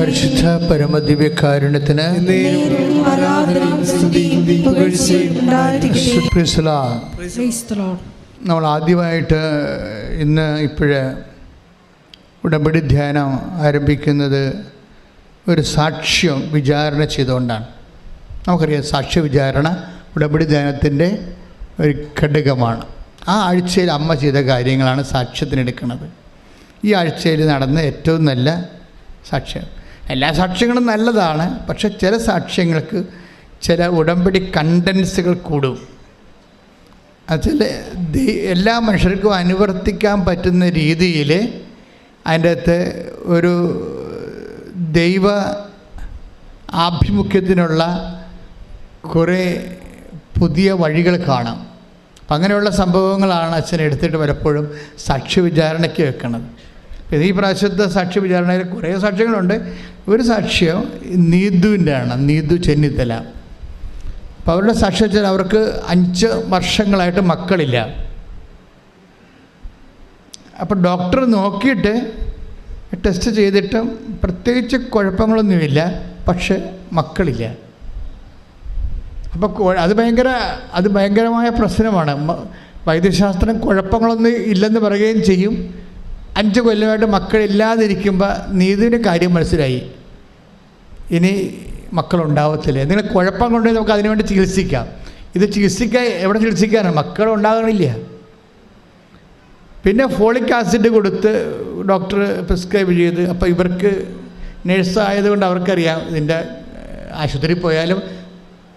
പരിശുദ്ധ പരമദിവ്യകാരുണ്യത്തിന് നമ്മൾ ആദ്യമായിട്ട് ഇപ്പോഴ് ഉടമ്പടി ധ്യാനം ആരംഭിക്കുന്നത് ഒരു സാക്ഷ്യം വിചാരണ ചെയ്തുകൊണ്ടാണ്. നമുക്കറിയാം, സാക്ഷ്യ വിചാരണ ഉടമ്പടി ധ്യാനത്തിൻ്റെ ഒരു ഘടകമാണ്. ആ ആഴ്ചയിൽ അമ്മ ചെയ്ത കാര്യങ്ങളാണ് സാക്ഷ്യത്തിനെടുക്കുന്നത്. ഈ ആഴ്ചയിൽ നടന്ന ഏറ്റവും നല്ല സാക്ഷ്യം. എല്ലാ സാക്ഷ്യങ്ങളും നല്ലതാണ്, പക്ഷെ ചില സാക്ഷ്യങ്ങൾക്ക് ചില ഉടമ്പടി കണ്ടൻസുകൾ കൂടും. അതിൽ എല്ലാ മനുഷ്യർക്കും അനുവർത്തിക്കാൻ പറ്റുന്ന രീതിയിൽ അതിൻ്റെ അകത്ത് ഒരു ദൈവ ആഭിമുഖ്യത്തിനുള്ള കുറേ പുതിയ വഴികൾ കാണാം. അപ്പം അങ്ങനെയുള്ള സംഭവങ്ങളാണ് അച്ഛൻ എടുത്തിട്ട് പലപ്പോഴും സാക്ഷ്യ വിചാരണയ്ക്ക് വെക്കുന്നത്. ഈ പ്രാവശ്യത്തെ സാക്ഷ്യ വിചാരണയിൽ കുറേ സാക്ഷ്യങ്ങളുണ്ട്. ഒരു സാക്ഷ്യം നീതുവിൻ്റെ ആണ്, നീതു ചെന്നിത്തല. അപ്പോൾ അവരുടെ സാക്ഷ്യം വെച്ചാൽ അവർക്ക് 5 വർഷങ്ങളായിട്ട് മക്കളില്ല. അപ്പോൾ ഡോക്ടർ നോക്കിയിട്ട് ടെസ്റ്റ് ചെയ്തിട്ടും പ്രത്യേകിച്ച് കുഴപ്പങ്ങളൊന്നുമില്ല, പക്ഷെ മക്കളില്ല. അപ്പോൾ അത് ഭയങ്കരമായ പ്രശ്നമാണ്. വൈദ്യശാസ്ത്രം കുഴപ്പങ്ങളൊന്നും ഇല്ലെന്ന് പറയുകയും ചെയ്യും. 5 കൊല്ലമായിട്ട് മക്കളില്ലാതിരിക്കുമ്പോൾ നീതിൻ്റെ കാര്യം മനസ്സിലായി, ഇനി മക്കളുണ്ടാവത്തില്ല. എന്തെങ്കിലും കുഴപ്പം കൊണ്ടുപോയി നമുക്ക് അതിനുവേണ്ടി ചികിത്സിക്കാം. ഇത് എവിടെ ചികിത്സിക്കാനാണ്? മക്കളുണ്ടാകണില്ല. പിന്നെ ഫോളിക് ആസിഡ് കൊടുത്ത് ഡോക്ടർ പ്രിസ്ക്രൈബ് ചെയ്ത്, അപ്പോൾ ഇവർക്ക് നേഴ്സായതുകൊണ്ട് അവർക്കറിയാം ഇതിൻ്റെ ആശുപത്രി പോയാലും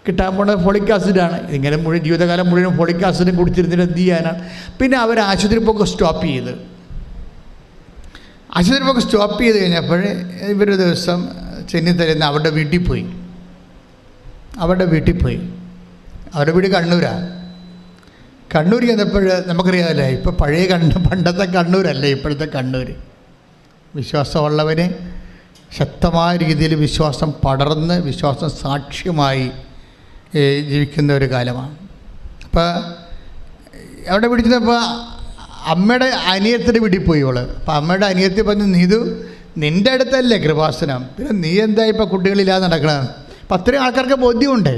കിട്ടാൻ പോണത് ഫോളിക് ആസിഡാണ്. ഇങ്ങനെ ജീവിതകാലം മുഴുവൻ ഫോളിക് ആസിഡും കുടിച്ചിരുന്നിട്ട് എന്ത് ചെയ്യാനാണ്? പിന്നെ അവർ ആശുപത്രി പോക്ക് സ്റ്റോപ്പ് ചെയ്ത് കഴിഞ്ഞപ്പോൾ ഇവരൊരു ദിവസം ചെന്നിത്തലയിൽ നിന്ന് അവരുടെ വീട്ടിൽ പോയി. അവരുടെ വീട് കണ്ണൂർ ചെന്നപ്പോൾ നമുക്കറിയാമല്ലേ, ഇപ്പോൾ പണ്ടത്തെ കണ്ണൂരല്ല ഇപ്പോഴത്തെ കണ്ണൂർ. വിശ്വാസമുള്ളവന് ശക്തമായ രീതിയിൽ വിശ്വാസം പടർന്ന് വിശ്വാസം സാക്ഷ്യമായി ജീവിക്കുന്ന ഒരു കാലമാണ്. അപ്പോൾ അവിടെ പിടിച്ചപ്പോൾ അമ്മയുടെ അനിയത്തിൻ്റെ വീട്ടിൽ പോയി ഇവള്. അപ്പോൾ അമ്മയുടെ അനിയത്തി പറഞ്ഞു, നീതു നിൻ്റെ അടുത്തല്ലേ കൃപാസനം, പിന്നെ നീ എന്താ ഇപ്പോൾ കുട്ടികളില്ലാതെ നടക്കണത്? അപ്പം അത്രയും ആൾക്കാർക്ക് ബോധ്യമുണ്ട്.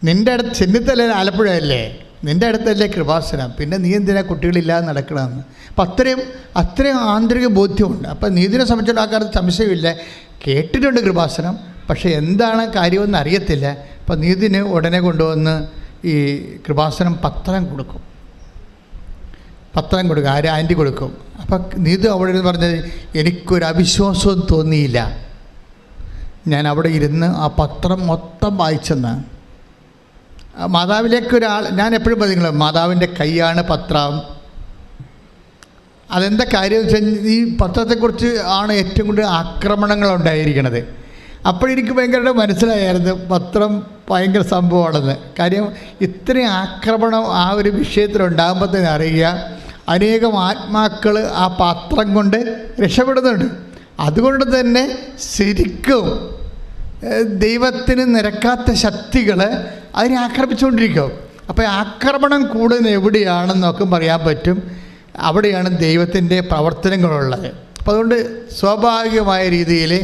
നിൻ്റെ അടുത്ത് ചെന്നിത്തല ആലപ്പുഴയല്ലേ, നിൻ്റെ അടുത്തല്ലേ കൃപാസനം, പിന്നെ നീ എന്തിനാ കുട്ടികളില്ലാതെ നടക്കണമെന്ന്. അപ്പം അത്രയും ആന്തരിക ബോധ്യമുണ്ട്. അപ്പം നീതിനെ സംബന്ധിച്ചുള്ള ആൾക്കാർക്ക് സംശയമില്ല, കേട്ടിട്ടുണ്ട് കൃപാസനം, പക്ഷേ എന്താണ് കാര്യമെന്ന് അറിയത്തില്ല. അപ്പം നീതിന് ഉടനെ കൊണ്ടുവന്ന് ഈ കൃപാസനം പത്രം കൊടുക്കും. ആൻറ്റി കൊടുക്കും. അപ്പം നീതു അവിടെ ഇരുന്ന് പറഞ്ഞത്, എനിക്കൊരു അവിശ്വാസവും തോന്നിയില്ല. ഞാൻ അവിടെ ഇരുന്ന് ആ പത്രം മൊത്തം വായിച്ചെന്ന്. മാതാവിലേക്കൊരാൾ, ഞാൻ എപ്പോഴും പറയുന്നത് മാതാവിൻ്റെ കൈയാണ് പത്രം. അതെന്താ കാര്യം വെച്ചാൽ ഈ പത്രത്തെക്കുറിച്ച് ആണ് ഏറ്റവും കൂടുതൽ ആക്രമണങ്ങൾ ഉണ്ടായിരിക്കുന്നത്. അപ്പോഴെനിക്ക് ഭയങ്കര മനസ്സിലായിരുന്നു പത്രം ഭയങ്കര സംഭവമാണെന്ന്. കാര്യം ഇത്രയും ആക്രമണം ആ ഒരു വിഷയത്തിലുണ്ടാകുമ്പോൾ തന്നെ അറിയുക, അനേകം ആത്മാക്കൾ ആ പത്രം കൊണ്ട് രക്ഷപ്പെടുന്നുണ്ട്. അതുകൊണ്ട് തന്നെ ശരിക്കും ദൈവത്തിന് നിരക്കാത്ത ശക്തികൾ അതിനെ ആക്രമിച്ചുകൊണ്ടിരിക്കും. അപ്പോൾ ആക്രമണം കൂടുതൽ എവിടെയാണെന്നൊക്കെ പറയാൻ പറ്റും. അവിടെയാണ് ദൈവത്തിൻ്റെ പ്രവർത്തനങ്ങളുള്ളത്. അപ്പോൾ അതുകൊണ്ട് സ്വാഭാവികമായ രീതിയിൽ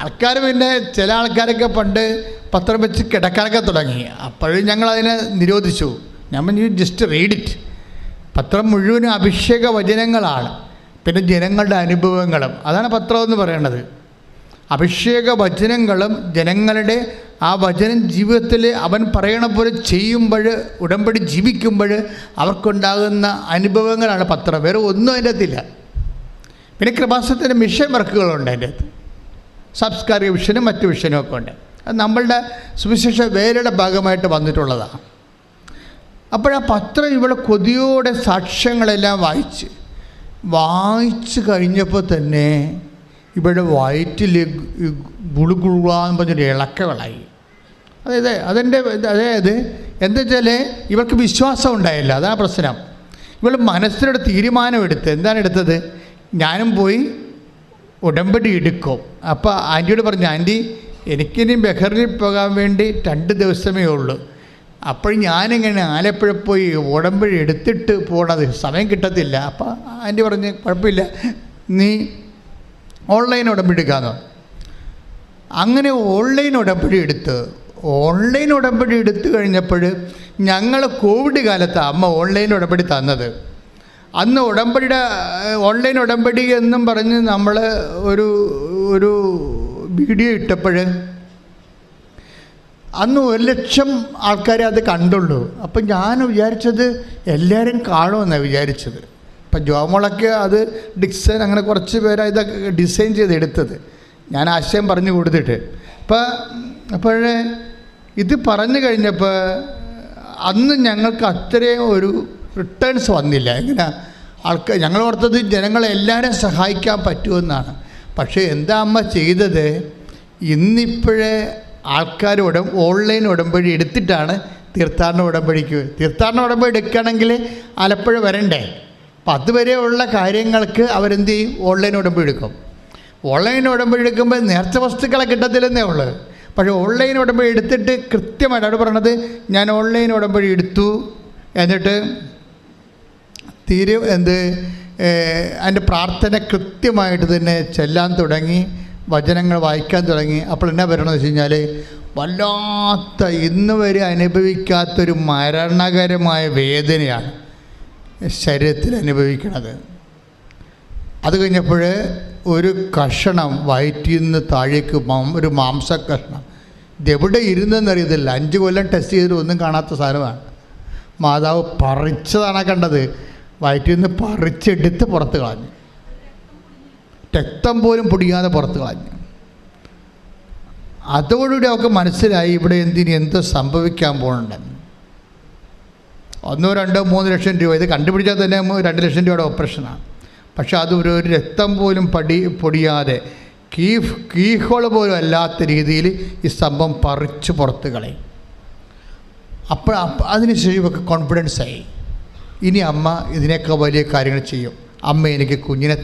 ആൾക്കാർ, പിന്നെ ചില ആൾക്കാരൊക്കെ പണ്ട് പത്രം വെച്ച് കിടക്കാനൊക്കെ തുടങ്ങി. അപ്പോഴും ഞങ്ങളതിനെ നിരോധിച്ചു. You just read it. പത്രം മുഴുവനും അഭിഷേക വചനങ്ങളാണ്, പിന്നെ ജനങ്ങളുടെ അനുഭവങ്ങളും. അതാണ് പത്രം എന്ന് പറയുന്നത്. അഭിഷേക വചനങ്ങളും ജനങ്ങളുടെ ആ വചനം ജീവിതത്തിൽ അവൻ പറയണ പോലെ ചെയ്യുമ്പോൾ, ഉടമ്പടി ജീവിക്കുമ്പോൾ അവർക്കുണ്ടാകുന്ന അനുഭവങ്ങളാണ് പത്രം. വേറെ ഒന്നും അതിൻ്റെ അകത്തില്ല. പിന്നെ കൃപാസനത്തിൻ്റെ മിഷൻ വർക്കുകളുണ്ട് അതിൻ്റെ അകത്ത്. സാംസ്കാരിക വിഷനും മറ്റു വിഷനും ഒക്കെ ഉണ്ട്. അത് നമ്മളുടെ സുവിശേഷ വേലയുടെ ഭാഗമായിട്ട് വന്നിട്ടുള്ളതാണ്. അപ്പോഴാ പത്രം ഇവിടെ കൊതിയോടെ സാക്ഷ്യങ്ങളെല്ലാം വായിച്ച് കഴിഞ്ഞപ്പോൾ തന്നെ ഇവിടെ വയറ്റിൽ ഗുളുഗുളാന്ന് പറഞ്ഞൊരു ഇളക്കങ്ങളായി. അതായത് എന്താ വെച്ചാൽ ഇവർക്ക് വിശ്വാസം ഉണ്ടായില്ല. അതാണ് പ്രശ്നം. ഇവൾ മനസ്സിലൊരു തീരുമാനമെടുത്ത്, എന്താണ് എടുത്തത്? ഞാനും പോയി ഉടമ്പടി എടുക്കും. അപ്പോൾ ആൻറ്റിയോട് പറഞ്ഞു, ആൻറ്റി എനിക്കിനി ബഹറിൽ പോകാൻ വേണ്ടി 2 ദിവസമേ ഉള്ളൂ, അപ്പോൾ ഞാനിങ്ങനെ ആലപ്പുഴ പോയി ഉടമ്പടി എടുത്തിട്ട് പോകണത് സമയം കിട്ടത്തില്ല. അപ്പോൾ ആൻറ്റി പറഞ്ഞ് കുഴപ്പമില്ല, നീ ഓൺലൈൻ ഉടമ്പടി എടുക്കാമെന്ന്. അങ്ങനെ ഓൺലൈൻ ഉടമ്പടി എടുത്ത് കഴിഞ്ഞപ്പോൾ ഞങ്ങൾ കോവിഡ് കാലത്ത് അമ്മ ഓൺലൈൻ ഉടമ്പടി തന്നത്. അന്ന് ഓൺലൈൻ ഉടമ്പടി എന്നും പറഞ്ഞ് നമ്മൾ ഒരു വീഡിയോ ഇട്ടപ്പോൾ അന്ന് 1,00,000 ആൾക്കാരെ അത് കണ്ടുള്ളൂ. അപ്പം ഞാൻ വിചാരിച്ചത് എല്ലാവരും കാണുമെന്നാണ് വിചാരിച്ചത്. ഇപ്പം ജോമോളൊക്കെ അത് ഡിക്സൺ അങ്ങനെ കുറച്ച് പേര് ഇതൊക്കെ ഡിസൈൻ ചെയ്ത് എടുത്തത്, ഞാൻ ആശയം പറഞ്ഞു കൊടുത്തിട്ട്. അപ്പോഴേ ഇത് പറഞ്ഞു കഴിഞ്ഞപ്പോൾ അന്ന് ഞങ്ങൾക്ക് അത്രയും ഒരു റിട്ടേൺസ് വന്നില്ല. എങ്ങനെ ഞങ്ങൾ ഓർത്തത് ജനങ്ങളെല്ലാവരും സഹായിക്കാൻ പറ്റുമെന്നാണ്. പക്ഷേ എന്താ അമ്മ ചെയ്തത്, ഇന്നിപ്പോഴേ ആൾക്കാർ ഓൺലൈൻ ഉടമ്പടി എടുത്തിട്ടാണ് തീർത്ഥാടന ഉടമ്പടി എടുക്കുകയാണെങ്കിൽ ആലപ്പുഴ വരണ്ടേ. അപ്പം അതുവരെയുള്ള കാര്യങ്ങൾക്ക് അവരെന്ത് ചെയ്യും, ഓൺലൈൻ ഉടമ്പടി എടുക്കും. ഓൺലൈൻ ഉടമ്പടി എടുക്കുമ്പോൾ നേർച്ച വസ്തുക്കളെ കിട്ടത്തില്ലെന്നേ ഉള്ളൂ. പക്ഷേ ഓൺലൈൻ ഉടമ്പടി എടുത്തിട്ട് കൃത്യമായിട്ട് അവിടെ പറയണത്, ഞാൻ ഓൺലൈൻ ഉടമ്പടി എടുത്തു, എന്നിട്ട് അതിൻ്റെ പ്രാർത്ഥന കൃത്യമായിട്ട് തന്നെ ചെല്ലാൻ തുടങ്ങി, വചനങ്ങൾ വായിക്കാൻ തുടങ്ങി. അപ്പോൾ എന്നാ വരണമെന്ന് വെച്ച് കഴിഞ്ഞാൽ വല്ലാത്ത ഇന്ന് വരെ അനുഭവിക്കാത്തൊരു മരണകരമായ വേദനയാണ് ശരീരത്തിൽ അനുഭവിക്കുന്നത്. അത് കഴിഞ്ഞപ്പോൾ ഒരു കഷണം വയറ്റിൽ നിന്ന് താഴേക്ക് ഒരു മാംസക്കഷണം, ഇതെവിടെ ഇരുന്നെന്നറിയത്തില്ല. 5 കൊല്ലം ടെസ്റ്റ് ചെയ്തിട്ട് ഒന്നും കാണാത്ത സാധനമാണ്. മാതാവ് പറിച്ചതാണ് കണ്ടത്, വയറ്റിൽ നിന്ന് പറിച്ചെടുത്ത് പുറത്ത് കളഞ്ഞു, രക്തം പോലും പൊടിയാതെ പുറത്ത് കളഞ്ഞു. അതോടുകൂടി അവർക്ക് മനസ്സിലായി ഇവിടെ എന്തോ സംഭവിക്കാൻ പോകുന്നുണ്ടെന്ന്. 1, 2, 3 ലക്ഷം രൂപ, ഇത് കണ്ടുപിടിച്ചാൽ തന്നെ 2 ലക്ഷം രൂപയുടെ ഓപ്പറേഷനാണ്. പക്ഷെ അത് ഒരു രക്തം പോലും പൊടിയാതെ കീഹോൾ പോലും അല്ലാത്ത രീതിയിൽ ഈ സംഭവം പറിച്ച് പുറത്ത് കളയും. അപ്പോൾ അതിനുശേഷം ഇവർക്ക് കോൺഫിഡൻസ് ആയി, ഇനി അമ്മ ഇതിനേക്കാൾ വലിയ കാര്യങ്ങൾ ചെയ്യും, അമ്മ എനിക്ക് കുഞ്ഞിനെ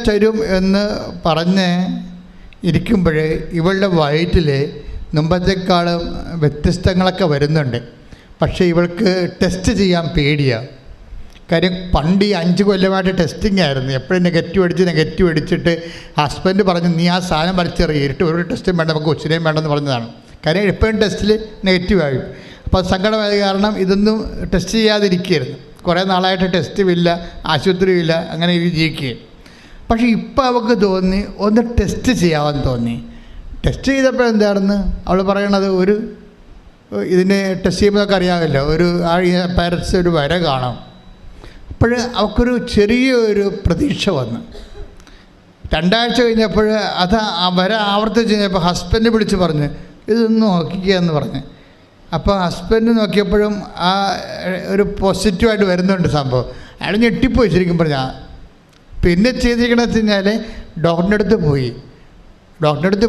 തരും എന്ന് പറഞ്ഞ് ഇരിക്കുമ്പോൾ ഇവളുടെ വയറ്റിൽ മുമ്പത്തെക്കാളും വ്യത്യസ്തങ്ങളൊക്കെ വരുന്നുണ്ട്. പക്ഷേ ഇവൾക്ക് ടെസ്റ്റ് ചെയ്യാൻ പേടിയാണ്. കാര്യം പണ്ട് ഈ 5 കൊല്ലമായിട്ട് ടെസ്റ്റിംഗ് ആയിരുന്നു. എപ്പോഴും നെഗറ്റീവ് അടിച്ചിട്ട് ഹസ്ബൻഡ് പറഞ്ഞു, നീ ആ സാധനം വലിച്ചെറിയിട്ട് ഒരു ടെസ്റ്റും വേണ്ട, നമുക്ക് കൊച്ചിനെയും വേണ്ടെന്ന് പറഞ്ഞതാണ്. കാര്യം എപ്പോഴും ടെസ്റ്റിൽ നെഗറ്റീവായി. അപ്പോൾ സങ്കടമായത് കാരണം ഇതൊന്നും ടെസ്റ്റ് ചെയ്യാതിരിക്കുകയായിരുന്നു. കുറേ നാളായിട്ട് ടെസ്റ്റുമില്ല, ആശുപത്രിയില്ല, അങ്ങനെ ജീവിക്കുകയും. പക്ഷേ ഇപ്പോൾ അവൾക്ക് തോന്നി ഒന്ന് ടെസ്റ്റ് ചെയ്യാമെന്ന് തോന്നി. ടെസ്റ്റ് ചെയ്തപ്പോൾ എന്താണെന്ന് അവൾ പറയണത്, ഇതിനെ ടെസ്റ്റ് ചെയ്യുമ്പോഴൊക്കെ അറിയാമല്ലോ, പാരറ്റ്സ് ഒരു വര കാണാം. അപ്പോൾ അവൾക്കൊരു ചെറിയൊരു പ്രതീക്ഷ വന്നു. 2 ആഴ്ച കഴിഞ്ഞപ്പോൾ അത് ആ വര ആവർത്തിച്ച് കഴിഞ്ഞപ്പോൾ ഹസ്ബൻഡ് വിളിച്ച് പറഞ്ഞ്, ഇതൊന്ന് നോക്കിക്കുക എന്ന് പറഞ്ഞ്. അപ്പോൾ ഹസ്ബൻഡ് നോക്കിയപ്പോഴും ആ ഒരു പോസിറ്റീവായിട്ട് വരുന്നുണ്ട് സംഭവം. അയാൾ ഞെട്ടിപ്പോയി ശരിക്കും പറഞ്ഞാൽ. പിന്നെ ചെയ്തിരിക്കണമെന്ന് വെച്ച് കഴിഞ്ഞാൽ ഡോക്ടറിൻ്റെ അടുത്ത്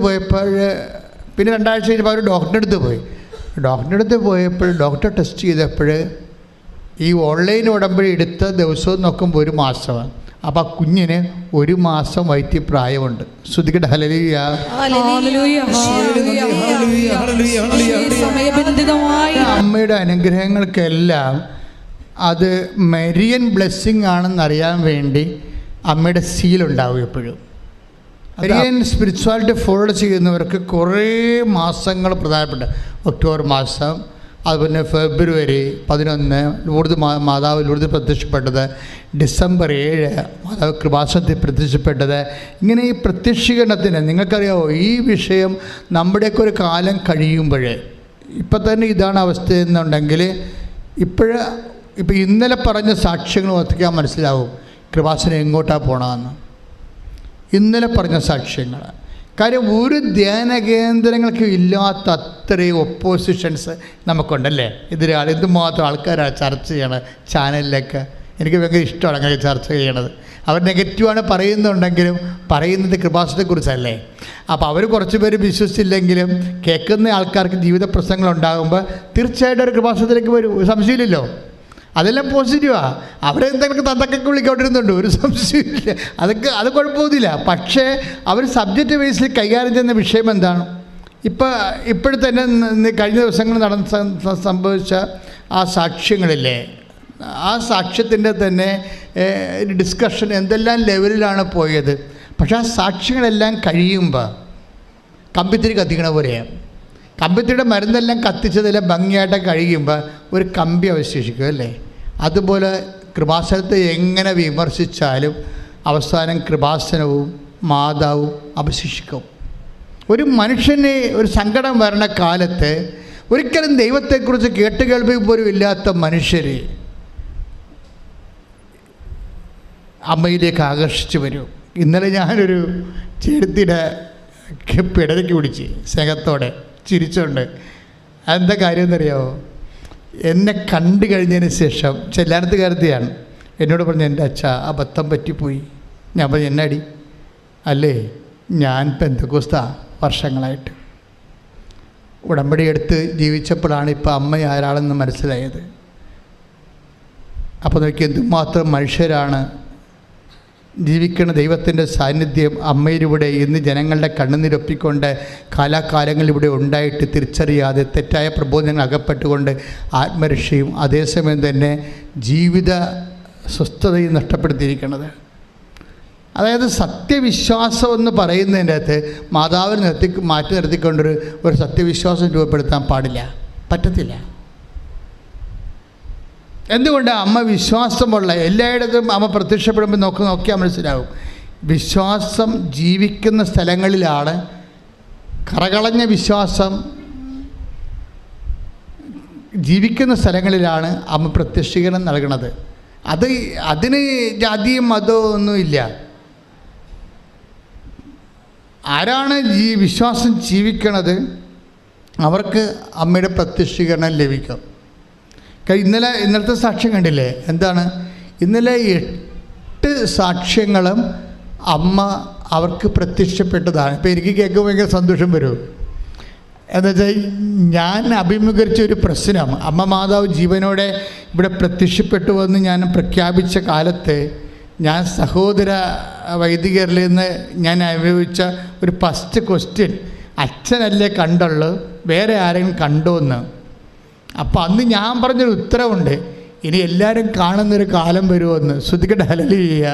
പോയപ്പോൾ പിന്നെ 2 ആഴ്ച കഴിഞ്ഞപ്പോൾ അവർ ഡോക്ടറിൻ്റെ അടുത്ത് പോയപ്പോൾ ഡോക്ടർ ടെസ്റ്റ് ചെയ്തപ്പോൾ ഈ ഓൺലൈൻ ഉടമ്പടി എടുത്ത ദിവസവും നോക്കുമ്പോൾ 1 മാസമാണ്. അപ്പോൾ ആ കുഞ്ഞിന് 1 മാസം വയറ്റി പ്രായമുണ്ട്. ശ്രുതിക്കട്ടെ ഹല്ലേലൂയ. അമ്മയുടെ അനുഗ്രഹങ്ങൾക്കെല്ലാം അത് മെരിയൻ ബ്ലെസ്സിങ് ആണെന്നറിയാൻ വേണ്ടി അമ്മയുടെ സീലുണ്ടാവും എപ്പോഴും. മെരിയൻ സ്പിരിച്വാലിറ്റി ഫോളോ ചെയ്യുന്നവർക്ക് കുറേ മാസങ്ങൾ പ്രധാനപ്പെട്ട ഒക്ടോബർ മാസം, അതുപോലെ ഫെബ്രുവരി 11 മാതാവ് ലൂർദിൽ പ്രത്യക്ഷപ്പെട്ടത്, ഡിസംബർ 7 മാതാവ് കൃപാസനത്തിൽ പ്രത്യക്ഷപ്പെട്ടത്. ഇങ്ങനെ ഈ പ്രത്യക്ഷീകരണത്തിന് നിങ്ങൾക്കറിയാമോ, ഈ വിഷയം നമ്മുടെയൊക്കെ ഒരു കാലം കഴിയുമ്പോൾ, ഇപ്പം തന്നെ ഇതാണ് അവസ്ഥ എന്നുണ്ടെങ്കിൽ ഇപ്പോൾ ഇന്നലെ പറഞ്ഞ സാക്ഷ്യങ്ങൾ ഓർത്തിക്കാൻ മനസ്സിലാവും കൃപാസനം എങ്ങോട്ടാണ് പോകണമെന്ന്. ഇന്നലെ പറഞ്ഞ സാക്ഷ്യങ്ങൾ, കാര്യം ഒരു ധ്യാന കേന്ദ്രങ്ങൾക്ക് ഇല്ലാത്ത അത്രയും ഒപ്പോസിഷൻസ് നമുക്കുണ്ടല്ലേ. എന്തുമാത്രം ആൾക്കാരാണ് ചർച്ച ചെയ്യണത് ചാനലിലൊക്കെ. എനിക്ക് ഭയങ്കര ഇഷ്ടമാണ് അങ്ങനെ ചർച്ച ചെയ്യണത്. അവർ നെഗറ്റീവാണ് പറയുന്നുണ്ടെങ്കിലും പറയുന്നത് കൃപാസനത്തെക്കുറിച്ചല്ലേ. അപ്പോൾ അവർ കുറച്ച് പേര് വിശ്വസിച്ചില്ലെങ്കിലും കേൾക്കുന്ന ആൾക്കാർക്ക് ജീവിത പ്രശ്നങ്ങളുണ്ടാകുമ്പോൾ തീർച്ചയായിട്ടും ഒരു കൃപാസനത്തിലേക്ക് വരും, ഒരു സംശയമില്ലല്ലോ. അതെല്ലാം പോസിറ്റീവാണ്. അവരെന്തെങ്കിലും തന്തക്കൊക്കെ വിളിക്കൊണ്ടിരുന്നുണ്ട്, ഒരു സംശയമില്ല, അത് കുഴപ്പമൊന്നുമില്ല. പക്ഷേ അവർ സബ്ജക്റ്റ് ബേസിൽ കൈകാര്യം ചെയ്യുന്ന വിഷയം എന്താണ്? ഇപ്പോഴത്തന്നെ കഴിഞ്ഞ ദിവസങ്ങൾ സംഭവിച്ച ആ സാക്ഷ്യങ്ങളില്ലേ, ആ സാക്ഷ്യത്തിൻ്റെ തന്നെ ഡിസ്കഷൻ എന്തെല്ലാം ലെവലിലാണ് പോയത്. പക്ഷേ ആ സാക്ഷ്യങ്ങളെല്ലാം കഴിയുമ്പോൾ കമ്പിത്തിരി കത്തിക്കണ പോലെയാണ്. കമ്പിത്തിരിയുടെ മരുന്നെല്ലാം കത്തിച്ചതെല്ലാം ഭംഗിയായിട്ട് കഴിയുമ്പോൾ ഒരു കമ്പി അവശേഷിക്കും അല്ലേ. അതുപോലെ കൃപാസനത്തെ എങ്ങനെ വിമർശിച്ചാലും അവസാനം കൃപാസനവും മാതാവും അവശേഷിക്കും. ഒരു മനുഷ്യന് ഒരു സങ്കടം വരണ കാലത്ത് ഒരിക്കലും ദൈവത്തെക്കുറിച്ച് കേട്ടുകേൾവി പോലും ഇല്ലാത്ത മനുഷ്യർ അമ്മയിലേക്ക് ആകർഷിച്ചു വരും. ഇന്നലെ ഞാനൊരു ചെറുത്തിയുടെ പിടരയ്ക്ക് പിടിച്ച് സ്നേഹത്തോടെ ചിരിച്ചുകൊണ്ട്. അതെന്താ കാര്യം എന്നറിയാമോ? എന്നെ കണ്ടു കഴിഞ്ഞതിന് ശേഷം ചെല്ലാനത്തുകാരത്തെയാണ് എന്നോട് പറഞ്ഞു, എൻ്റെ അച്ഛ അബദ്ധം പറ്റിപ്പോയി. ഞാൻ പറഞ്ഞു, എന്നടി? അല്ലേ, ഞാൻ പെന്തക്കോസ്താ വർഷങ്ങളായിട്ട് ഉടമ്പടി എടുത്ത് ജീവിച്ചപ്പോഴാണ് ഇപ്പോൾ അമ്മ ആരാളെന്ന് മനസ്സിലായത്. അപ്പോൾ നോക്കി എന്തുമാത്രം മനുഷ്യരാണ് ജീവിക്കുന്ന. ദൈവത്തിൻ്റെ സാന്നിധ്യം അമ്മയിലൂടെ ഇന്ന് ജനങ്ങളുടെ കണ്ണുനീരൊപ്പിക്കൊണ്ട് കാലാകാലങ്ങളിലൂടെ ഉണ്ടായിട്ട് തിരിച്ചറിയാതെ തെറ്റായ പ്രബോധനങ്ങൾ അകപ്പെട്ടുകൊണ്ട് ആത്മരക്ഷയും അതേസമയം തന്നെ ജീവിത സ്വസ്ഥതയും നഷ്ടപ്പെടുത്തിയിരിക്കുന്നത്. അതായത് സത്യവിശ്വാസം എന്ന് പറയുന്നതിൻ്റെ അകത്ത് മാതാവിനെ മാറ്റി നിർത്തിക്കൊണ്ടൊരു സത്യവിശ്വാസം രൂപപ്പെടുത്താൻ പാടില്ല, പറ്റത്തില്ല. എന്തുകൊണ്ട്? അമ്മ വിശ്വാസമുള്ള എല്ലായിടത്തും അമ്മ പ്രത്യക്ഷപ്പെടുമ്പോൾ നോക്കിയാൽ മനസ്സിലാവും. വിശ്വാസം ജീവിക്കുന്ന സ്ഥലങ്ങളിലാണ്, കറകളഞ്ഞ വിശ്വാസം ജീവിക്കുന്ന സ്ഥലങ്ങളിലാണ് അമ്മ പ്രത്യക്ഷീകരണം നൽകുന്നത്. അതിന് ജാതിയും മതവും ഒന്നുമില്ല. ആരാണ് വിശ്വാസം ജീവിക്കണത് അവർക്ക് അമ്മയുടെ പ്രത്യക്ഷീകരണം ലഭിക്കും. ഇന്നലത്തെ സാക്ഷ്യം കണ്ടില്ലേ? എന്താണ്? ഇന്നലെ 8 സാക്ഷ്യങ്ങളും അമ്മ അവർക്ക് പ്രത്യക്ഷപ്പെട്ടതാണ്. ഇപ്പോൾ എനിക്ക് കേൾക്കുമ്പോൾ ഭയങ്കര സന്തോഷം വരും. എന്നുവെച്ചാൽ ഞാൻ അഭിമുഖീകരിച്ച ഒരു പ്രശ്നം, അമ്മ മാതാവ് ജീവനോടെ ഇവിടെ പ്രത്യക്ഷപ്പെട്ടുവെന്ന് ഞാൻ പ്രഖ്യാപിച്ച കാലത്ത് ഞാൻ സഹോദര വൈദികരിൽ നിന്ന് ഞാൻ അനുഭവിച്ച ഒരു ഫസ്റ്റ് ക്വസ്റ്റ്യൻ, അച്ഛനല്ലേ കണ്ടുള്ളൂ, വേറെ ആരെങ്കിലും കണ്ടോ എന്ന്. അപ്പോൾ അന്ന് ഞാൻ പറഞ്ഞൊരു ഉത്തരവുണ്ട്, ഇനി എല്ലാവരും കാണുന്നൊരു കാലം വരുമെന്ന്. ശ്രദ്ധിക്കട്ടെ. ഹല്ലേലൂയ.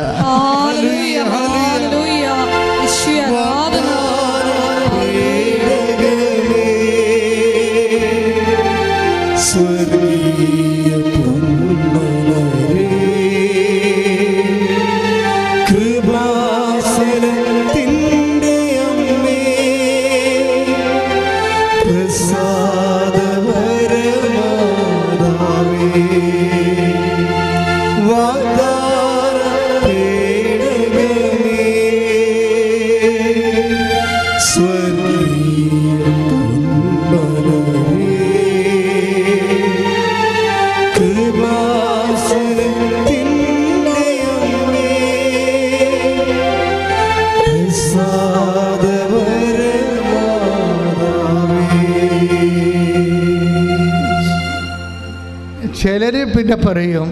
ചിലർ പിന്നെ പറയും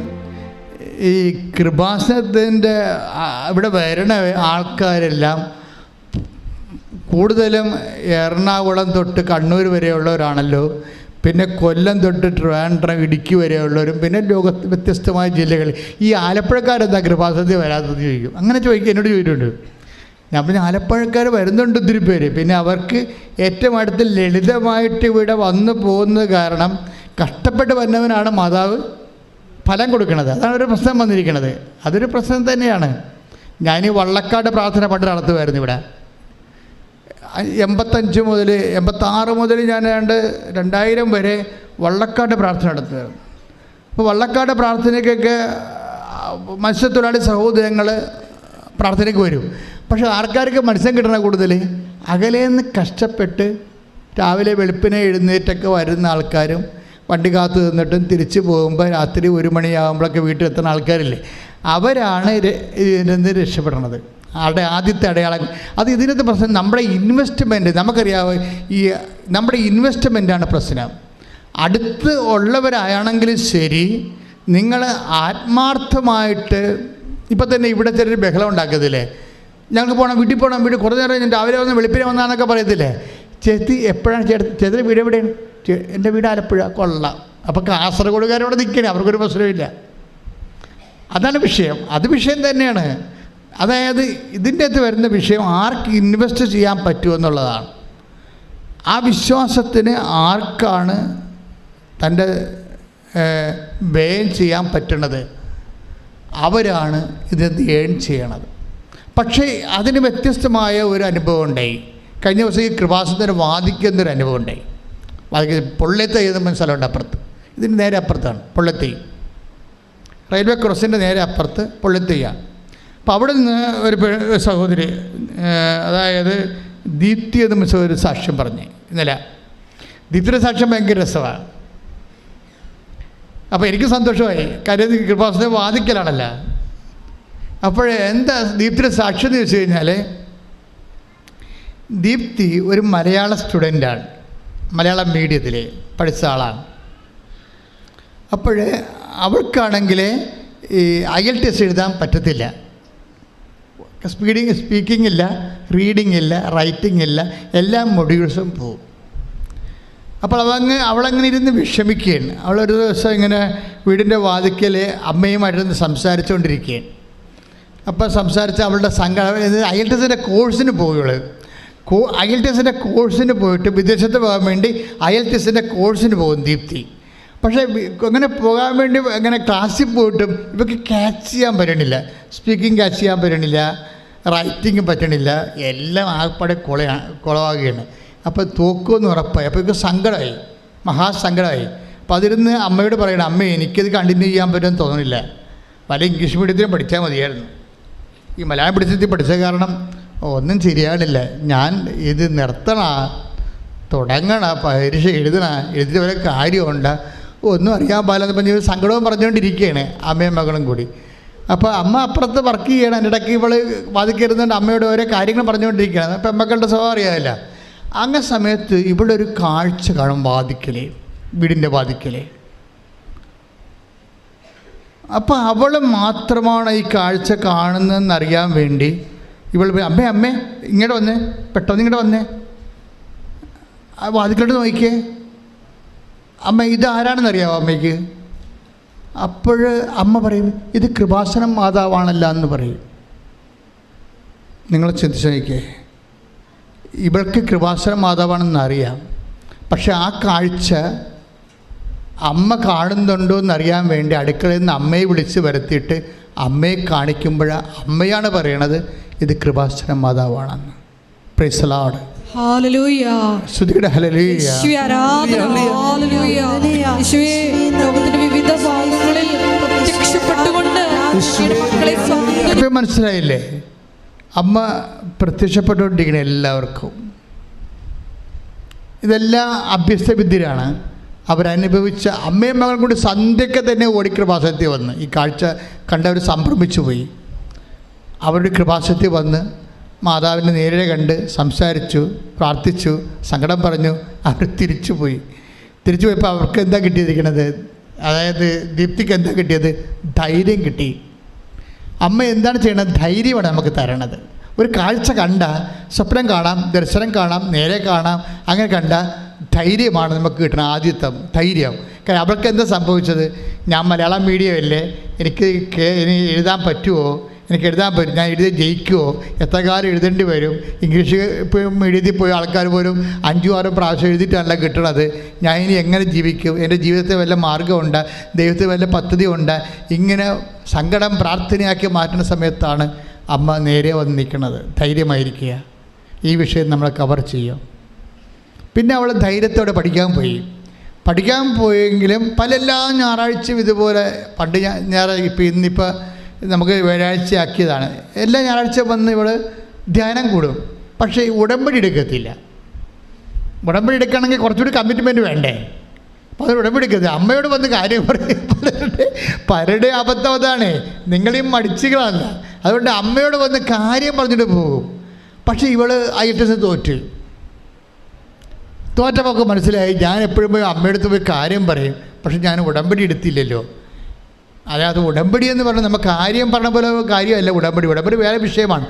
ഈ കൃപാസനത്തിൻ്റെ ഇവിടെ വരണ ആൾക്കാരെല്ലാം കൂടുതലും എറണാകുളം തൊട്ട് കണ്ണൂർ വരെയുള്ളവരാണല്ലോ, പിന്നെ കൊല്ലം തൊട്ട് ട്രിവാൻഡ്രം ഇടുക്കി വരെയുള്ളവരും, പിന്നെ ലോകത്ത് വ്യത്യസ്തമായ ജില്ലകൾ. ഈ ആലപ്പുഴക്കാരെന്താ കൃപാസനത്തിൽ വരാത്തതെന്ന് ചോദിക്കും. അങ്ങനെ ചോദിക്കും, എന്നോട് ചോദിച്ചിട്ടുണ്ട്. ഞാൻ പിന്നെ ആലപ്പുഴക്കാർ വരുന്നുണ്ട് ഒത്തിരി പേര്. പിന്നെ അവർക്ക് ഏറ്റവും അടുത്ത് ലളിതമായിട്ട് ഇവിടെ വന്നു പോകുന്നത് കാരണം കഷ്ടപ്പെട്ട് വന്നവനാണ് മാതാവ് ഫലം കൊടുക്കുന്നത്. അതാണ് ഒരു പ്രശ്നം വന്നിരിക്കുന്നത്. അതൊരു പ്രശ്നം തന്നെയാണ്. ഞാൻ വള്ളക്കാട് പ്രാർത്ഥന പണ്ട് നടത്തുമായിരുന്നു ഇവിടെ. 85 മുതൽ 86 മുതൽ ഞാൻ 2000 വരെ വള്ളക്കാട് പ്രാർത്ഥന നടത്തുമായിരുന്നു. അപ്പോൾ വള്ളക്കാട് പ്രാർത്ഥനയ്ക്കൊക്കെ മത്സ്യത്തൊഴിലാളി സഹോദരങ്ങൾ പ്രാർത്ഥനയ്ക്ക് വരും. പക്ഷേ ആൾക്കാർക്ക് മത്സ്യം കിട്ടണ കൂടുതൽ അകലേന്ന് കഷ്ടപ്പെട്ട് രാവിലെ വെളുപ്പിനെ എഴുന്നേറ്റൊക്കെ വരുന്ന ആൾക്കാരും വണ്ടി കാത്തു നിന്നിട്ടും തിരിച്ചു പോകുമ്പോൾ രാത്രി 1 മണിയാകുമ്പോഴൊക്കെ വീട്ടിലെത്തുന്ന ആൾക്കാരില്ലേ, അവരാണ് ഇതിന് രക്ഷപ്പെടണത്. ആദ്യത്തെ അടയാളം അത്. ഇതിനകത്ത് പ്രശ്നം നമ്മുടെ ഇൻവെസ്റ്റ്മെൻറ്റ്. നമുക്കറിയാമോ, ഈ നമ്മുടെ ഇൻവെസ്റ്റ്മെൻറ്റാണ് പ്രശ്നം. അടുത്ത് ഉള്ളവരാണെങ്കിലും ശരി, നിങ്ങൾ ആത്മാർത്ഥമായിട്ട് ഇപ്പം തന്നെ ഇവിടെ ചിലർ ബഹളം ഉണ്ടാക്കത്തില്ലേ, ഞങ്ങൾക്ക് പോകണം, വീട്ടിൽ പോകണം, വീട്ടിൽ കുറേ നേരം രാവിലെ വന്ന് വെളുപ്പിനെ വന്നാന്നൊക്കെ പറയത്തില്ലേ. ചേച്ചി എപ്പോഴാണ് ചേച്ചിയുടെ വീട് എവിടെയാണ്? എൻ്റെ വീട് ആലപ്പുഴ. കൊള്ളാം. അപ്പോൾ കാസർഗോഡുകാരോട് നിൽക്കണേ, അവർക്കൊരു പ്രശ്നമില്ല. അതാണ് വിഷയം. അത് വിഷയം തന്നെയാണ്. അതായത് ഇതിൻ്റെ അകത്ത് വരുന്ന വിഷയം ആർക്ക് ഇൻവെസ്റ്റ് ചെയ്യാൻ പറ്റുമെന്നുള്ളതാണ്. ആ വിശ്വാസത്തിന് ആർക്കാണ് തൻ്റെ വ്യയം ചെയ്യാൻ പറ്റുന്നത്, അവരാണ് ഇതിനകത്ത് ഏൺ ചെയ്യണത്. പക്ഷേ അതിന് വ്യത്യസ്തമായ ഒരു അനുഭവം ഉണ്ടായി. കഴിഞ്ഞ ദിവസം ഈ കൃപാസനത്തിന് വാദിക്കുന്നൊരു അനുഭവം ഉണ്ടായി. പൊള്ളത്തെ എഴുതുമ്പോൾ സ്ഥലമുണ്ട് അപ്പുറത്ത്, ഇതിന് നേരെ അപ്പുറത്താണ് പൊള്ളത്തൈ. റെയിൽവേ ക്രോസിൻ്റെ നേരെ അപ്പുറത്ത് പൊള്ളത്തൈയാണ്. അപ്പോൾ അവിടെ നിന്ന് ഒരു സഹോദരി, അതായത് ദീപ്തി എന്ന് ഒരു സാക്ഷ്യം പറഞ്ഞ് ഇന്നലെ. ദീപ്തിയുടെ സാക്ഷ്യം ഭയങ്കര രസമാണ്. അപ്പോൾ എനിക്ക് സന്തോഷമായി, കാര്യം കൃപാസനത്തെ വാദിക്കലാണല്ലോ. അപ്പോൾ എന്താ ദീപ്തിയുടെ സാക്ഷ്യം എന്ന് ചോദിച്ചു കഴിഞ്ഞാൽ, ദീപ്തി ഒരു മലയാള സ്റ്റുഡൻ്റാണ്, മലയാളം മീഡിയത്തിൽ പഠിച്ച ആളാണ്. അപ്പോൾ അവൾക്കാണെങ്കിൽ ഈ IELTS എഴുതാൻ പറ്റത്തില്ല. സ്പീക്കിംഗ് ഇല്ല, റീഡിംഗ് ഇല്ല, റൈറ്റിംഗ് ഇല്ല, എല്ലാ മൊഡ്യൂൾസും പോവും. അപ്പോൾ അവളങ്ങനെ ഇരുന്ന് വിഷമിക്കുകയാണ്. അവളൊരു ദിവസം ഇങ്ങനെ വീടിൻ്റെ വാതിക്കൽ അമ്മയുമായിട്ടിരുന്ന് സംസാരിച്ചുകൊണ്ടിരിക്കുകയാണ്. അപ്പോൾ സംസാരിച്ച് അവളുടെ IELTSൻ്റെ കോഴ്സിന് പോവുകയുള്ളൂ. IELTSൻ്റെ കോഴ്സിന് പോയിട്ട് വിദേശത്ത് പോകാൻ വേണ്ടി IELTSൻ്റെ കോഴ്സിന് പോകും ദീപ്തി. പക്ഷേ അങ്ങനെ പോകാൻ വേണ്ടി അങ്ങനെ ക്ലാസ്സിൽ പോയിട്ടും ഇവർക്ക് ക്യാച്ച് ചെയ്യാൻ പറ്റണില്ല. സ്പീക്കിംഗ് ക്യാച്ച് ചെയ്യാൻ പറ്റണില്ല, റൈറ്റിംഗ് പറ്റണില്ല, എല്ലാം ആകപ്പാടെ കുളമാകുകയാണ്. അപ്പോൾ തോക്കുമെന്ന് ഉറപ്പായി. അപ്പോൾ ഇവർക്ക് സങ്കടമായി, മഹാസങ്കടമായി. അപ്പോൾ അതിരുന്ന് അമ്മയോട് പറയണം, അമ്മ എനിക്കത് കണ്ടിന്യൂ ചെയ്യാൻ പറ്റുമെന്ന് തോന്നുന്നില്ല, പല ഇംഗ്ലീഷ് മീഡിയത്തിലും പഠിച്ചാൽ മതിയായിരുന്നു. ഈ മലയാളം പഠിച്ചത്തിൽ പഠിച്ച കാരണം ഒന്നും ശരിയാണില്ല, ഞാൻ ഇത് നിർത്തണ, തുടങ്ങണ, പരീക്ഷ എഴുതിയിട്ട് വരെ കാര്യമുണ്ട്, ഒന്നും അറിയാൻ പാടില്ലെന്ന് പറഞ്ഞ് സങ്കടവും പറഞ്ഞുകൊണ്ടിരിക്കുകയാണ് അമ്മയും മകളും കൂടി. അപ്പോൾ അമ്മ അപ്പുറത്ത് വർക്ക് ചെയ്യണം, എൻ്റെ ഇടയ്ക്ക് ഇവൾ വാതിക്കരുന്നുണ്ട് അമ്മയോട് ഓരോ കാര്യങ്ങൾ പറഞ്ഞുകൊണ്ടിരിക്കുകയാണ്. അപ്പം അമ്മക്കളുടെ സ്വഭാവം അറിയാമല്ല. അങ്ങനെ സമയത്ത് ഇവിടെ ഒരു കാഴ്ച കാണും വാതിക്കലേ, വീടിൻ്റെ വാതിക്കലേ. അപ്പോൾ അവൾ മാത്രമാണ് ഈ കാഴ്ച കാണുന്നതെന്നറിയാൻ വേണ്ടി ഇവൾ അമ്മേ ഇങ്ങോട്ട് വന്നേ, പെട്ടെന്ന് ഇങ്ങോട്ട് വന്നേ, ആ വാതിക്കലോട്ട് നോക്കിയേ, അമ്മ ഇതാരാണെന്നറിയാമോ അമ്മയ്ക്ക്? അപ്പോൾ അമ്മ പറയും, ഇത് കൃപാസനം മാതാവാണല്ല എന്ന് പറയും. നിങ്ങൾ ചിന്തിച്ച് നോക്കിയേ, ഇവൾക്ക് കൃപാസനം മാതാവാണെന്ന് അറിയാം, പക്ഷെ ആ കാഴ്ച അമ്മ കാണുന്നുണ്ടോ എന്നറിയാൻ വേണ്ടി അടുക്കളയിൽ നിന്ന് അമ്മയെ വിളിച്ച് വരുത്തിയിട്ട് അമ്മയെ കാണിക്കുമ്പോൾ അമ്മയാണ് പറയണത് ഇത് കൃപാസനം മാതാവാണെന്ന്. Praise the Lord. ഹല്ലേലൂയ. സ്തുതിയുടെ ഹല്ലേലൂയ. യേശുവേ ആരാധന. ഹല്ലേലൂയ. യേശുവേ ലോകത്തിന്റെ വിവിധ ഭാഗങ്ങളിൽ പ്രത്യക്ഷപ്പെട്ടുകൊണ്ട് മക്കളെ സൗന്ദര്യം മനസ്സിലായില്ലേ? അമ്മ പ്രത്യക്ഷപ്പെട്ടുകൊണ്ടിരിക്കുന്ന എല്ലാവർക്കും ഇതെല്ലാം അഭ്യസ്ത വിദ്യരാണ്. അവരനുഭവിച്ച അമ്മയും മകളും കൂടി സന്ധ്യയ്ക്ക് തന്നെ ഓടി കൃപാസനത്തിൽ വന്ന് ഈ കാഴ്ച കണ്ടവർ സംഭ്രമിച്ചു പോയി. അവരുടെ കൃപാസനത്തിൽ വന്ന് മാതാവിനെ നേരെ കണ്ട് സംസാരിച്ചു, പ്രാർത്ഥിച്ചു, സങ്കടം പറഞ്ഞു. അവർ തിരിച്ചു പോയപ്പോൾ അവർക്ക് എന്താ കിട്ടിയിരിക്കുന്നത്? അതായത് ദീപ്തിക്ക് എന്താ കിട്ടിയത്? ധൈര്യം കിട്ടി. അമ്മ എന്താണ് ചെയ്യണത്? ധൈര്യമാണ് നമുക്ക് തരണത്. ഒരു കാഴ്ച കണ്ട, സ്വപ്നം കാണാം, ദർശനം കാണാം, നേരെ കാണാം, അങ്ങനെ കണ്ട ധൈര്യമാണ് നമുക്ക് കിട്ടണം. ആദ്യത്തെ ധൈര്യം. കാരണം അവൾക്ക് എന്താ സംഭവിച്ചത്? ഞാൻ മലയാളം മീഡിയമല്ലേ, എനിക്ക് എഴുതാൻ പറ്റുമോ? എനിക്ക് എഴുതാൻ പറ്റും, ഞാൻ എഴുതി ജയിക്കുമോ? എത്ര കാലം എഴുതേണ്ടി വരും? ഇംഗ്ലീഷ് ഇപ്പോൾ എഴുതി പോയ ആൾക്കാർ പോലും 5-6 പ്രാവശ്യം എഴുതിയിട്ടല്ല കിട്ടണത്. ഞാൻ ഇനി എങ്ങനെ ജീവിക്കും? എൻ്റെ ജീവിതത്തിൽ വല്ല മാർഗമുണ്ട്? ദൈവത്തിൽ വല്ല പദ്ധതിയുണ്ട്? ഇങ്ങനെ സങ്കടം പ്രാർത്ഥനയാക്കി മാറ്റുന്ന സമയത്താണ് അമ്മ നേരെ വന്ന് നിൽക്കുന്നത്. ധൈര്യമായിരിക്കുക, ഈ വിഷയം നമ്മൾ കവർ ചെയ്യും. പിന്നെ അവൾ ധൈര്യത്തോടെ പഠിക്കാൻ പോയെങ്കിലും എല്ലാ ഞായറാഴ്ചയും ഇതുപോലെ പണ്ട് ഇന്നിപ്പോൾ നമുക്ക് വ്യാഴാഴ്ച ആക്കിയതാണ്. എല്ലാ ഞായറാഴ്ച വന്ന് ഇവൾ ധ്യാനം കൂടും. പക്ഷേ ഉടമ്പടി എടുക്കത്തില്ല. ഉടമ്പടി എടുക്കണമെങ്കിൽ കുറച്ചുകൂടി കമ്മിറ്റ്മെൻറ്റ് വേണ്ടേ? അപ്പോൾ അത് ഉടമ്പടി എടുക്കത്തില്ല. അമ്മയോട് വന്ന് കാര്യം പറയും. പലരുടെ അബദ്ധം അതാണ്, നിങ്ങളീ മടിച്ചുകളല്ല. അതുകൊണ്ട് അമ്മയോട് വന്ന് കാര്യം പറഞ്ഞിട്ട് പോകും. പക്ഷേ ഇവൾ IELTS തോറ്റപ്പോൾ മനസ്സിലായി, ഞാൻ എപ്പോഴും പോയി അമ്മയുടെ അടുത്ത് പോയി കാര്യം പറയും, പക്ഷെ ഞാൻ ഉടമ്പടി എടുത്തില്ലല്ലോ. അതായത് ഉടമ്പടി എന്ന് പറഞ്ഞാൽ നമ്മൾ കാര്യം പറഞ്ഞ പോലെ കാര്യമല്ല. ഉടമ്പടി വേറെ വിഷയമാണ്.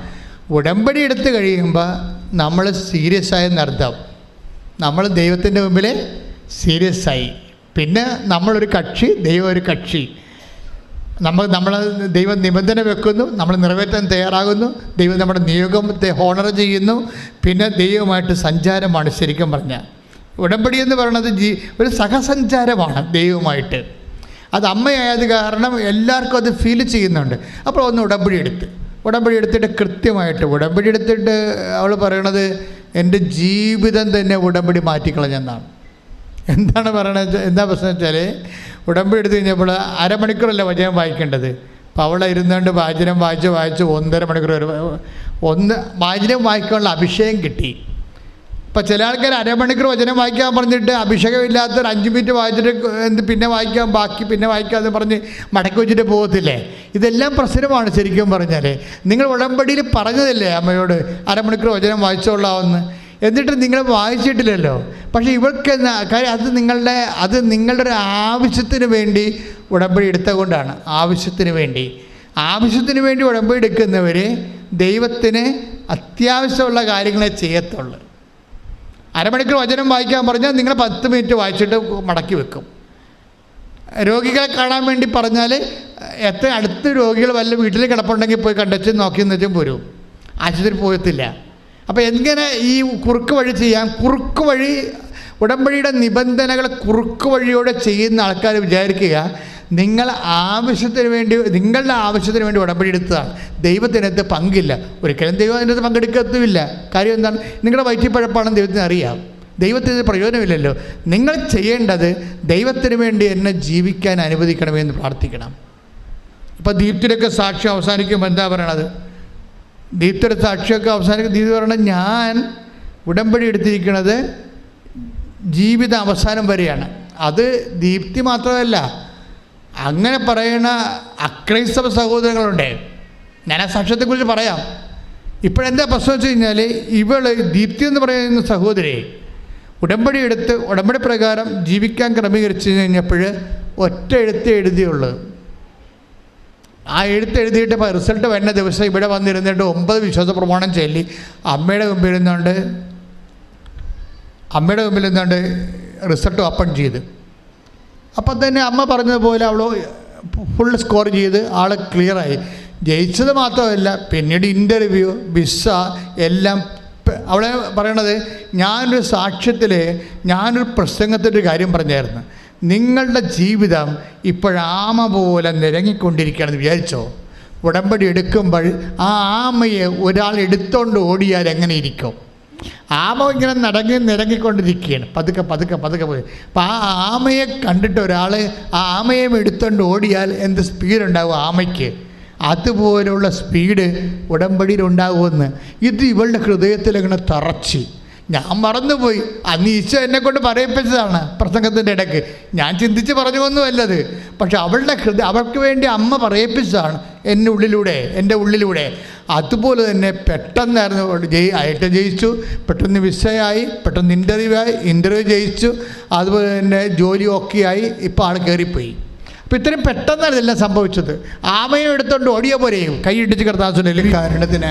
ഉടമ്പടി എടുത്ത് കഴിയുമ്പോൾ നമ്മൾ സീരിയസ് ആയെന്നർത്ഥം. നമ്മൾ ദൈവത്തിൻ്റെ മുമ്പിൽ സീരിയസ് ആയി. പിന്നെ നമ്മളൊരു കക്ഷി, ദൈവം ഒരു കക്ഷി. നമ്മൾ ദൈവം നിബന്ധന വെക്കുന്നു, നമ്മൾ നിറവേറ്റാൻ തയ്യാറാകുന്നു, ദൈവം നമ്മുടെ നിയോഗത്തെ ഹോണർ ചെയ്യുന്നു. പിന്നെ ദൈവമായിട്ട് സഞ്ചാരമാണ് ശരിക്കും പറഞ്ഞാൽ. ഉടമ്പടി എന്ന് പറയുന്നത് ഒരു സഹസഞ്ചാരമാണ് ദൈവമായിട്ട്. അത് അമ്മയായത് കാരണം എല്ലാവർക്കും അത് ഫീൽ ചെയ്യുന്നുണ്ട്. അപ്പോൾ ഒന്ന് ഉടമ്പടി എടുത്തിട്ട് കൃത്യമായിട്ട് ഉടമ്പടി എടുത്തിട്ട് അവൾ പറയണത് എൻ്റെ ജീവിതം തന്നെ ഉടമ്പടി മാറ്റിക്കളഞ്ഞെന്നാണ്. എന്താണ് പറയണത്? എന്താ പ്രശ്നം വെച്ചാൽ ഉടമ്പടി എടുത്തു കഴിഞ്ഞപ്പോൾ അരമണിക്കൂറല്ല വചനം വായിക്കേണ്ടത്. അപ്പോൾ അവളെ ഇരുന്നുകൊണ്ട് വാചനം വായിച്ച് 1.5 മണിക്കൂർ വരെ വാചനം വായിക്കാനുള്ള അഭിഷേകം കിട്ടി. ഇപ്പോൾ ചില ആൾക്കാർ അരമണിക്കൂർ വചനം വായിക്കാൻ പറഞ്ഞിട്ട് അഭിഷേകമില്ലാത്തൊരു 5 മിനിറ്റ് വായിച്ചിട്ട് പിന്നെ വായിക്കാം, ബാക്കി പിന്നെ വായിക്കാമെന്ന് പറഞ്ഞ് മടക്കി വെച്ചിട്ട് പോകത്തില്ലേ? ഇതെല്ലാം പ്രശ്നമാണ് ശരിക്കും പറഞ്ഞാൽ. നിങ്ങൾ ഉടമ്പടിയിൽ പറഞ്ഞതല്ലേ അമ്മയോട് അരമണിക്കൂർ വചനം വായിച്ചോളാമെന്ന്, എന്നിട്ട് നിങ്ങൾ വായിച്ചിട്ടില്ലല്ലോ. പക്ഷേ ഇവർക്ക് കാര്യം അത് നിങ്ങളുടെ ഒരു ആവശ്യത്തിന് വേണ്ടി ഉടമ്പടി എടുത്തുകൊണ്ടാണ്. ആവശ്യത്തിന് വേണ്ടി ഉടമ്പടി എടുക്കുന്നവർ ദൈവത്തിന് അത്യാവശ്യമുള്ള കാര്യങ്ങളെ ചെയ്യത്തുള്ളൂ. അരമണിക്കൂർ വചനം വായിക്കാൻ പറഞ്ഞാൽ നിങ്ങൾ 10 മിനിറ്റ് വായിച്ചിട്ട് മടക്കി വെക്കും. രോഗികളെ കാണാൻ വേണ്ടി പറഞ്ഞാൽ എത്ര അടുത്ത് രോഗികൾ വല്ല വീട്ടിൽ കിടപ്പുണ്ടെങ്കിൽ പോയി കണ്ടെച്ച് നോക്കി വെച്ചും പോരും, ആശുപത്രി പോകത്തില്ല. അപ്പോൾ എങ്ങനെ ഈ കുറുക്ക് വഴി ചെയ്യാം? കുറുക്ക് വഴി ഉടമ്പടിയുടെ നിബന്ധനകൾ കുറുക്ക് വഴിയോടെ ചെയ്യുന്ന ആൾക്കാർ വിചാരിക്കുക നിങ്ങളുടെ ആവശ്യത്തിന് വേണ്ടി ഉടമ്പടി എടുത്തതാണ്, ദൈവത്തിനകത്ത് പങ്കില്ല. ഒരിക്കലും ദൈവം അതിനകത്ത് പങ്കെടുക്കത്തുമില്ല. കാര്യം എന്താണ്? നിങ്ങളുടെ വയറ്റിപ്പഴപ്പാണെന്ന് ദൈവത്തിന് അറിയാം. ദൈവത്തിന് പ്രയോജനമില്ലല്ലോ. നിങ്ങൾ ചെയ്യേണ്ടത് ദൈവത്തിന് വേണ്ടി എന്നെ ജീവിക്കാൻ അനുവദിക്കണമെന്ന് പ്രാർത്ഥിക്കണം. ഇപ്പോൾ ദീപ്തിയുടെയൊക്കെ സാക്ഷ്യം അവസാനിക്കുമ്പോൾ എന്താ പറയണത്? ദീപ്തിയുടെ സാക്ഷിയൊക്കെ അവസാനിക്കും. ദീപ്തി പറയണത് ഞാൻ ഉടമ്പടി എടുത്തിരിക്കുന്നത് ജീവിത അവസാനം വരെയാണ്. അത് ദീപ്തി മാത്രമല്ല, അങ്ങനെ പറയുന്ന അക്രൈസ്തവ സഹോദരങ്ങളുണ്ട്. ഞാൻ ആ സാക്ഷ്യത്തെക്കുറിച്ച് പറയാം. ഇപ്പോഴെന്താ പ്രശ്നം വെച്ച് കഴിഞ്ഞാൽ ദീപ്തി എന്ന് പറയുന്ന സഹോദരി ഉടമ്പടി പ്രകാരം ജീവിക്കാൻ ക്രമീകരിച്ച് കഴിഞ്ഞപ്പോൾ ഒറ്റ എഴുതിയുള്ളൂ. ആ എഴുതിയിട്ട് ഇപ്പോൾ റിസൾട്ട് വരുന്ന ദിവസം ഇവിടെ വന്നിരുന്നിട്ട് 9 വിശ്വാസ പ്രമാണം ചൊല്ലി അമ്മയുടെ മുമ്പിൽ നിന്നുകൊണ്ട് റിസൾട്ട് ഓപ്പൺ ചെയ്ത്. അപ്പം തന്നെ അമ്മ പറഞ്ഞതുപോലെ അവൾ ഫുൾ സ്കോർ ചെയ്ത് ആൾ ക്ലിയറായി. ജയിച്ചത് മാത്രമല്ല, പിന്നീട് ഇൻ്റർവ്യൂ, വിസ എല്ലാം. അവളെ പറയണത് ഞാനൊരു പ്രസംഗത്തിൻ്റെ കാര്യം പറഞ്ഞായിരുന്നു. നിങ്ങളുടെ ജീവിതം ഇപ്പോഴാമ പോലെ നിരങ്ങിക്കൊണ്ടിരിക്കുകയാണെന്ന് വിചാരിച്ചോ? ഉടമ്പടി എടുക്കുമ്പോൾ ആ ആമയെ ഒരാൾ എടുത്തോണ്ട് ഓടിയാൽ എങ്ങനെ ഇരിക്കും? ആമ ഇങ്ങനെ നിരങ്ങിക്കൊണ്ടിരിക്കുകയാണ്, പതുക്കെ പോയി. അപ്പോൾ ആ ആമയെ കണ്ടിട്ട് ഒരാൾ ആ ആമയെ എടുത്തോണ്ട് ഓടിയാൽ എന്ത് സ്പീഡുണ്ടാവും ആമയ്ക്ക്? അതുപോലുള്ള സ്പീഡ് ഉടമ്പടിയിൽ ഉണ്ടാകുമെന്ന്. ഇത് ഇവളുടെ ഹൃദയത്തിൽ അങ്ങനെ തറച്ച്. ഞാൻ മറന്നുപോയി. അന്ന് ഈശോ എന്നെക്കൊണ്ട് പറയിപ്പിച്ചതാണ് പ്രസംഗത്തിൻ്റെ ഇടയ്ക്ക്. ഞാൻ ചിന്തിച്ച് പറഞ്ഞൊന്നുമല്ലത്. പക്ഷെ അവൾക്ക് വേണ്ടി അമ്മ പറയിപ്പിച്ചതാണ് എൻ്റെ ഉള്ളിലൂടെ. അതുപോലെ തന്നെ പെട്ടെന്നായിരുന്നു ആയിട്ട് ജയിച്ചു, പെട്ടെന്ന് വിസയായി, പെട്ടെന്ന് ഇൻ്റർവ്യൂ ജയിച്ചു, അതുപോലെ തന്നെ ജോലി ഓക്കെയായി. ഇപ്പോൾ ആൾ കയറിപ്പോയി. അപ്പോൾ ഇത്രയും പെട്ടെന്നാണ് ഇതെല്ലാം സംഭവിച്ചത്. ആമയെ എടുത്തോണ്ട് ഓടിയ പോലെയും കൈയിട്ടിച്ച് കർത്താവിന്റെ കാരണത്തിന്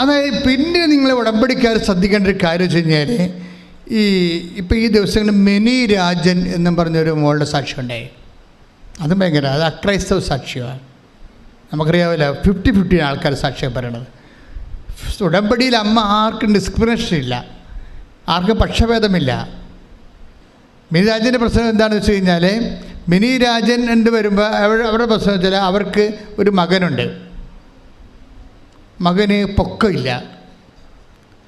അതായത് പിന്നെ നിങ്ങൾ ഉടമ്പടിക്കാർ ശ്രദ്ധിക്കേണ്ട ഒരു കാര്യം വെച്ച് കഴിഞ്ഞാൽ ഇപ്പോൾ ഈ ദിവസങ്ങളിൽ മിനി രാജൻ എന്നും പറഞ്ഞൊരു മോളുടെ സാക്ഷ്യം ഉണ്ടായി. അത് ഭയങ്കര അത് അക്രൈസ്തവ സാക്ഷ്യമാണ്. നമുക്കറിയാവില്ല, 50-50 ആൾക്കാർ സാക്ഷ്യം പറയണത്. ഉടമ്പടിയിൽ അമ്മ ആർക്കും ഡിസ്ക്രിമിനേഷൻ ഇല്ല, ആർക്കും പക്ഷഭേദമില്ല. മിനി രാജൻ്റെ പ്രശ്നം എന്താണെന്ന് വെച്ച് കഴിഞ്ഞാൽ, മിനി രാജൻ എന്ന് വരുമ്പോൾ അവരുടെ പ്രശ്നം വെച്ചാൽ അവർക്ക് ഒരു മകനുണ്ട്. മകന് പൊക്കമില്ല.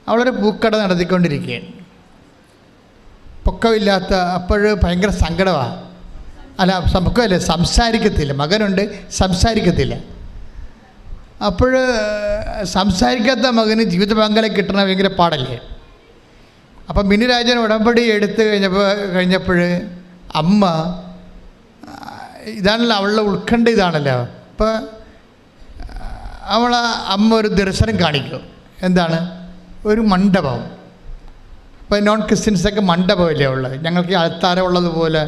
അവളൊരു പൂക്കട നടത്തിക്കൊണ്ടിരിക്കുകയാണ്. പൊക്കമില്ലാത്ത അപ്പോൾ ഭയങ്കര സങ്കടമാണ്. പൊക്കമല്ലേ, സംസാരിക്കത്തില്ല. മകനുണ്ട്, സംസാരിക്കത്തില്ല. അപ്പോൾ സംസാരിക്കാത്ത മകന് ജീവിത പങ്കാളി കിട്ടണ ഭയങ്കര പാടല്ലേ. അപ്പം മിനി രാജൻ ഉടമ്പടി എടുത്തു കഴിഞ്ഞപ്പോൾ അമ്മ ഇതാണല്ലോ അവളുടെ ഉത്കണ്ഠ, ഇതാണല്ലോ. അപ്പോൾ അമ്മ ഒരു ദർശനം കാണിക്കും. എന്താണ്? ഒരു മണ്ഡപം. ഇപ്പോൾ നോൺ ക്രിസ്ത്യൻസൊക്കെ മണ്ഡപമല്ലേ ഉള്ളത്, ഞങ്ങൾക്ക് അൾത്താര ഉള്ളതുപോലെ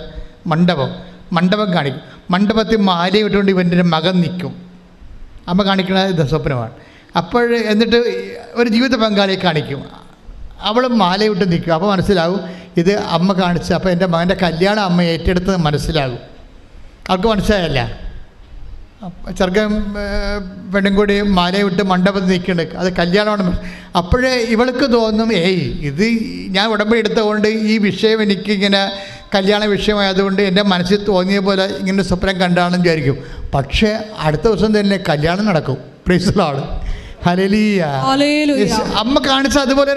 മണ്ഡപം കാണിക്കും. മണ്ഡപത്തിൽ മാലയും ഇട്ടുകൊണ്ട് ഇവൻ്റെ മകൻ നിൽക്കും. അമ്മ കാണിക്കുന്നത് സ്വപ്നമാണ്. എന്നിട്ട് ഒരു ജീവിത പങ്കാളിയെ കാണിക്കും. അവൾ മാലയിട്ട് നിൽക്കും. അപ്പോൾ മനസ്സിലാവും ഇത് അമ്മ കാണിച്ച, അപ്പോൾ എൻ്റെ മകൻ്റെ കല്യാണം അമ്മ ഏറ്റെടുത്തത് മനസ്സിലാകും. അവൾക്ക് മനസ്സിലായല്ല. ചെറുക്കൻ പെണ്ണും കൂടി മാലയിട്ട് മണ്ഡപത്തിൽ നിൽക്കുന്നുണ്ട്, അത് കല്യാണമാണ്. അപ്പോഴേ ഇവൾക്ക് തോന്നും, ഇത് ഞാൻ ഉടമ്പടി എടുത്തതുകൊണ്ട് ഈ വിഷയം എനിക്കിങ്ങനെ കല്യാണ വിഷയമായതുകൊണ്ട് എൻ്റെ മനസ്സിൽ തോന്നിയ പോലെ ഇങ്ങനെ സ്വപ്നം കണ്ടാണെന്ന് വിചാരിക്കും. പക്ഷേ അടുത്ത ദിവസം തന്നെ കല്യാണം നടക്കും. Price the Lord. ഹല്ലേലൂയ. അമ്മ കാണിച്ച അതുപോലെ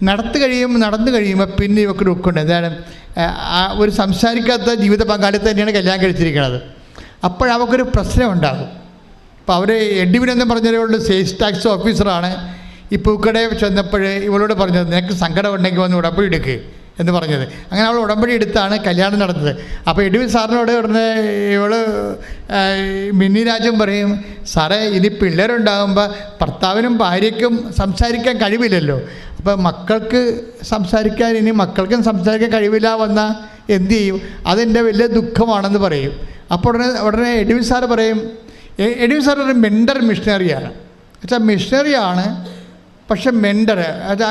നടന്നു കഴിയുമ്പോൾ പിന്നെ ഇവർക്ക് ദുഃഖമുണ്ട്. എന്താണ്? ഒരു സംസാരിക്കാത്ത ജീവിത പങ്കാളി തന്നെയാണ് കല്യാണം കഴിച്ചിരിക്കുന്നത്. അപ്പോഴവർക്കൊരു പ്രശ്നം ഉണ്ടാകും. അപ്പോൾ അവർ എഡ്വിനെന്ന് പറഞ്ഞവരോട് സെയിൽസ് ടാക്സ് ഓഫീസറാണ്. ഈ പൂക്കടയിൽ ചെന്നപ്പോൾ ഇവളോട് പറഞ്ഞത്, നിനക്ക് സങ്കടം ഉണ്ടെങ്കിൽ വന്ന് ഉടമ്പടി എടുക്കുക എന്ന് പറഞ്ഞത്. അങ്ങനെ അവൾ ഉടമ്പടി എടുത്താണ് കല്യാണം നടന്നത്. അപ്പോൾ എഡ്വിൻ സാറിനോട് ഉടനെ ഇവള് മിന്നി രാജൻ പറയും, സാറേ ഇനി പിള്ളേരുണ്ടാകുമ്പോൾ ഭർത്താവിനും ഭാര്യയ്ക്കും സംസാരിക്കാൻ കഴിവില്ലല്ലോ, അപ്പോൾ മക്കൾക്കും സംസാരിക്കാൻ കഴിവില്ല വന്നാൽ എന്തു ചെയ്യും? അതെൻ്റെ വലിയ ദുഃഖമാണെന്ന് പറയും. അപ്പോൾ ഉടനെ എഡ്വിൻ സാറ് പറയും, എഡ്വിൻ സാർ ഒരു മെൻഡർ മിഷണറിയാണ്. വെച്ചാൽ മിഷണറിയാണ്, പക്ഷെ മെൻഡർ.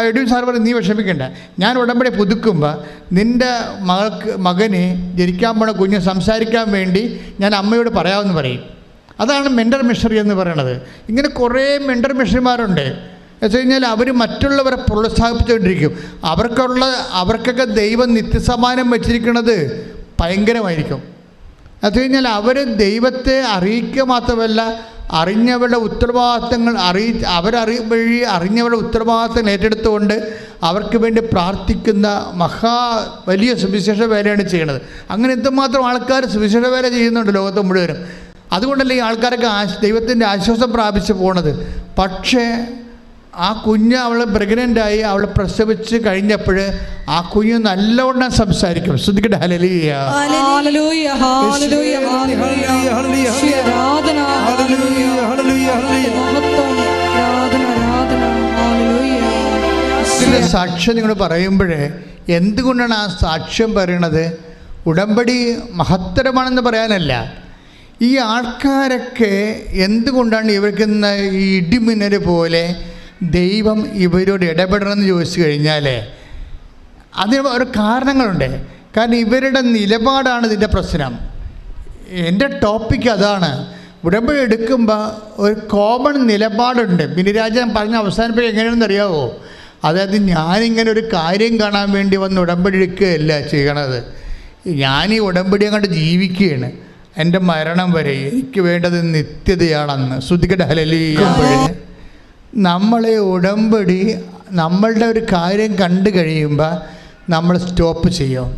എഡ്വിൻ സാർ പറയും, നീ വിഷമിക്കണ്ട, ഞാൻ ഉടമ്പടി പുതുക്കുമ്പോൾ നിൻ്റെ മകന് ജനിക്കാൻ പോണ കുഞ്ഞ് സംസാരിക്കാൻ വേണ്ടി ഞാൻ അമ്മയോട് പറയാമെന്ന് പറയും. അതാണ് മെൻഡർ മിഷണറി എന്ന് പറയണത്. ഇങ്ങനെ കുറേ മെൻഡർ മിഷണറിമാരുണ്ട്. വെച്ച് കഴിഞ്ഞാൽ അവർ മറ്റുള്ളവരെ പ്രോത്സാഹിപ്പിച്ചുകൊണ്ടിരിക്കും. അവർക്കൊക്കെ ദൈവം നിത്യസമാനം വച്ചിരിക്കുന്നത് ഭയങ്കരമായിരിക്കും. അത് കഴിഞ്ഞാൽ അവർ ദൈവത്തെ അറിയിക്കുക മാത്രമല്ല, അറിഞ്ഞവരുടെ ഉത്തരവാദിത്തങ്ങൾ അറിഞ്ഞവരുടെ ഉത്തരവാദിത്തങ്ങൾ ഏറ്റെടുത്തുകൊണ്ട് അവർക്ക് വേണ്ടി പ്രാർത്ഥിക്കുന്ന വലിയ സുവിശേഷ വേലയാണ് ചെയ്യുന്നത്. അങ്ങനെ എന്തുമാത്രം ആൾക്കാർ സുവിശേഷ വേല ചെയ്യുന്നുണ്ട് ലോകത്ത് മുഴുവനും. അതുകൊണ്ടല്ലേ ഈ ആൾക്കാരൊക്കെ ദൈവത്തിൻ്റെ ആശ്വാസം പ്രാപിച്ച് പോണത്. പക്ഷേ ആ കുഞ്ഞ് അവൾ പ്രഗ്നൻ്റായി, അവൾ പ്രസവിച്ച് കഴിഞ്ഞപ്പോൾ ആ കുഞ്ഞ് നല്ലവണ്ണം സംസാരിക്കും. ശ്രദ്ധിക്കട്ടെ. ഹല്ലേലൂയ. ഇതിൻ്റെ സാക്ഷ്യം നിങ്ങൾ പറയുമ്പോഴേ എന്തുകൊണ്ടാണ് ആ സാക്ഷ്യം പറയണത്? ഉടമ്പടി മഹത്തരമാണെന്ന് പറയാനല്ല. ഈ ആൾക്കാരൊക്കെ എന്തുകൊണ്ടാണ് ഇവർക്ക് ഈ ഇടിമിന്നൽ പോലെ ദൈവം ഇവരോട് ഇടപെടണമെന്ന് ചോദിച്ചു കഴിഞ്ഞാൽ അതിന് ഒരു കാരണങ്ങളുണ്ട്. കാരണം ഇവരുടെ നിലപാടാണ് ഇതിൻ്റെ പ്രശ്നം. എൻ്റെ ടോപ്പിക്ക് അതാണ്. ഉടമ്പടി എടുക്കുമ്പോൾ ഒരു കോമൺ നിലപാടുണ്ട്. ബിനിരാജൻ പറഞ്ഞ അവസാനിപ്പിക്കുക എങ്ങനെയാണെന്ന് അറിയാമോ? അതായത് ഞാനിങ്ങനെ ഒരു കാര്യം കാണാൻ വേണ്ടി വന്ന് ഉടമ്പടി എടുക്കുകയല്ല ചെയ്യണത്. ഞാൻ ഈ ഉടമ്പടി അങ്ങോട്ട് ജീവിക്കുകയാണ്. എൻ്റെ മരണം വരെ എനിക്ക് വേണ്ടത് നിത്യതയാണെന്ന്. ശ്രദ്ധിക്കട്ടെ. ഹല്ലേലൂയ. നമ്മളെ ഉടമ്പടി നമ്മളുടെ ഒരു കാര്യം കണ്ടു കഴിയുമ്പോൾ നമ്മൾ സ്റ്റോപ്പ് ചെയ്യും.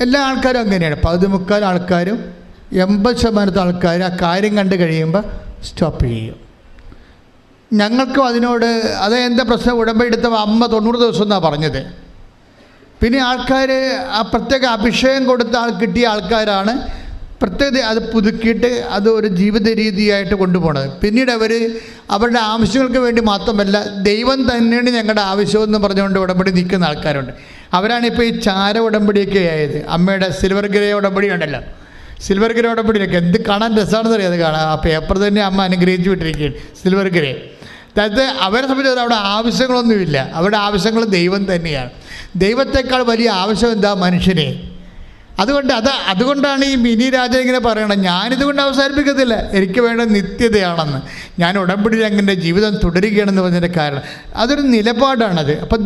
എല്ലാ ആൾക്കാരും അങ്ങനെയാണ്. 15 ആൾക്കാരും 80% ആൾക്കാർ ആ കാര്യം കണ്ടു കഴിയുമ്പോൾ സ്റ്റോപ്പ് ചെയ്യും. ഞങ്ങൾക്കും അതിനോട് എന്താ പ്രശ്നം? ഉടമ്പടി എടുത്തപ്പോൾ അമ്മ 90 ദിവസം എന്നാണ് പറഞ്ഞത്. പിന്നെ ആൾക്കാർ ആ പ്രത്യേക അഭിഷേകം കൊടുത്ത കിട്ടിയ ആൾക്കാരാണ് പ്രത്യേകത അത് പുതുക്കിയിട്ട് അത് ഒരു ജീവിത രീതിയായിട്ട് കൊണ്ടുപോകണത്. പിന്നീട് അവരുടെ ആവശ്യങ്ങൾക്ക് വേണ്ടി മാത്രമല്ല, ദൈവം തന്നെയാണ് ഞങ്ങളുടെ ആവശ്യമെന്ന് പറഞ്ഞുകൊണ്ട് ഉടമ്പടി നിൽക്കുന്ന ആൾക്കാരുണ്ട്. അവരാണിപ്പോൾ ഈ ചാര ഉടമ്പടിയൊക്കെ ആയത്. അമ്മയുടെ സിൽവർ ഗ്രേ ഉടമ്പടി ഉണ്ടല്ലോ, സിൽവർ ഗ്രേ ഉടമ്പടിയൊക്കെ എന്ത് കാണാൻ രസമാണെന്ന് അറിയാം. അത് കാണാം. ആ പേപ്പർ തന്നെ അമ്മ അനുഗ്രഹിച്ച് വിട്ടിരിക്കുകയാണ്, സിൽവർ ഗ്രേ. അതായത് അവരെ സംബന്ധിച്ച് അവിടെ ആവശ്യങ്ങളൊന്നുമില്ല. അവരുടെ ആവശ്യങ്ങൾ ദൈവം തന്നെയാണ്. ദൈവത്തെക്കാൾ വലിയ ആവശ്യം എന്താ? മനുഷ്യനെ. അതുകൊണ്ടാണ് ഈ മിനി രാജ ഇങ്ങനെ പറയണം, ഞാനിതുകൊണ്ട് അവസാനിപ്പിക്കത്തില്ല, എനിക്ക് വേണ്ട നിത്യതയാണെന്ന്. ഞാൻ ഉടമ്പടി അങ്ങനെ ജീവിതം തുടരുകയാണെന്ന് പറഞ്ഞതിൻ്റെ കാരണം അതൊരു നിലപാടാണത്. അപ്പം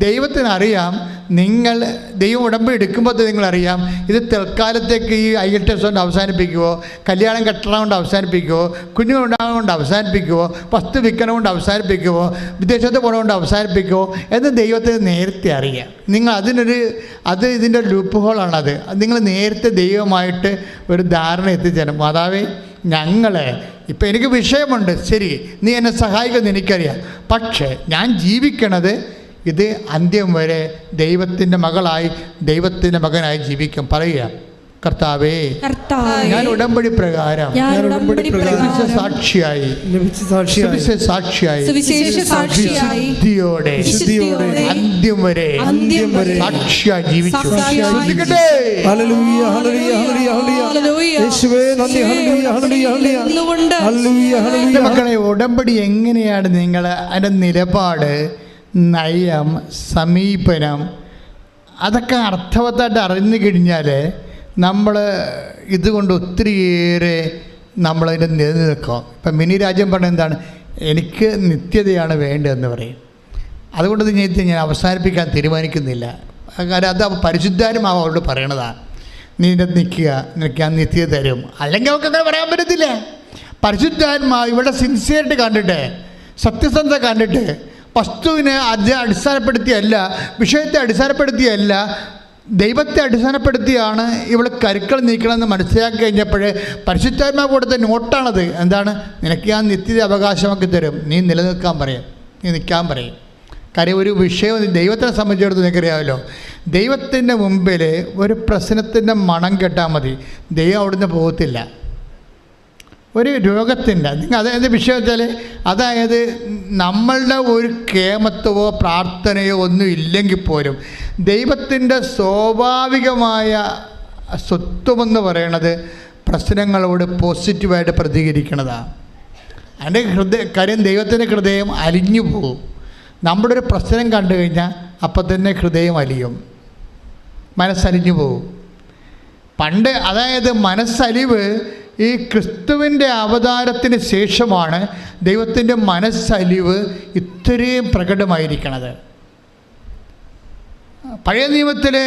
ദൈവത്തിനറിയാം നിങ്ങൾ ദൈവം ഉടമ്പടി എടുക്കുമ്പോൾ നിങ്ങളറിയാം ഇത് തൽക്കാലത്തേക്ക് ഈ IELTS കൊണ്ട് അവസാനിപ്പിക്കുമോ, കല്യാണം കെട്ടണം കൊണ്ട് അവസാനിപ്പിക്കുമോ, കുഞ്ഞുങ്ങളുണ്ടാകാൻ കൊണ്ട് അവസാനിപ്പിക്കുമോ, വസ്തു വിൽക്കണം കൊണ്ട് അവസാനിപ്പിക്കുമോ, വിദേശത്ത് പോകണം കൊണ്ട് അവസാനിപ്പിക്കുമോ എന്ന് ദൈവത്തിന് നേരത്തെ അറിയാം. നിങ്ങൾ ഇതിൻ്റെ ലൂപ്പ് ഹോളാണത്. നിങ്ങൾ നേരത്തെ ദൈവമായിട്ട് ഒരു ധാരണ എത്തിച്ചേരും. മാതാവേ, ഇപ്പം എനിക്ക് വിഷയമുണ്ട്, ശരി, നീ എന്നെ സഹായിക്കുമെന്ന് എനിക്കറിയാം, പക്ഷേ ഞാൻ ജീവിക്കണത് ഇത് അന്ത്യം വരെ ദൈവത്തിൻ്റെ മകളായി ദൈവത്തിൻ്റെ മകനായി ജീവിക്കും. പറയുക, കർത്താവേ, ഞാൻ ഉടമ്പടി പ്രകാരം സാക്ഷിയായി വിശുദ്ധിയോടെ അന്ത്യം വരെ സാക്ഷിയായി ജീവിച്ചു. മക്കളെ, ഉടമ്പടി എങ്ങനെയാണ് നിങ്ങൾ അതിൻ്റെ നിലപാട്, നയം, സമീപനം അതൊക്കെ അർത്ഥവത്തായിട്ട് അറിഞ്ഞു കഴിഞ്ഞാൽ നമ്മൾ ഇതുകൊണ്ട് ഒത്തിരിയേറെ നമ്മളതിൻ്റെ നിലനിൽക്കും. ഇപ്പം മിനി രാജ്യം പറഞ്ഞ എന്താണ്, എനിക്ക് നിത്യതയാണ് വേണ്ടതെന്ന് പറയും. അതുകൊണ്ട് ഞാൻ അവസാനിപ്പിക്കാൻ തീരുമാനിക്കുന്നില്ല. കാരണം അത് പരിശുദ്ധാത്മാവ് അവരോട് പറയണതാണ്. നീ നിൽക്കുക, നിനക്ക് ഞാൻ നിത്യത തരും. അല്ലെങ്കിൽ അവർക്ക് അങ്ങനെ പറയാൻ പറ്റത്തില്ല. പരിശുദ്ധാത്മാവ് ഇവിടെ സിൻസിയറിറ്റി കണ്ടിട്ട്, സത്യസന്ധത കണ്ടിട്ട്, വസ്തുവിനെ അടിസ്ഥാനപ്പെടുത്തിയല്ല, വിഷയത്തെ അടിസ്ഥാനപ്പെടുത്തിയല്ല, ദൈവത്തെ അടിസ്ഥാനപ്പെടുത്തിയാണ് ഇവിടെ കരുക്കൾ നീക്കണമെന്ന് മനസ്സിലാക്കി കഴിഞ്ഞപ്പോൾ പരിശുദ്ധാത്മാവ് കൊടുത്ത നോട്ടാണത്. എന്താണ്? നിനക്ക് ഞാൻ നിത്യത അവകാശമാക്കി തരും, നീ നിലനിൽക്കാൻ പറയും, നീ നിൽക്കാൻ പറയും. കാര്യം ഒരു വിഷയം ദൈവത്തെ സംബന്ധിച്ചിടത്തോളം നിനക്കറിയാമല്ലോ, ദൈവത്തിൻ്റെ മുമ്പിൽ ഒരു പ്രശ്നത്തിൻ്റെ മണം കെട്ടാൽ മതി, ദൈവം അവിടുന്ന് പോകത്തില്ല. ഒരു രോഗത്തിൻ്റെ അതായത് വിഷയം വെച്ചാൽ, അതായത് നമ്മളുടെ ഒരു കേമത്വമോ പ്രാർത്ഥനയോ ഒന്നും ഇല്ലെങ്കിൽ പോലും ദൈവത്തിൻ്റെ സ്വാഭാവികമായ സ്വത്വമെന്ന് പറയണത് പ്രശ്നങ്ങളോട് പോസിറ്റീവായിട്ട് പ്രതികരിക്കണതാണ്. അതിൻ്റെ കാര്യം ദൈവത്തിൻ്റെ ഹൃദയം അലിഞ്ഞു പോകും. നമ്മുടെ ഒരു പ്രശ്നം കണ്ടു കഴിഞ്ഞാൽ അപ്പം തന്നെ ഹൃദയം അലിയും, മനസ്സലിഞ്ഞു പോകും. പണ്ട് അതായത് മനസ്സലിവ് ഈ ക്രിസ്തുവിൻ്റെ അവതാരത്തിന് ശേഷമാണ് ദൈവത്തിൻ്റെ മനസ്സലിവ് ഇത്രയും പ്രകടമായിരിക്കണത്. പഴയ നിയമത്തിലെ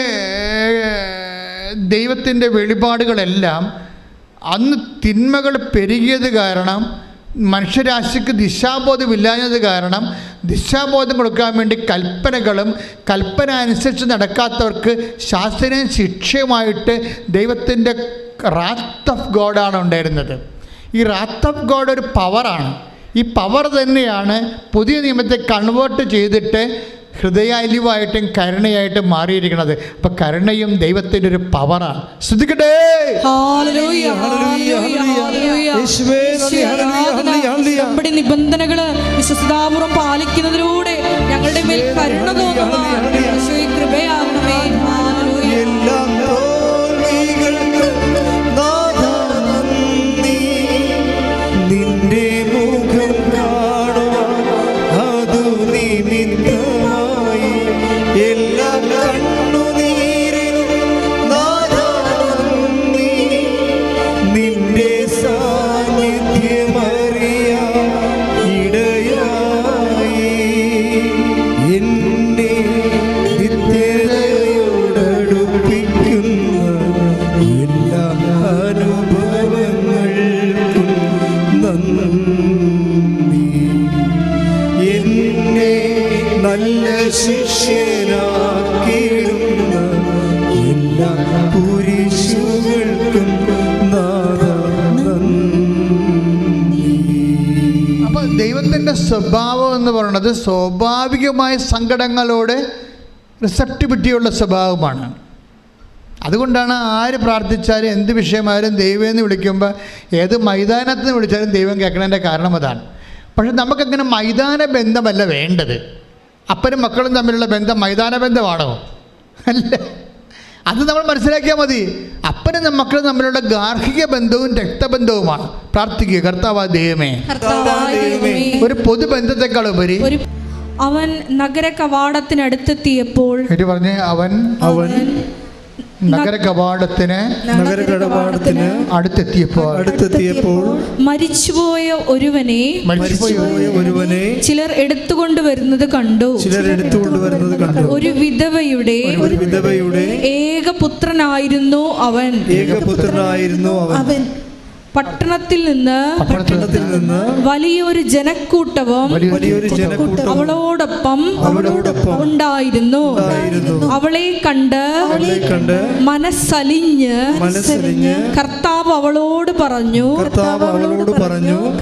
ദൈവത്തിൻ്റെ വെളിപാടുകളെല്ലാം അന്ന് തിന്മകൾ പെരുകിയത് കാരണം, മനുഷ്യരാശിക്ക് ദിശാബോധമില്ലാഞ്ഞത് കാരണം ദിശാബോധം കൊടുക്കാൻ വേണ്ടി കൽപ്പനകളും കൽപ്പന അനുസരിച്ച് നടക്കാത്തവർക്ക് ശാസ്ത്രീയ ശിക്ഷയുമായിട്ട് ദൈവത്തിൻ്റെ റാത്ത് ഓഫ് ഗോഡാണ് ഉണ്ടായിരുന്നത്. ഈ റാത്ത് ഓഫ് ഗോഡ് ഒരു പവറാണ്. ഈ പവർ തന്നെയാണ് പുതിയ നിയമത്തെ കൺവേർട്ട് ചെയ്തിട്ട് ഹൃദയാലിവായിട്ടും കരുണയായിട്ടും മാറിയിരിക്കുന്നത്. അപ്പം കരുണയും ദൈവത്തിൻ്റെ ഒരു പവറാണ്. ശ്രദ്ധിക്കട്ടെ. നിബന്ധനകള് വിശ്വസ്താപൂർവം പാലിക്കുന്നതിലൂടെ ഞങ്ങളുടെ മേൽ കരുണ തോന്നുന്നു. കൃപയാകണമേ. ദൈവത്തിൻ്റെ സ്വഭാവം എന്ന് പറയുന്നത് സ്വാഭാവികമായ സങ്കടങ്ങളോട് റിസപ്റ്റിവിറ്റിയുള്ള സ്വഭാവമാണ്. അതുകൊണ്ടാണ് ആര് പ്രാർത്ഥിച്ചാലും എന്ത് വിഷയമായാലും ദൈവം എന്ന് വിളിക്കുമ്പോൾ ഏത് മൈതാനത്ത് നിന്ന് വിളിച്ചാലും ദൈവം കേൾക്കണതിൻ്റെ കാരണം അതാണ്. പക്ഷെ നമുക്കങ്ങനെ മൈതാന ബന്ധമല്ല വേണ്ടത്. അപ്പനും മക്കളും തമ്മിലുള്ള ബന്ധം മൈതാന ബന്ധമാണോ? അല്ല. അത് നമ്മൾ മനസ്സിലാക്കിയാൽ മതി. അപ്പനും മക്കളും തമ്മിലുള്ള ഗാർഹിക ബന്ധവും രക്തബന്ധവുമാണ്. പ്രാർത്ഥിക്കുക, കർത്താവായ ദൈവമേ, ഒരു പൊതുബന്ധത്തെക്കാൾ ഉപരി അവൻ നഗര കവാടത്തിനടുത്തെത്തിയപ്പോൾ പറഞ്ഞേ അവൻ നഗര കവാടത്തിന് അടുത്തെത്തിയപ്പോൾ മരിച്ചുപോയ ഒരുവനെ ചിലർ എടുത്തുകൊണ്ടുവരുന്നത് കണ്ടു. ഒരു വിധവയുടെ ഏകപുത്രനായിരുന്നു അവൻ. പട്ടണത്തിൽ നിന്ന് വലിയൊരു ജനക്കൂട്ടവും അവളോടൊപ്പം ഉണ്ടായിരുന്നു. അവളെ കണ്ട് മനസ്സലിഞ്ഞ് കർത്താവ് അവളോട് പറഞ്ഞു,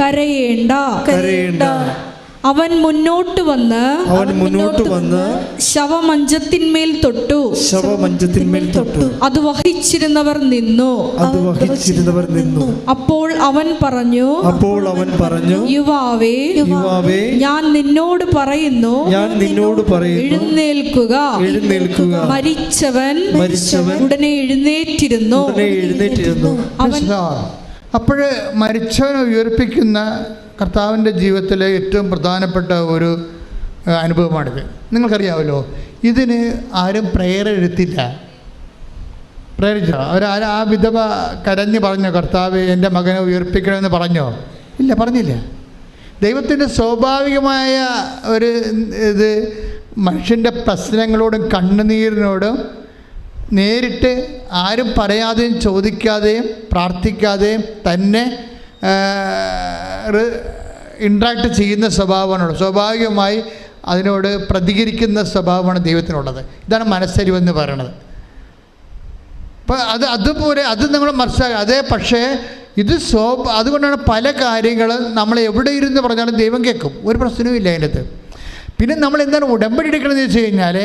കരയേണ്ട. അവൻ മുന്നോട്ട് വന്ന് ശവമഞ്ചത്തിന്മേൽ തൊട്ടു. അത് വഹിച്ചിരുന്നവർ നിന്നു. അപ്പോൾ അവൻ പറഞ്ഞു, യുവാവേ, ഞാൻ നിന്നോട് പറയുന്നു, എഴുന്നേൽക്കുക. മരിച്ചവൻ ഉടനെ എഴുന്നേറ്റിരുന്നു. അപ്പോഴ് മരിച്ചവനെ ഉയർപ്പിക്കുന്ന കർത്താവിൻ്റെ ജീവിതത്തിലെ ഏറ്റവും പ്രധാനപ്പെട്ട ഒരു അനുഭവമാണിത്. നിങ്ങൾക്കറിയാമല്ലോ, ഇതിന് ആരും പ്രേരണ പ്രേരിച്ച ആ വിധവ കരഞ്ഞ് പറഞ്ഞോ, കർത്താവ് എൻ്റെ മകനെ ഉയർപ്പിക്കണമെന്ന് പറഞ്ഞോ? ഇല്ല, പറഞ്ഞില്ല. ദൈവത്തിൻ്റെ സ്വാഭാവികമായ ഒരു ഇത് മനുഷ്യൻ്റെ പ്രശ്നങ്ങളോടും കണ്ണുനീരിനോടും നേരിട്ട് ആരും പറയാതെയും ചോദിക്കാതെയും പ്രാർത്ഥിക്കാതെയും തന്നെ ഇൻട്രാക്ട് ചെയ്യുന്ന സ്വഭാവമാണുള്ളത്. സ്വാഭാവികമായി അതിനോട് പ്രതികരിക്കുന്ന സ്വഭാവമാണ് ദൈവത്തിനുള്ളത്. ഇതാണ് മനസ്സരിവെന്ന് പറയണത്. അപ്പോൾ അതുപോലെ അത് നമ്മൾ മനസ്സിലാക്കുക. അതേ പക്ഷേ ഇത് അതുകൊണ്ടാണ് പല കാര്യങ്ങളും നമ്മൾ എവിടെ ഇരുന്ന് പറഞ്ഞാലും ദൈവം കേൾക്കും, ഒരു പ്രശ്നവും ഇല്ല അതിനകത്ത്. പിന്നെ നമ്മൾ എന്താണ് ഉടമ്പടി എടുക്കണമെന്ന് വെച്ച് കഴിഞ്ഞാൽ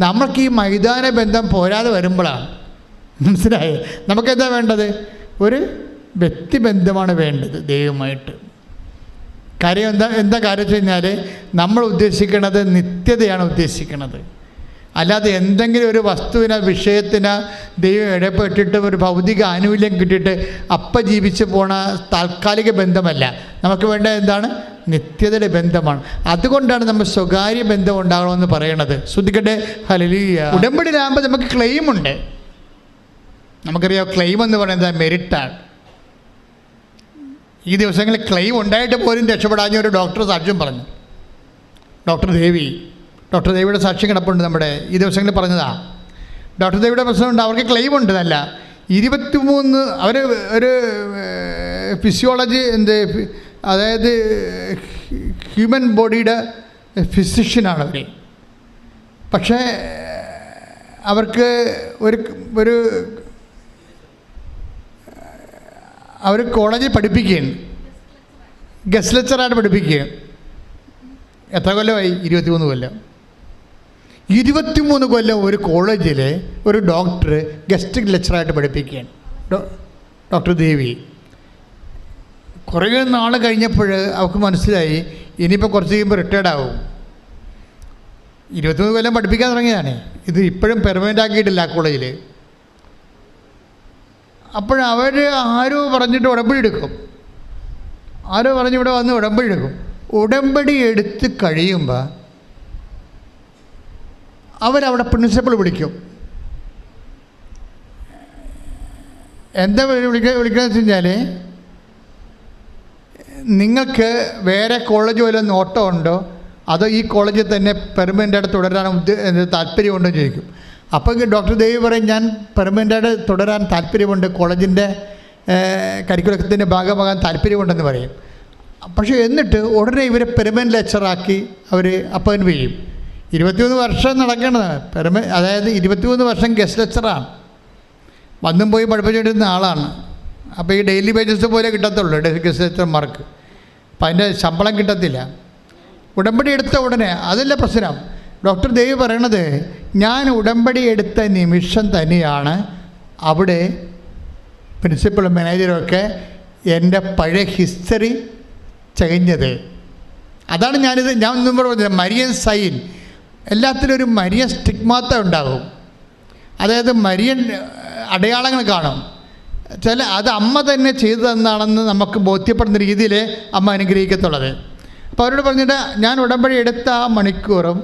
നമ്മൾക്ക് ഈ മൈതാന ബന്ധം പോരാതെ വരുമ്പോഴാണ് മനസ്സിലായത്. നമുക്കെന്താ വേണ്ടത്? ഒരു വ്യക്തിബന്ധമാണ് വേണ്ടത് ദൈവമായിട്ട്. കാര്യം എന്താ കാര്യം വെച്ച് കഴിഞ്ഞാൽ നമ്മൾ ഉദ്ദേശിക്കുന്നത് നിത്യതയാണ് ഉദ്ദേശിക്കുന്നത്. അല്ലാതെ എന്തെങ്കിലും ഒരു വസ്തുവിനോ വിഷയത്തിനോ ദൈവം ഇടപെട്ടിട്ട് ഒരു ഭൗതിക ആനുകൂല്യം കിട്ടിയിട്ട് അപ്പം ജീവിച്ച് പോണ താൽക്കാലിക ബന്ധമല്ല. നമുക്ക് വേണ്ട എന്താണ്? നിത്യതയുടെ ബന്ധമാണ്. അതുകൊണ്ടാണ് നമ്മൾ സ്വകാര്യ ബന്ധം ഉണ്ടാകണമെന്ന് പറയണത്. ശ്രദ്ധിക്കട്ടെ, ഹല്ലേലൂയ. ഉടമ്പടിയിലാകുമ്പോൾ നമുക്ക് ക്ലെയിമുണ്ട്. നമുക്കറിയാം, ക്ലെയിം എന്ന് പറയുന്നത് മെരിറ്റാണ്. ഈ ദിവസങ്ങളിൽ ക്ലെയിം ഉണ്ടായിട്ട് പോലും രക്ഷപ്പെടാഞ്ഞ ഒരു ഡോക്ടർ സാക്ഷ്യം പറഞ്ഞു. ഡോക്ടർ ദേവിയുടെ സാക്ഷ്യം കിടപ്പുണ്ട് നമ്മുടെ ഈ ദിവസങ്ങളിൽ പറഞ്ഞതാണ്. ഡോക്ടർ ദേവിയുടെ പ്രശ്നമുണ്ട്, അവർക്ക് ക്ലെയിം ഉണ്ട്. നല്ല 23 അവർ ഒരു ഫിസിയോളജി അതായത് ഹ്യൂമൻ ബോഡിയുടെ ഫിസിഷ്യനാണ് അവർ. പക്ഷേ അവർക്ക് ഒരു അവർ കോളേജിൽ പഠിപ്പിക്കുകയാണ്, ഗസ്റ്റ് ലെക്ചറായിട്ട് പഠിപ്പിക്കുകയാണ്. എത്ര കൊല്ലമായി? 23 കൊല്ലം. 23 കൊല്ലം ഒരു കോളേജിൽ ഒരു ഡോക്ടർ ഗസ്റ്റ് ലെക്ചറായിട്ട് പഠിപ്പിക്കുകയാണ്, ഡോക്ടർ ദേവി. കുറേ നാൾ കഴിഞ്ഞപ്പോൾ അവർക്ക് മനസ്സിലായി ഇനിയിപ്പോൾ കുറച്ച് കഴിയുമ്പോൾ റിട്ടയർഡ് ആവും. 23 കൊല്ലം പഠിപ്പിക്കാൻ തുടങ്ങിയതാണ്. ഇത് ഇപ്പോഴും പെർമനൻ്റ് ആക്കിയിട്ടില്ല ആ കോളേജിൽ. അപ്പോഴവർ ആരോ പറഞ്ഞിട്ട് ഉടമ്പടി എടുക്കും. ആരോ പറഞ്ഞ് ഇവിടെ വന്ന് ഉടമ്പടി എടുക്കും. ഉടമ്പടി എടുത്ത് കഴിയുമ്പോൾ അവരവിടെ പ്രിൻസിപ്പൾ വിളിക്കും. എന്താ വിളിക്കുന്നത് വെച്ച് കഴിഞ്ഞാൽ, നിങ്ങൾക്ക് വേറെ കോളേജ് വല്ല നോട്ടം ഉണ്ടോ, അതോ ഈ കോളേജിൽ തന്നെ പെർമനൻ്റായിട്ട് തുടരാൻ താല്പര്യമുണ്ടോ എന്ന് ചോദിക്കും. അപ്പോൾ ഡോക്ടർ ദേവി പറയും, ഞാൻ പെർമനൻ്റായിട്ട് തുടരാൻ താല്പര്യമുണ്ട്, കോളേജിൻ്റെ കരിക്കുലത്തിൻ്റെ ഭാഗമാകാൻ താല്പര്യമുണ്ടെന്ന് പറയും. പക്ഷേ എന്നിട്ട് ഉടനെ ഇവരെ പെർമനൻ്റ് ലെക്ചറാക്കി അവർ അപ്പോയിൻറ്റ് ചെയ്യും. 23 വർഷം നടക്കേണ്ടതാണ്. അതായത് 23 വർഷം ഗസ്റ്റ് ലെക്ചറാണ്, വന്നും പോയി പഠിപ്പിച്ചുകൊണ്ടിരുന്ന ആളാണ്. അപ്പോൾ ഈ ഡെയിലി വേജസ് പോലെ കിട്ടത്തുള്ളൂ ഗസ്റ്റ് ലെക്ചർമാർക്ക്. അപ്പം അതിൻ്റെ ശമ്പളം കിട്ടത്തില്ല. ഉടമ്പടി എടുത്ത ഉടനെ അതല്ല പ്രശ്നം. ഡോക്ടർ ദേവി പറയണത്, ഞാൻ ഉടമ്പടി എടുത്ത നിമിഷം തന്നെയാണ് അവിടെ പ്രിൻസിപ്പളും മാനേജറുമൊക്കെ എൻ്റെ പഴയ ഹിസ്റ്ററി ചകഞ്ഞത്. അതാണ് ഞാൻ മുമ്പ് പറഞ്ഞത്, മരിയൻ സൈൻ. എല്ലാത്തിലും ഒരു മരിയൻ സ്റ്റിഗ്മാത്ത ഉണ്ടാകും. അതായത് മരിയൻ അടയാളങ്ങൾ കാണും. അത് അമ്മ തന്നെ ചെയ്തു തന്നാണെന്ന് നമുക്ക് ബോധ്യപ്പെടുന്ന രീതിയിൽ അമ്മ അനുഗ്രഹിക്കത്തുള്ളത്. അപ്പോൾ അവരോട് പറഞ്ഞിട്ട് ഞാൻ ഉടമ്പടി എടുത്ത ആ മണിക്കൂറും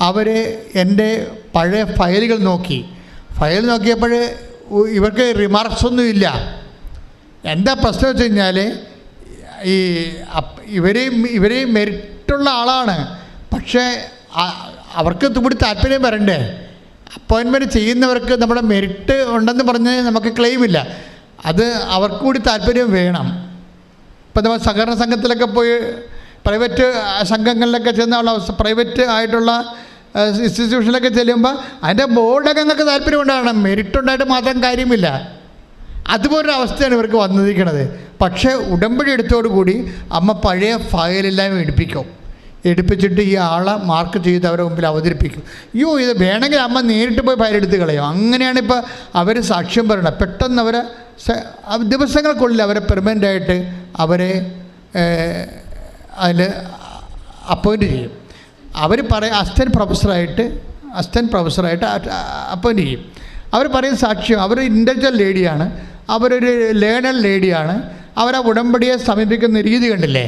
അവർ എൻ്റെ പഴയ ഫയലുകൾ നോക്കി. ഫയൽ നോക്കിയപ്പോൾ ഇവർക്ക് റിമാർക്സൊന്നുമില്ല. എന്താ പ്രശ്നം വെച്ച് കഴിഞ്ഞാൽ, ഇവരെയും മെരിറ്റുള്ള ആളാണ്. പക്ഷേ അവർക്ക് കൂടി താല്പര്യം വരണ്ടേ? അപ്പോയിൻമെൻറ്റ് ചെയ്യുന്നവർക്ക് നമ്മുടെ മെരിറ്റ് ഉണ്ടെന്ന് പറഞ്ഞ് നമുക്ക് ക്ലെയിമില്ല. അത് അവർക്ക് കൂടി താല്പര്യം വേണം. ഇപ്പം നമ്മൾ സഹകരണ സംഘത്തിലൊക്കെ പോയി പ്രൈവറ്റ് സംഘങ്ങളിലൊക്കെ ചെന്നുള്ള പ്രൈവറ്റ് ആയിട്ടുള്ള ഇൻസ്റ്റിറ്റ്യൂഷനിലൊക്കെ ചെല്ലുമ്പോൾ അതിൻ്റെ ബോർഡംഗങ്ങൾക്ക് താല്പര്യം ഉണ്ടാകണം. മെരിറ്റ് ഉണ്ടായിട്ട് മാത്രം കാര്യമില്ല. അതുപോലൊരു അവസ്ഥയാണ് ഇവർക്ക് വന്നിരിക്കുന്നത്. പക്ഷേ ഉടമ്പടി എടുത്തോടുകൂടി അമ്മ പഴയ ഫയലെല്ലാം എടുപ്പിക്കും. എടുപ്പിച്ചിട്ട് ഈ ആളെ മാർക്ക് ചെയ്ത് അവരുടെ മുമ്പിൽ അവതരിപ്പിക്കും. അയ്യോ, ഇത് വേണമെങ്കിൽ അമ്മ നേരിട്ട് പോയി ഫയൽ എടുത്ത് കളയും. അങ്ങനെയാണ് ഇപ്പോൾ അവർ സാക്ഷ്യം പറയണത്. പെട്ടെന്ന് അവരെ ദിവസങ്ങൾക്കുള്ളിൽ അവരെ പെർമനൻ്റായിട്ട് അവരെ അതിൽ അപ്പോയിൻറ്റ് ചെയ്യും. അവർ പറയും അസിസ്റ്റൻറ്റ് പ്രൊഫസറായിട്ട് അപ്പോയിൻറ്റ് ചെയ്യും. അവർ പറയും സാക്ഷ്യം, അവർ ഇൻ്റലക്ച്വൽ ലേഡിയാണ്, അവരൊരു ലേണർ ലേഡിയാണ്. അവരാ ഉടമ്പടിയെ സമീപിക്കുന്ന രീതി കണ്ടില്ലേ?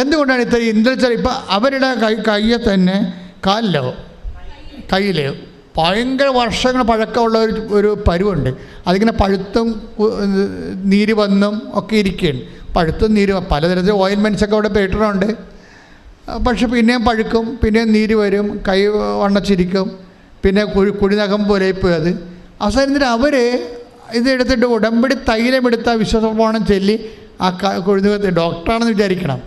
എന്തുകൊണ്ടാണ് ഇത്ര ഇൻ്റലക്ച്വൽ? ഇപ്പോൾ അവരുടെ കയ്യിൽ തന്നെ കയ്യിൽ ഭയങ്കര വർഷങ്ങൾ പഴക്കമുള്ള ഒരു പരുവുണ്ട്. അതിങ്ങനെ പഴുത്തും നീര് വന്നും ഒക്കെ ഇരിക്കുകയാണ്. പഴുത്തും നീര് പലതരത്തിൽ ഓയിൻമെൻറ്റ്സൊക്കെ അവിടെ പേട്ടറുണ്ട്. പക്ഷെ പിന്നെയും പഴുക്കും, പിന്നെയും നീര് വരും, കൈ വണ്ണച്ചിരിക്കും, പിന്നെ കുഴിനകം പോലെ പോയി. അത് അവസാനത്തിന് അവർ ഇതെടുത്തിട്ട് ഉടമ്പടി തൈലമെടുത്ത വിശ്വാസപ്രമാണം ചൊല്ലി ആ കുഴിനകത്ത് ഡോക്ടറാണെന്ന് വിചാരിക്കണം.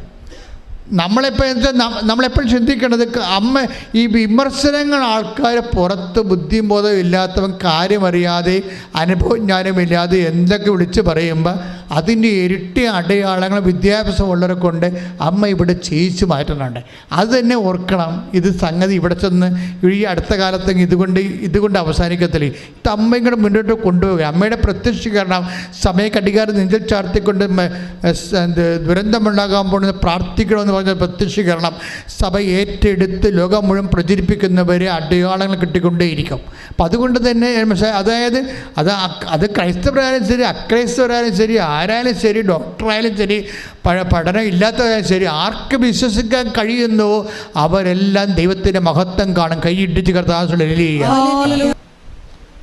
നമ്മളെപ്പോഴും ചിന്തിക്കേണ്ടത് അമ്മ ഈ വിമർശനങ്ങൾ ആൾക്കാർ പുറത്ത് ബുദ്ധിയും ബോധവും ഇല്ലാത്തവൻ കാര്യമറിയാതെ അനുഭവജ്ഞാനമില്ലാതെ എന്തൊക്കെ വിളിച്ച് പറയുമ്പോൾ അതിൻ്റെ ഇരട്ടി അടയാളങ്ങൾ വിദ്യാഭ്യാസമുള്ളവരെ കൊണ്ട് അമ്മ ഇവിടെ ചെയ്യിച്ചു മാറ്റുന്നുണ്ട്. അത് തന്നെ ഓർക്കണം. ഇത് സംഗതി ഇവിടെ ചെന്ന് ഈ അടുത്ത കാലത്ത് ഇതുകൊണ്ട് അവസാനിക്കത്തില്ല. ഇത് അമ്മയും കൂടെ മുന്നോട്ട് കൊണ്ടുപോവുക. അമ്മയുടെ പ്രത്യക്ഷീകരണം സമയക്കടികാരം നെഞ്ചിൽ ചാർത്തിക്കൊണ്ട് ദുരന്തമുണ്ടാകാൻ പോകുന്നത് പ്രാർത്ഥിക്കണമെന്ന് പറഞ്ഞ പ്രത്യക്ഷീകരണം സഭ ഏറ്റെടുത്ത് ലോകം മുഴുവൻ പ്രചരിപ്പിക്കുന്നവരെ അടയാളങ്ങൾ കിട്ടിക്കൊണ്ടേയിരിക്കും. അപ്പം അതുകൊണ്ട് തന്നെ അതായത് അത് ക്രൈസ്തവരായാലും ശരി അക്രൈസ്തവരായാലും ശരി ആരായാലും ശരി ഡോക്ടറായാലും ശരി പഠനം ഇല്ലാത്തവരായാലും ശരി ആർക്ക് വിശ്വസിക്കാൻ കഴിയുന്നുവോ അവരെല്ലാം ദൈവത്തിൻ്റെ മഹത്വം കാണും. കൈയിട്ടിച്ച് കർത്താവ്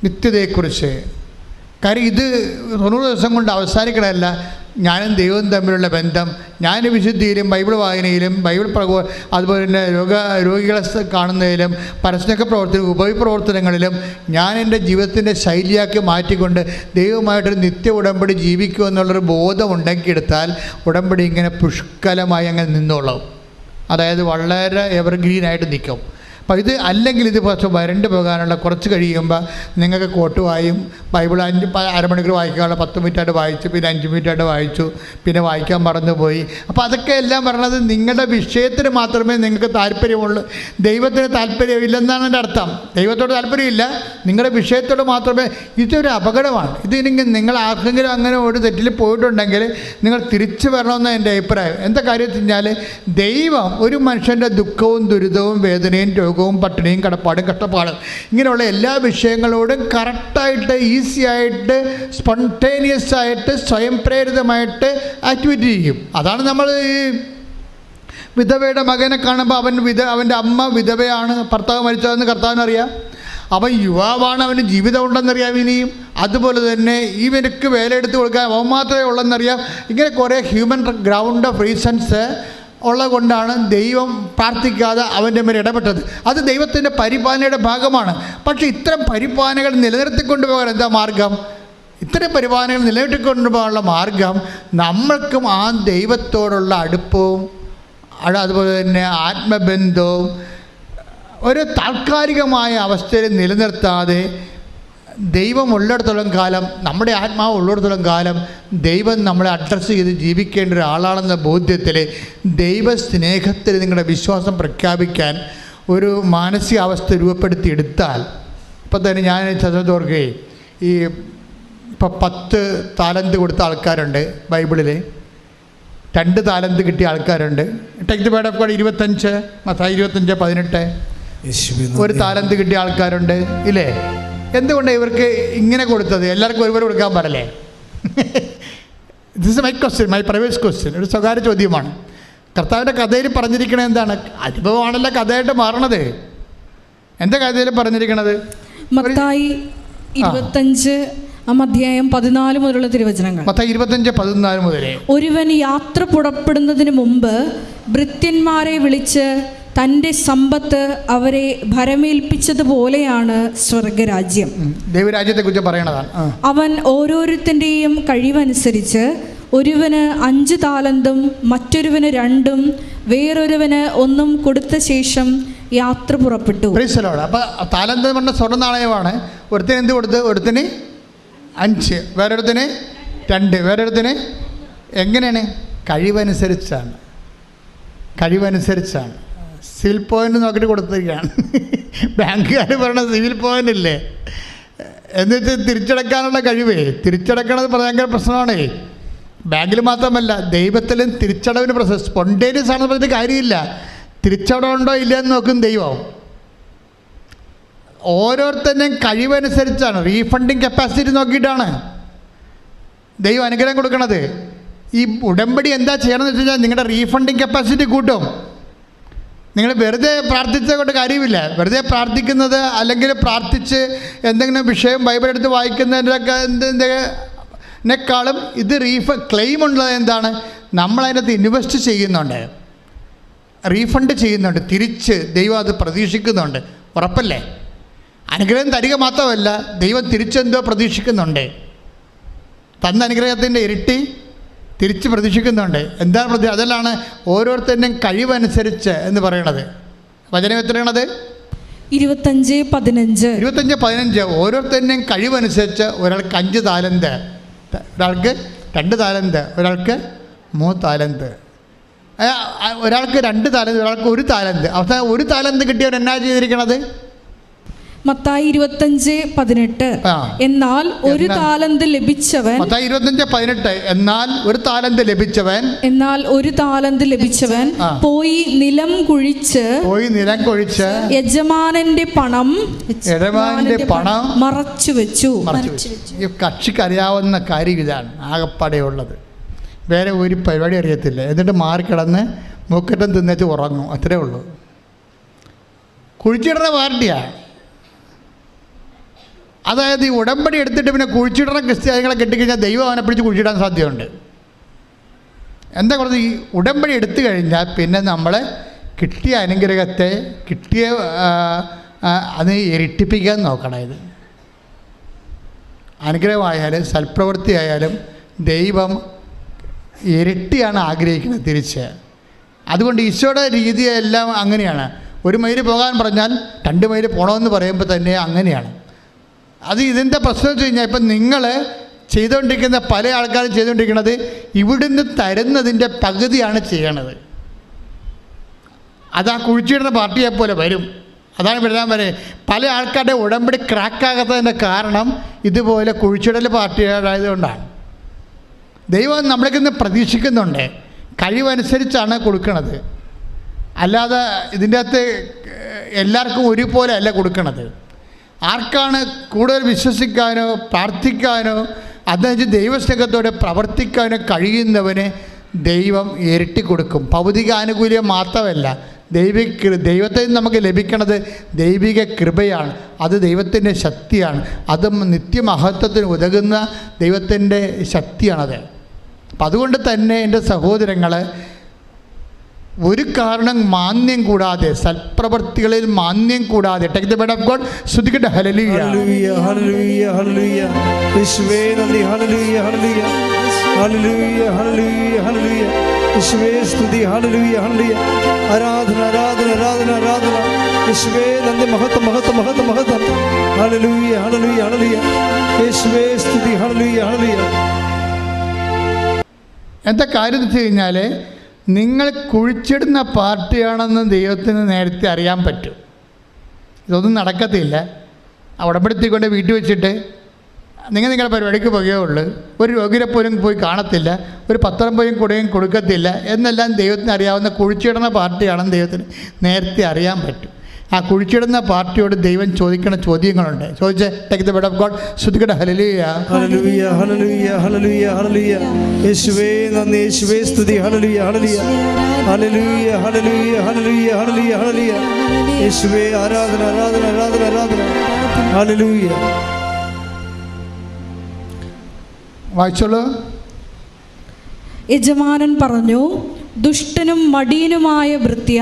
നിത്യതയെക്കുറിച്ച്. കാര്യം ഇത് 90 ദിവസം കൊണ്ട് അവസാനിക്കണമല്ല. ഞാനും ദൈവവും തമ്മിലുള്ള ബന്ധം, ഞാൻ വിശുദ്ധിയിലും ബൈബിൾ വായനയിലും അതുപോലെ തന്നെ രോഗികളെ കാണുന്നതിലും പരസ്നക പ്രവർത്തനം ഉപവിപ്രവർത്തനങ്ങളിലും ഞാൻ എൻ്റെ ജീവിതത്തിൻ്റെ ശൈലിയാക്കി മാറ്റിക്കൊണ്ട് ദൈവമായിട്ടൊരു നിത്യ ഉടമ്പടി ജീവിക്കുമെന്നുള്ളൊരു ബോധം ഉണ്ടാക്കിയെടുത്താൽ ഉടമ്പടി ഇങ്ങനെ പുഷ്കലമായി അങ്ങനെ നിന്നോളും. അതായത് വളരെ എവർഗ്രീനായിട്ട് നിൽക്കും. അപ്പോൾ ഇത് അല്ലെങ്കിൽ ഇത് കുറച്ച് വരണ്ടു പോകാനുള്ള കുറച്ച് കഴിയുമ്പോൾ നിങ്ങൾക്ക് കോട്ടുവായും ബൈബിൾ അരമണിക്കൂർ വായിക്കാനുള്ള 10 മിനിറ്റായിട്ട് വായിച്ചു, പിന്നെ 5 മിനിറ്റായിട്ട് വായിച്ചു, പിന്നെ വായിക്കാൻ മറന്നുപോയി. അപ്പോൾ അതൊക്കെ എല്ലാം പറയണത് നിങ്ങളുടെ വിഷയത്തിന് മാത്രമേ നിങ്ങൾക്ക് താല്പര്യമുള്ളൂ. ദൈവത്തിന് താല്പര്യമില്ലെന്നാണ് എൻ്റെ അർത്ഥം. ദൈവത്തോട് താല്പര്യമില്ല, നിങ്ങളുടെ വിഷയത്തോട് മാത്രമേ. ഇതൊരു അപകടമാണ്. ഇതിനെങ്കിൽ നിങ്ങൾ ആർക്കെങ്കിലും അങ്ങനെ ഒരു തെറ്റിൽ പോയിട്ടുണ്ടെങ്കിൽ നിങ്ങൾ തിരിച്ചു വരണമെന്ന് എൻ്റെ അഭിപ്രായം. എന്താ കാര്യം വെച്ച് കഴിഞ്ഞാൽ ദൈവം ഒരു മനുഷ്യൻ്റെ ദുഃഖവും ദുരിതവും വേദനയും രോഗവും പട്ടിണിയും കടപ്പാടും കഷ്ടപ്പാടും ഇങ്ങനെയുള്ള എല്ലാ വിഷയങ്ങളോടും കറക്റ്റായിട്ട് ഈസിയായിട്ട് സ്പോണ്ടേനിയസ് ആയിട്ട് സ്വയം പ്രേരിതമായിട്ട് ആക്ടിവിറ്റി ചെയ്യും. അതാണ് നമ്മൾ ഈ വിധവയുടെ മകനെ കാണുമ്പോൾ അവൻ്റെ അമ്മ വിധവയാണ്, ഭർത്താവ് മരിച്ചതെന്ന് കർത്താവിനറിയാം. അവൻ യുവാവാണ്, അവന് ജീവിതം ഉണ്ടെന്നറിയാം. ഇനിയും അതുപോലെ തന്നെ ഇവനക്ക് വേല എടുത്ത് കൊടുക്കാൻ അവൻ മാത്രമേ ഉള്ളെന്നറിയാം. ഇങ്ങനെ കുറേ ഹ്യൂമൻ ഗ്രൗണ്ട് ഓഫ് റീസൺസ് ഉള്ളത് കൊണ്ടാണ് ദൈവം പ്രാർത്ഥിക്കാതെ അവൻ്റെ മേൽ ഇടപെട്ടത്. അത് ദൈവത്തിൻ്റെ പരിപാലനയുടെ ഭാഗമാണ്. പക്ഷേ ഇത്തരം പരിപാലനകൾ നിലനിർത്തിക്കൊണ്ടുപോകാൻ എന്താ മാർഗം? ഇത്തരം പരിപാലനകൾ നിലനിർത്തിക്കൊണ്ടുപോകാനുള്ള മാർഗം നമ്മൾക്കും ആ ദൈവത്തോടുള്ള അടുപ്പവും അതുപോലെ തന്നെ ആത്മബന്ധവും ഒരു താൽക്കാലികമായ അവസ്ഥയിൽ നിലനിർത്താതെ ദൈവം ഉള്ളിടത്തോളം കാലം, നമ്മുടെ ആത്മാവ് ഉള്ളിടത്തോളം കാലം ദൈവം നമ്മളെ അഡ്രസ്സ് ചെയ്ത് ജീവിക്കേണ്ട ഒരാളാണെന്ന ബോധ്യത്തിൽ ദൈവസ്നേഹത്തിൽ നിങ്ങളുടെ വിശ്വാസം പ്രഖ്യാപിക്കാൻ ഒരു മാനസികാവസ്ഥ രൂപപ്പെടുത്തിയെടുത്താൽ, ഇപ്പം തന്നെ ഞാൻ ചതോർക്കുകയും ഇപ്പോൾ 10 താലന്ത് കൊടുത്ത ആൾക്കാരുണ്ട് ബൈബിളിൽ, 2 താലന്ത് കിട്ടിയ ആൾക്കാരുണ്ട്. Take the word of God 25 Mathai 25:18 1 താലന്ത് കിട്ടിയ ആൾക്കാരുണ്ട് ഇല്ലേ? എന്തുകൊണ്ടാണ് ഇവർക്ക് ഇങ്ങനെ കൊടുത്തത്? എല്ലാവർക്കും ഒരുപോലെ കൊടുക്കാൻ പാടില്ലേ? This is my question, my private question, ഒരു സ്വകാര്യ ചോദ്യമാണ്. കർത്താവിൻ്റെ കഥയിൽ പറഞ്ഞിരിക്കണത് എന്താണ്? അനുഭവമാണല്ലോ കഥയായിട്ട് മാറണത്. എന്താ കഥയിൽ പറഞ്ഞിരിക്കണത്? മത്തായി 25 അധ്യായം 14 മുതലുള്ള തിരുവചനങ്ങൾ. മത്തായി 25:14 മുതൽ. ഒരുവൻ യാത്ര പുറപ്പെടുന്നതിന് മുമ്പ് ഭൃത്യന്മാരെ വിളിച്ച് തൻ്റെ സമ്പത്ത് അവരെ ഭരമേൽപ്പിച്ചതുപോലെയാണ് സ്വർഗരാജ്യം. ദൈവരാജ്യത്തെക്കുറിച്ച് പറയണതാണ്. അവൻ ഓരോരുത്തൻ്റെയും കഴിവനുസരിച്ച് ഒരുവന് 5 താലന്തും മറ്റൊരുവന് 2ഉം വേറൊരുവന് 1ഉം കൊടുത്ത ശേഷം യാത്ര പുറപ്പെട്ടു. അപ്പോൾ താലന്ത് പറഞ്ഞ സ്വർണ്ണ നാണയമാണ്. ഒരുത്തിന് എന്ത് കൊടുത്ത്? ഒരുത്തിന് 5, വേറൊരുത്തിന് 2, വേറൊരുത്തിന്. എങ്ങനെയാണ്? കഴിവനുസരിച്ചാണ്. കഴിവനുസരിച്ചാണ്. സിവിൽ പോയിൻ്റ് നോക്കിയിട്ട് കൊടുത്തിരിക്കുകയാണ്. ബാങ്കുകാർ പറയണ സിവിൽ പോയിൻ്റ് ഇല്ലേ എന്ന് വെച്ചാൽ തിരിച്ചടക്കാനുള്ള കഴിവേ. തിരിച്ചടക്കണത് ഭയങ്കര പ്രശ്നമാണേ. ബാങ്കിൽ മാത്രമല്ല, ദൈവത്തിലും തിരിച്ചടവിന് പ്രശ്നം. സ്പോണ്ടേനിയസ് ആണെന്ന് പറഞ്ഞിട്ട് കാര്യമില്ല. തിരിച്ചടവുണ്ടോ ഇല്ലയെന്ന് നോക്കും ദൈവം. ഓരോരുത്തരുടെയും കഴിവനുസരിച്ചാണ്, റീഫണ്ടിങ് കപ്പാസിറ്റി നോക്കിയിട്ടാണ് ദൈവം അനുഗ്രഹം കൊടുക്കണത്. ഈ ഉടമ്പടി എന്താ ചെയ്യണമെന്ന് വെച്ച് കഴിഞ്ഞാൽ നിങ്ങളുടെ റീഫണ്ടിങ് കപ്പാസിറ്റി കൂട്ടും. നിങ്ങൾ വെറുതെ പ്രാർത്ഥിച്ച കൊണ്ട് കാര്യമില്ല. വെറുതെ പ്രാർത്ഥിക്കുന്നത് അല്ലെങ്കിൽ പ്രാർത്ഥിച്ച് എന്തെങ്കിലും വിഷയം ബൈബിൾ എടുത്ത് വായിക്കുന്നതിനേക്കാളും ഇത് ക്ലെയിം ഉള്ളത് എന്താണ്? നമ്മളതിനകത്ത് ഇൻവെസ്റ്റ് ചെയ്യുന്നുണ്ട്, റീഫണ്ട് ചെയ്യുന്നുണ്ട്, തിരിച്ച് ദൈവം അത് പ്രതീക്ഷിക്കുന്നുണ്ട്. ഉറപ്പല്ലേ? അനുഗ്രഹം തരിക മാത്രമല്ല, ദൈവം തിരിച്ചെന്തോ പ്രതീക്ഷിക്കുന്നുണ്ട്. തന്ന അനുഗ്രഹത്തിൻ്റെ ഇരട്ടി തിരിച്ച് പ്രതീക്ഷിക്കുന്നുണ്ട്. എന്താണ് അതിലാണ് ഓരോരുത്തരുടെയും കഴിവനുസരിച്ച് എന്ന് പറയണത്. വചനം എത്രയാണത്? 25:15. ഓരോരുത്തരുടെയും കഴിവനുസരിച്ച് ഒരാൾക്ക് 5 താലന്ത്, ഒരാൾക്ക് 2 താലന്ത്, ഒരാൾക്ക് 3 താലന്ത്, ഒരാൾക്ക് 2 താലന്ത്, ഒരാൾക്ക് 1 താലന്ത്. അവസാനം 1 താലന്ത് കിട്ടിയവൻ എന്നാ ചെയ്തിരിക്കണത്? മത്തായി 25:18. എന്നാൽ ഒരു താലന്ത് ലഭിച്ചവൻ, മത്തായി 25:18, എന്നാൽ ഒരു താലന്ത് ലഭിച്ചവൻ പോയി നിലം കുഴിച്ച് യജമാനന്റെ പണം മറച്ചു വെച്ചു. ഈ കക്ഷിക്ക് അറിയാവുന്ന കാര്യം ഇതാണ് ആകപ്പാടെയുള്ളത്. വേറെ ഒരു പരിപാടി അറിയത്തില്ല. എന്നിട്ട് മാറിക്കിടന്ന് മൂക്കറ്റം തിന്നേച്ച് ഉറങ്ങും. അത്രേ ഉള്ളൂ. കുഴിച്ചിടുന്ന പാർട്ടിയാണ്. അതായത് ഈ ഉടമ്പടി എടുത്തിട്ട് പിന്നെ കുഴിച്ചിടുന്ന ക്രിസ്ത്യാനികളെ കെട്ടിക്കഴിഞ്ഞാൽ ദൈവം അവനെ പിടിച്ച് കുഴിച്ചിടാൻ സാധ്യതയുണ്ട്. എന്താ പറയുക? ഈ ഉടമ്പടി എടുത്തു കഴിഞ്ഞാൽ പിന്നെ നമ്മൾ കിട്ടിയ അനുഗ്രഹത്തെ അത് ഇരട്ടിപ്പിക്കാൻ നോക്കണം. ഇത് അനുഗ്രഹമായാലും സൽപ്രവൃത്തി ആയാലും ദൈവം ഇരട്ടിയാണ് ആഗ്രഹിക്കുന്നത് തിരിച്ച്. അതുകൊണ്ട് ഈശോയുടെ രീതിയെല്ലാം അങ്ങനെയാണ്. 1 മൈൽ പോകാൻ പറഞ്ഞാൽ 2 മൈൽ പോകണമെന്ന് പറയുമ്പോൾ തന്നെ അങ്ങനെയാണ്. അത് ഇതിൻ്റെ പ്രശ്നം വെച്ച് കഴിഞ്ഞാൽ ഇപ്പം നിങ്ങൾ ചെയ്തുകൊണ്ടിരിക്കുന്ന പല ആൾക്കാരും ചെയ്തുകൊണ്ടിരിക്കുന്നത് ഇവിടുന്ന് തരുന്നതിൻ്റെ പകുതിയാണ് ചെയ്യണത്. അത് ആ കുഴിച്ചിടുന്ന പാർട്ടിയെ പോലെ വരും. അതാണ് വരാൻ വരെ പല ആൾക്കാരുടെ ഉടമ്പടി ക്രാക്കാകാത്തതിൻ്റെ കാരണം ഇതുപോലെ കുഴിച്ചിടൽ പാർട്ടികളായതുകൊണ്ടാണ്. ദൈവം നമ്മൾക്ക് ഇന്ന് പ്രതീക്ഷിക്കുന്നുണ്ട്. കഴിവനുസരിച്ചാണ് കൊടുക്കണത്. അല്ലാതെ ഇതിൻ്റെ അകത്ത് എല്ലാവർക്കും ഒരുപോലെ അല്ല കൊടുക്കണത്. ആർക്കാണ് കൂടുതൽ വിശ്വസിക്കാനോ പ്രാർത്ഥിക്കാനോ അതനുസരിച്ച് ദൈവസ്നേഹത്തോടെ പ്രവർത്തിക്കാനോ കഴിയുന്നവന് ദൈവം ഇരട്ടി കൊടുക്കും. ഭൗതിക ആനുകൂല്യം മാത്രമല്ല, ദൈവത്തിൽ നിന്ന് നമുക്ക് ലഭിക്കുന്നത് ദൈവിക കൃപയാണ്. അത് ദൈവത്തിൻ്റെ ശക്തിയാണ്. അത് നിത്യമഹത്വത്തിന് ഉതകുന്ന ദൈവത്തിൻ്റെ ശക്തിയാണത്. അപ്പം അതുകൊണ്ട് തന്നെ എൻ്റെ സഹോദരങ്ങൾ, ഒരു കാരണം മാന്യം കൂടാതെ, സൽപ്രവൃത്തികളിൽ മാന്യം കൂടാതെ, take the word of God. സ്തുതിക്കട്ടെ. Hallelujah, hallelujah, hallelujah, hallelujah. യേശുവേ നന്ദി. Hallelujah, hallelujah, hallelujah, hallelujah, hallelujah. യേശുവേ സ്തുതി. Hallelujah, hallelujah. ആരാധന, ആരാധന, ആരാധന, ആരാധന. യേശുവേ നന്ദി. മഹത്വം, മഹത്വം, മഹത്വം, മഹത്വം. Hallelujah, hallelujah, hallelujah. യേശുവേ സ്തുതി. Hallelujah, hallelujah. എന്താ കാര്യം എന്ന് വെച്ച് കഴിഞ്ഞാൽ, നിങ്ങൾ കുഴിച്ചിടുന്ന പാർട്ടിയാണെന്ന് ദൈവത്തിന് നേരത്തെ അറിയാൻ പറ്റും. ഇതൊന്നും നടക്കത്തില്ല. ഉടമ്പടിത്തിക്കൊണ്ട് വീട്ടിൽ വെച്ചിട്ട് നിങ്ങളുടെ പരിപാടിക്ക് പോകുകയുള്ളൂ. ഒരു രോഗിയെ പോലും പോയി കാണത്തില്ല, ഒരു പത്രം പോലും കൊടുക്കുകയും കൊടുക്കത്തില്ല എന്നെല്ലാം ദൈവത്തിന് അറിയാവുന്ന കുഴിച്ചിടുന്ന പാർട്ടിയാണെന്ന് ദൈവത്തിന് നേരത്തെ അറിയാൻ പറ്റും. ആ കുഴിച്ചിടുന്ന പാർട്ടിയോട് ദൈവം ചോദിക്കുന്ന ചോദ്യങ്ങളുണ്ട്. ചോദിച്ചേ. Take the word of God. സ്തുതിക്കട്ടെ. Hallelujah, hallelujah, hallelujah, hallelujah, hallelujah. യേശുവേ നന്ദി. യേശുവേ സ്തുതി. Hallelujah, hallelujah, hallelujah, hallelujah, hallelujah, hallelujah, hallelujah. യേശുവേ ആരാധന, ആരാധന, ആരാധന, ആരാധന. ഹല്ലേലൂയ. വായിച്ചോളൂ. യജമാനൻ പറഞ്ഞു, ദുഷ്ടനും മടിയനുമായ ഭൃത്യ,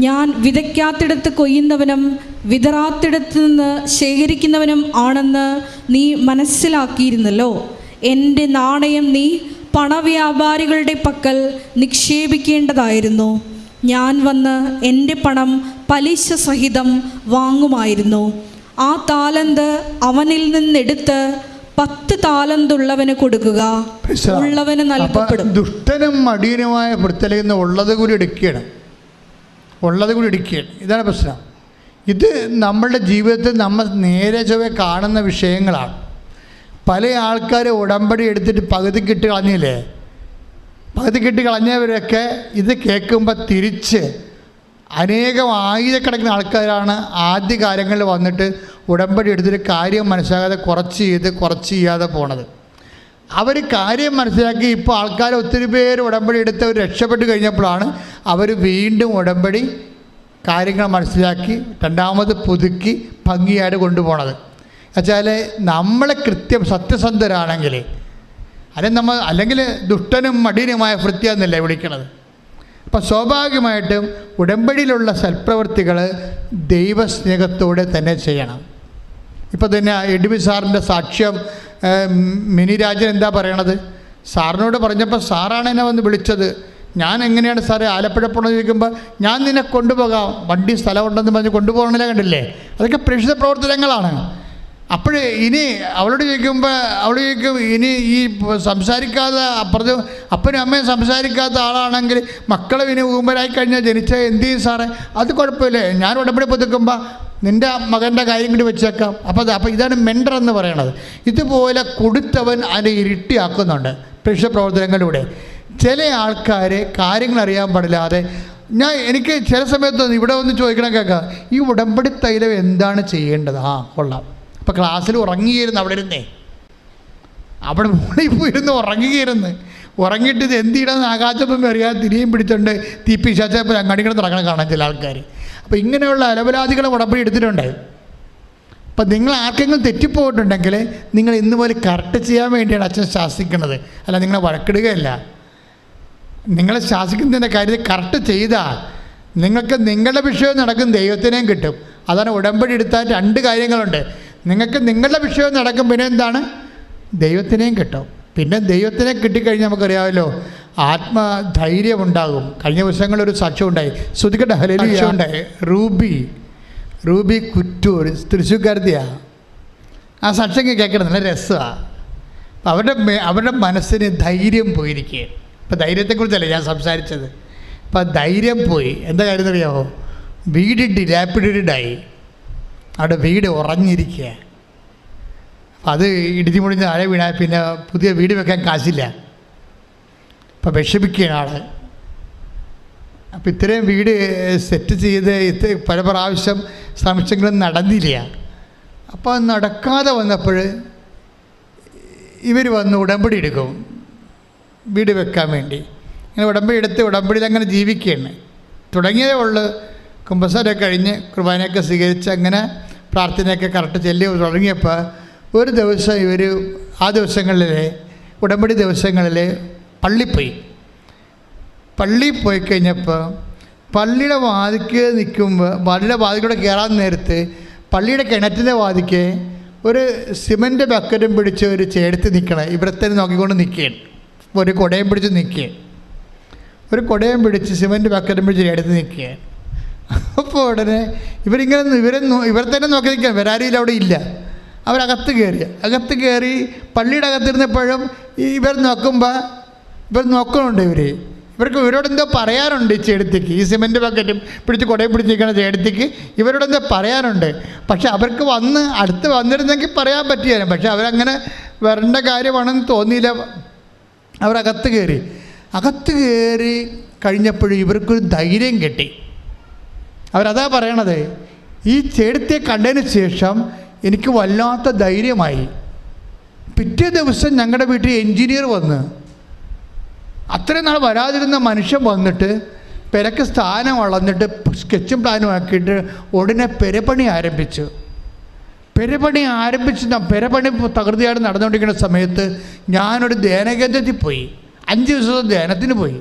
ഞാൻ വിതയ്ക്കാത്തിടത്ത് കൊയ്യുന്നവനും വിതറാത്തിടത്ത് നിന്ന് ശേഖരിക്കുന്നവനും ആണെന്ന് നീ മനസ്സിലാക്കിയിരുന്നല്ലോ. എൻ്റെ നാണയം നീ പണവ്യാപാരികളുടെ പക്കൽ നിക്ഷേപിക്കേണ്ടതായിരുന്നു. ഞാൻ വന്ന് എൻ്റെ പണം പലിശ സഹിതം വാങ്ങുമായിരുന്നു. ആ താലന്ത് അവനിൽ നിന്നെടുത്ത് 10 താലന്തുള്ളവന് കൊടുക്കുക, ഉള്ളവന് നൽകപ്പെടും. ദുഷ്ടനും മടിയനുമായ ഭൃത്യയിൽ നിന്ന് ഉള്ളത് കൂടി എടുക്കുകയാണ്. ഉള്ളത് കൂടി ഇടിക്കുകയാണ്. ഇതാണ് പ്രശ്നം. ഇത് നമ്മളുടെ ജീവിതത്തിൽ നമ്മൾ നേരെ ചൊവ്വെ കാണുന്ന വിഷയങ്ങളാണ്. പല ആൾക്കാർ ഉടമ്പടി എടുത്തിട്ട് പകുതിക്കിട്ട് കളഞ്ഞില്ലേ, പകുതിക്കിട്ട് കളഞ്ഞവരൊക്കെ ഇത് കേൾക്കുമ്പോൾ തിരിച്ച് അനേകം ആയിരക്കണക്കിന് ആൾക്കാരാണ് ആദ്യ കാര്യങ്ങളിൽ വന്നിട്ട് ഉടമ്പടി എടുത്തിട്ട് കാര്യം മനസ്സിലാകാതെ കുറച്ച് ചെയ്യാതെ പോണത്. അവർ കാര്യം മനസ്സിലാക്കി ഇപ്പോൾ ആൾക്കാർ ഒത്തിരി പേര് ഉടമ്പടി എടുത്ത് അവർ രക്ഷപ്പെട്ട് കഴിഞ്ഞപ്പോഴാണ് അവർ വീണ്ടും ഉടമ്പടി കാര്യങ്ങൾ മനസ്സിലാക്കി രണ്ടാമത് പുതുക്കി ഭംഗിയായിട്ട് കൊണ്ടുപോകണത്. എന്നുവെച്ചാൽ നമ്മളെ കൃത്യം സത്യസന്ധരാണെങ്കിൽ അല്ലെങ്കിൽ ദുഷ്ടനും മടിയനുമായ ഭൃത്യ എന്നല്ലേ വിളിക്കണത്. അപ്പം സ്വാഭാവികമായിട്ടും ഉടമ്പടിയിലുള്ള സൽപ്രവൃത്തികൾ ദൈവസ്നേഹത്തോടെ തന്നെ ചെയ്യണം. ഇപ്പോൾ തന്നെ എഡ്വി സാറിൻ്റെ സാക്ഷ്യം മിനിരാജൻ എന്താ പറയണത്? സാറിനോട് പറഞ്ഞപ്പോൾ സാറാണ് എന്നെ വന്ന് വിളിച്ചത്. ഞാൻ എങ്ങനെയാണ് സാറേ ആലപ്പുഴ പോകണമെന്ന് ചോദിക്കുമ്പോൾ ഞാൻ നിന്നെ കൊണ്ടുപോകാം, വണ്ടി സ്ഥലമുണ്ടെന്ന് പറഞ്ഞ് കൊണ്ടുപോകണല്ലേ, കണ്ടില്ലേ? അതൊക്കെ പ്രേക്ഷിത പ്രവർത്തനങ്ങളാണ്. അപ്പോൾ ഇനി അവളോട് ചോദിക്കുമ്പോൾ അവൾ ചോദിക്കും, ഇനി ഈ സംസാരിക്കാതെ അപ്പുറത്ത് അപ്പനും അമ്മയും സംസാരിക്കാത്ത ആളാണെങ്കിൽ മക്കളെ ഇനി ഊമ്പരായി കഴിഞ്ഞാൽ ജനിച്ചാൽ എന്ത് ചെയ്യും സാറേ? അത് കുഴപ്പമില്ലേ, ഞാൻ ഉടമ്പടി പുതുക്കുമ്പോൾ നിൻ്റെ മകൻ്റെ കാര്യം കൂടി വെച്ചേക്കാം. അപ്പോൾ ഇതാണ് മെൻഡർ എന്ന് പറയണത്. ഇതുപോലെ കൊടുത്തവൻ അതിനെ ഇരട്ടിയാക്കുന്നുണ്ട് പ്രേക്ഷിത പ്രവർത്തനങ്ങളിലൂടെ. ചില ആൾക്കാർ കാര്യങ്ങൾ അറിയാൻ പാടില്ലാതെ എനിക്ക് ചില സമയത്ത് ഇവിടെ ഒന്ന് ചോദിക്കണം, കേൾക്കാം, ഈ ഉടമ്പടി തൈലം എന്താണ് ചെയ്യേണ്ടത്? കൊള്ളാം. അപ്പോൾ ക്ലാസ്സിൽ ഉറങ്ങിയിരുന്നു, അവിടെ മുകളിൽ പോയിരുന്ന് ഉറങ്ങിയിട്ട് ഇത് എന്ത് ചെയ്യണമെന്ന് ആകാശപ്പം അറിയാതെ തിരിയും പിടിച്ചുകൊണ്ട് തീപ്പിശാച്ചപ്പോൾ അങ്ങടികൾ തുടങ്ങണം കാണാൻ ചില ആൾക്കാർ. അപ്പോൾ ഇങ്ങനെയുള്ള അലപരാധികളെ ഉടമ്പടി എടുത്തിട്ടുണ്ട്. അപ്പം നിങ്ങൾ ആർക്കെങ്കിലും തെറ്റിപ്പോയിട്ടുണ്ടെങ്കിൽ നിങ്ങൾ ഇന്ന് പോലെ കറക്റ്റ് ചെയ്യാൻ വേണ്ടിയാണ് അച്ഛൻ ശാസിക്കുന്നത്, അല്ല നിങ്ങളെ വഴക്കിടുകയല്ല. നിങ്ങളെ ശാസിക്കുന്നതിൻ്റെ കാര്യത്തിൽ കറക്റ്റ് ചെയ്താൽ നിങ്ങൾക്ക് നിങ്ങളുടെ വിഷയം നടക്കും, ദൈവത്തിനെയും കിട്ടും. അതാണ് ഉടമ്പടി എടുത്താൽ രണ്ട് കാര്യങ്ങളുണ്ട്. നിങ്ങൾക്ക് നിങ്ങളുടെ വിഷയം നടക്കും, പിന്നെ എന്താണ്, ദൈവത്തിനെയും കിട്ടും. പിന്നെ ദൈവത്തിനെ കിട്ടിക്കഴിഞ്ഞാൽ നമുക്കറിയാമല്ലോ ആത്മധൈര്യമുണ്ടാകും. കഴിഞ്ഞ ദിവസങ്ങളൊരു സാക്ഷ്യം ഉണ്ടായി, ശ്രുതികട്ടെ ഹല്ലേലൂയ ഉണ്ടായി. റൂബി കുറ്റൂർ തൃശ്ശൂർക്കാരത്തിയാണ്. ആ സാക്ഷ്യം കേൾക്കണം, നല്ല രസമാണ്. അവരുടെ മനസ്സിന് ധൈര്യം പോയിരിക്കുകയാണ്. ഇപ്പം ധൈര്യത്തെക്കുറിച്ചല്ലേ ഞാൻ സംസാരിച്ചത്. അപ്പം ധൈര്യം പോയി. എന്താ കാര്യം എന്നറിയാമോ? വീട് ഡിലാപ്പിഡായി, അവിടെ വീട് ഉറഞ്ഞിരിക്കുക. അത് ഇടിഞ്ഞു മുടിഞ്ഞ് താഴെ വീണാൽ പിന്നെ പുതിയ വീട് വെക്കാൻ കാശില്ല. അപ്പം വിഷമിക്കുകയാണ് ആൾ. അപ്പം ഇത്രയും വീട് സെറ്റ് ചെയ്ത് പല പ്രാവശ്യം ശ്രമിച്ചെങ്കിലും നടന്നില്ല. അപ്പോൾ നടക്കാതെ വന്നപ്പോൾ ഇവർ വന്ന് ഉടമ്പടി എടുക്കും വീട് വെക്കാൻ വേണ്ടി. ഇങ്ങനെ ഉടമ്പടി എടുത്ത് ഉടമ്പടിയിൽ അങ്ങനെ ജീവിക്കുകയാണ്. തുടങ്ങിയതേ ഉള്ളൂ. കുമ്പസാരമൊക്കെ കഴിഞ്ഞ് കുർബാനയൊക്കെ സ്വീകരിച്ച് അങ്ങനെ പ്രാർത്ഥനയൊക്കെ കറക്റ്റ് ചെല്ലി തുടങ്ങിയപ്പോൾ ഒരു ദിവസം ഇവർ ആ ദിവസങ്ങളിൽ ഉടമ്പടി ദിവസങ്ങളിൽ പള്ളിയിൽ പോയി കഴിഞ്ഞപ്പോൾ പള്ളിയുടെ വാതിക്ക് നിൽക്കുമ്പോൾ പള്ളിയുടെ വാതിക്കൂടെ കയറാൻ നേരത്ത് പള്ളിയുടെ കിണറ്റിൻ്റെ വാതിക്ക് ഒരു സിമൻറ്റ് ബക്കറ്റും പിടിച്ച് ഒരു ചേർത്ത് നിൽക്കണം. ഇവിടെ തന്നെ നോക്കിക്കൊണ്ട് നിൽക്കുകയാണ്. ഒരു കുടയും പിടിച്ച് നിൽക്കുകയാണ്. ഒരു കുടയും പിടിച്ച് സിമൻറ്റ് ബക്കറ്റും പിടിച്ച് ചേർത്ത് നിൽക്കുകയാണ്. അപ്പോൾ ഉടനെ ഇവർ തന്നെ നോക്കി നിൽക്കുകയാണ്. വരാരിയിൽ അവിടെ ഇല്ല. അവരകത്ത് കയറി പള്ളിയുടെ അകത്തിരുന്നപ്പോഴും ഇവർ നോക്കുന്നുണ്ട്. ഇവരോടെന്തോ പറയാനുണ്ട്. ഈ ചേടത്തിക്ക്, ഈ സിമൻറ്റ് ബക്കറ്റും പിടിച്ച് കുടയും പിടിച്ചിരിക്കുന്ന ചേടത്തിക്ക് ഇവരോടെന്തോ പറയാനുണ്ട്. പക്ഷെ അവർക്ക് അടുത്ത് വന്നിരുന്നെങ്കിൽ പറയാൻ പറ്റിയാലും, പക്ഷെ അവരങ്ങനെ വരേണ്ട കാര്യമാണെന്ന് തോന്നിയില്ല. അവരകത്ത് കയറി കഴിഞ്ഞപ്പോഴും ഇവർക്കൊരു ധൈര്യം കിട്ടി. അവരതാ പറയണത്, ഈ ചേടത്തിയെ കണ്ടതിന് ശേഷം എനിക്ക് വല്ലാത്ത ധൈര്യമായി. പിറ്റേ ദിവസം ഞങ്ങളുടെ വീട്ടിൽ എൻജിനീയർ വന്ന്, അത്രയും നാൾ വരാതിരുന്ന മനുഷ്യൻ വന്നിട്ട് പെരക്ക് സ്ഥാനം വളർന്നിട്ട് സ്കെച്ചും പ്ലാനും ആക്കിയിട്ട് ഉടനെ പെരപ്പണി ആരംഭിച്ചു. പെരപ്പണി തകൃതിയായിട്ട് നടന്നുകൊണ്ടിരിക്കുന്ന സമയത്ത് ഞാനൊരു ധ്യാനകേന്ദ്രത്തിൽ പോയി. 5 ദിവസത്തെ ധ്യാനത്തിന് പോയി.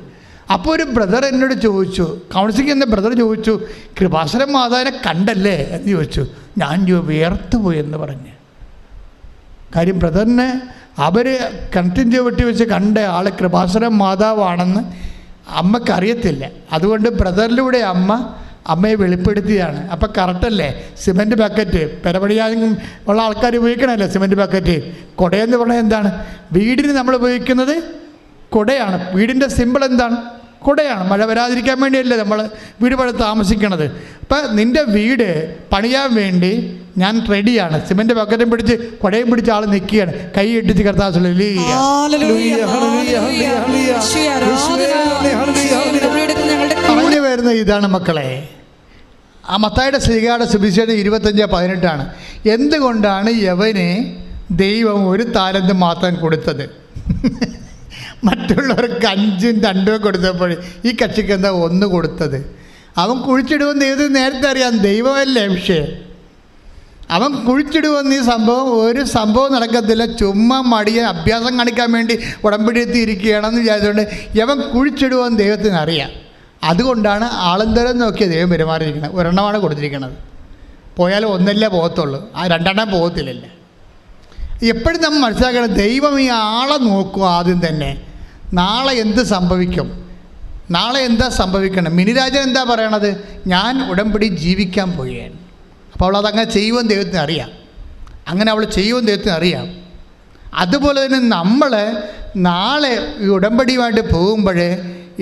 അപ്പോൾ ഒരു ബ്രദർ എന്നോട് ചോദിച്ചു, കൗൺസിലിംഗ് എന്ന ബ്രദർ ചോദിച്ചു, കൃപാസനം മാതാവിനെ കണ്ടല്ലേ എന്ന് ചോദിച്ചു. ഞാൻ വിയർത്തു പോയി എന്ന് പറഞ്ഞ്. കാര്യം ബ്രദറിനെ അവർ കിണറ്റിൻ ചുവട്ടി വെച്ച് കണ്ട ആൾ കൃപാസനം മാതാവാണെന്ന് അമ്മക്കറിയത്തില്ല. അതുകൊണ്ട് ബ്രദറിലൂടെ അമ്മയെ വെളിപ്പെടുത്തിയതാണ്. അപ്പം കറക്റ്റല്ലേ? സിമൻറ്റ് ബക്കറ്റ് പെരപണിയാനും ഉള്ള ആൾക്കാർ ഉപയോഗിക്കണമല്ലോ സിമൻറ്റ് ബക്കറ്റ്. കുടയെന്ന് പറഞ്ഞാൽ എന്താണ്? വീടിന് നമ്മൾ ഉപയോഗിക്കുന്നത് കുടയാണ്. വീടിൻ്റെ സിമ്പിൾ എന്താണ്? കുടയാണ്. മഴ വരാതിരിക്കാൻ വേണ്ടിയല്ലേ നമ്മൾ വീട് പണി താമസിക്കണത്. അപ്പം നിൻ്റെ വീട് പണിയാൻ വേണ്ടി ഞാൻ റെഡിയാണ്. സിമൻറ്റ് ബക്കറ്റും പിടിച്ച് കുടയും പിടിച്ച് ആൾ നിൽക്കുകയാണ്. കൈ ഇട്ടിച്ച് കർത്താവ് പറഞ്ഞു വരുന്ന ഇതാണ് മക്കളെ. ആ മത്തായിയുടെ ശ്രീകാരുടെ സുവിശേഷം 25:18 എന്തുകൊണ്ടാണ് യവന് ദൈവം 1 താലന്ത് മാത്രം കൊടുത്തത്? മറ്റുള്ളവർക്ക് 5ഉം 2ഉം കൊടുത്തപ്പോൾ ഈ കക്ഷിക്ക് എന്താ 1 കൊടുത്തത്? അവൻ കുഴിച്ചിടുമെന്ന് ദൈവത്തിന് നേരത്തെ അറിയാം. ദൈവമല്ലേ വിഷയം. അവൻ കുഴിച്ചിടുമെന്ന് ഈ ഒരു സംഭവം നടക്കത്തില്ല. ചുമ്മാ മടിയെ അഭ്യാസം കാണിക്കാൻ വേണ്ടി ഉടമ്പടി എത്തിയിരിക്കുകയാണെന്ന് വിചാരിച്ചുകൊണ്ട് യവൻ കുഴിച്ചിടുമെന്ന് ദൈവത്തിന് അറിയാം. അതുകൊണ്ടാണ് ആളെന്തരം നോക്കിയ ദൈവം പെരുമാറിയിരിക്കുന്നത്. 1 കൊടുത്തിരിക്കുന്നത്. പോയാലും 1 പോകത്തുള്ളൂ, ആ 2 പോകത്തില്ലല്ലോ. എപ്പോഴും നമ്മൾ മനസ്സിലാക്കണം, ദൈവം ഈ ആളെ നോക്കുക ആദ്യം തന്നെ. നാളെ എന്ത് സംഭവിക്കും, നാളെ എന്താ സംഭവിക്കണം. മിനിരാജൻ എന്താ പറയണത്? ഞാൻ ഉടമ്പടി ജീവിക്കാൻ പോവുകയാണ്. അപ്പോൾ അവൾ അതങ്ങനെ ചെയ്യുമെന്ന് ദൈവത്തിന് അറിയാം. അങ്ങനെ അവൾ ചെയ്യുമെന്ന് ദൈവത്തിന് അറിയാം. അതുപോലെ തന്നെ നമ്മൾ നാളെ ഈ ഉടമ്പടിയുമായിട്ട് പോകുമ്പോൾ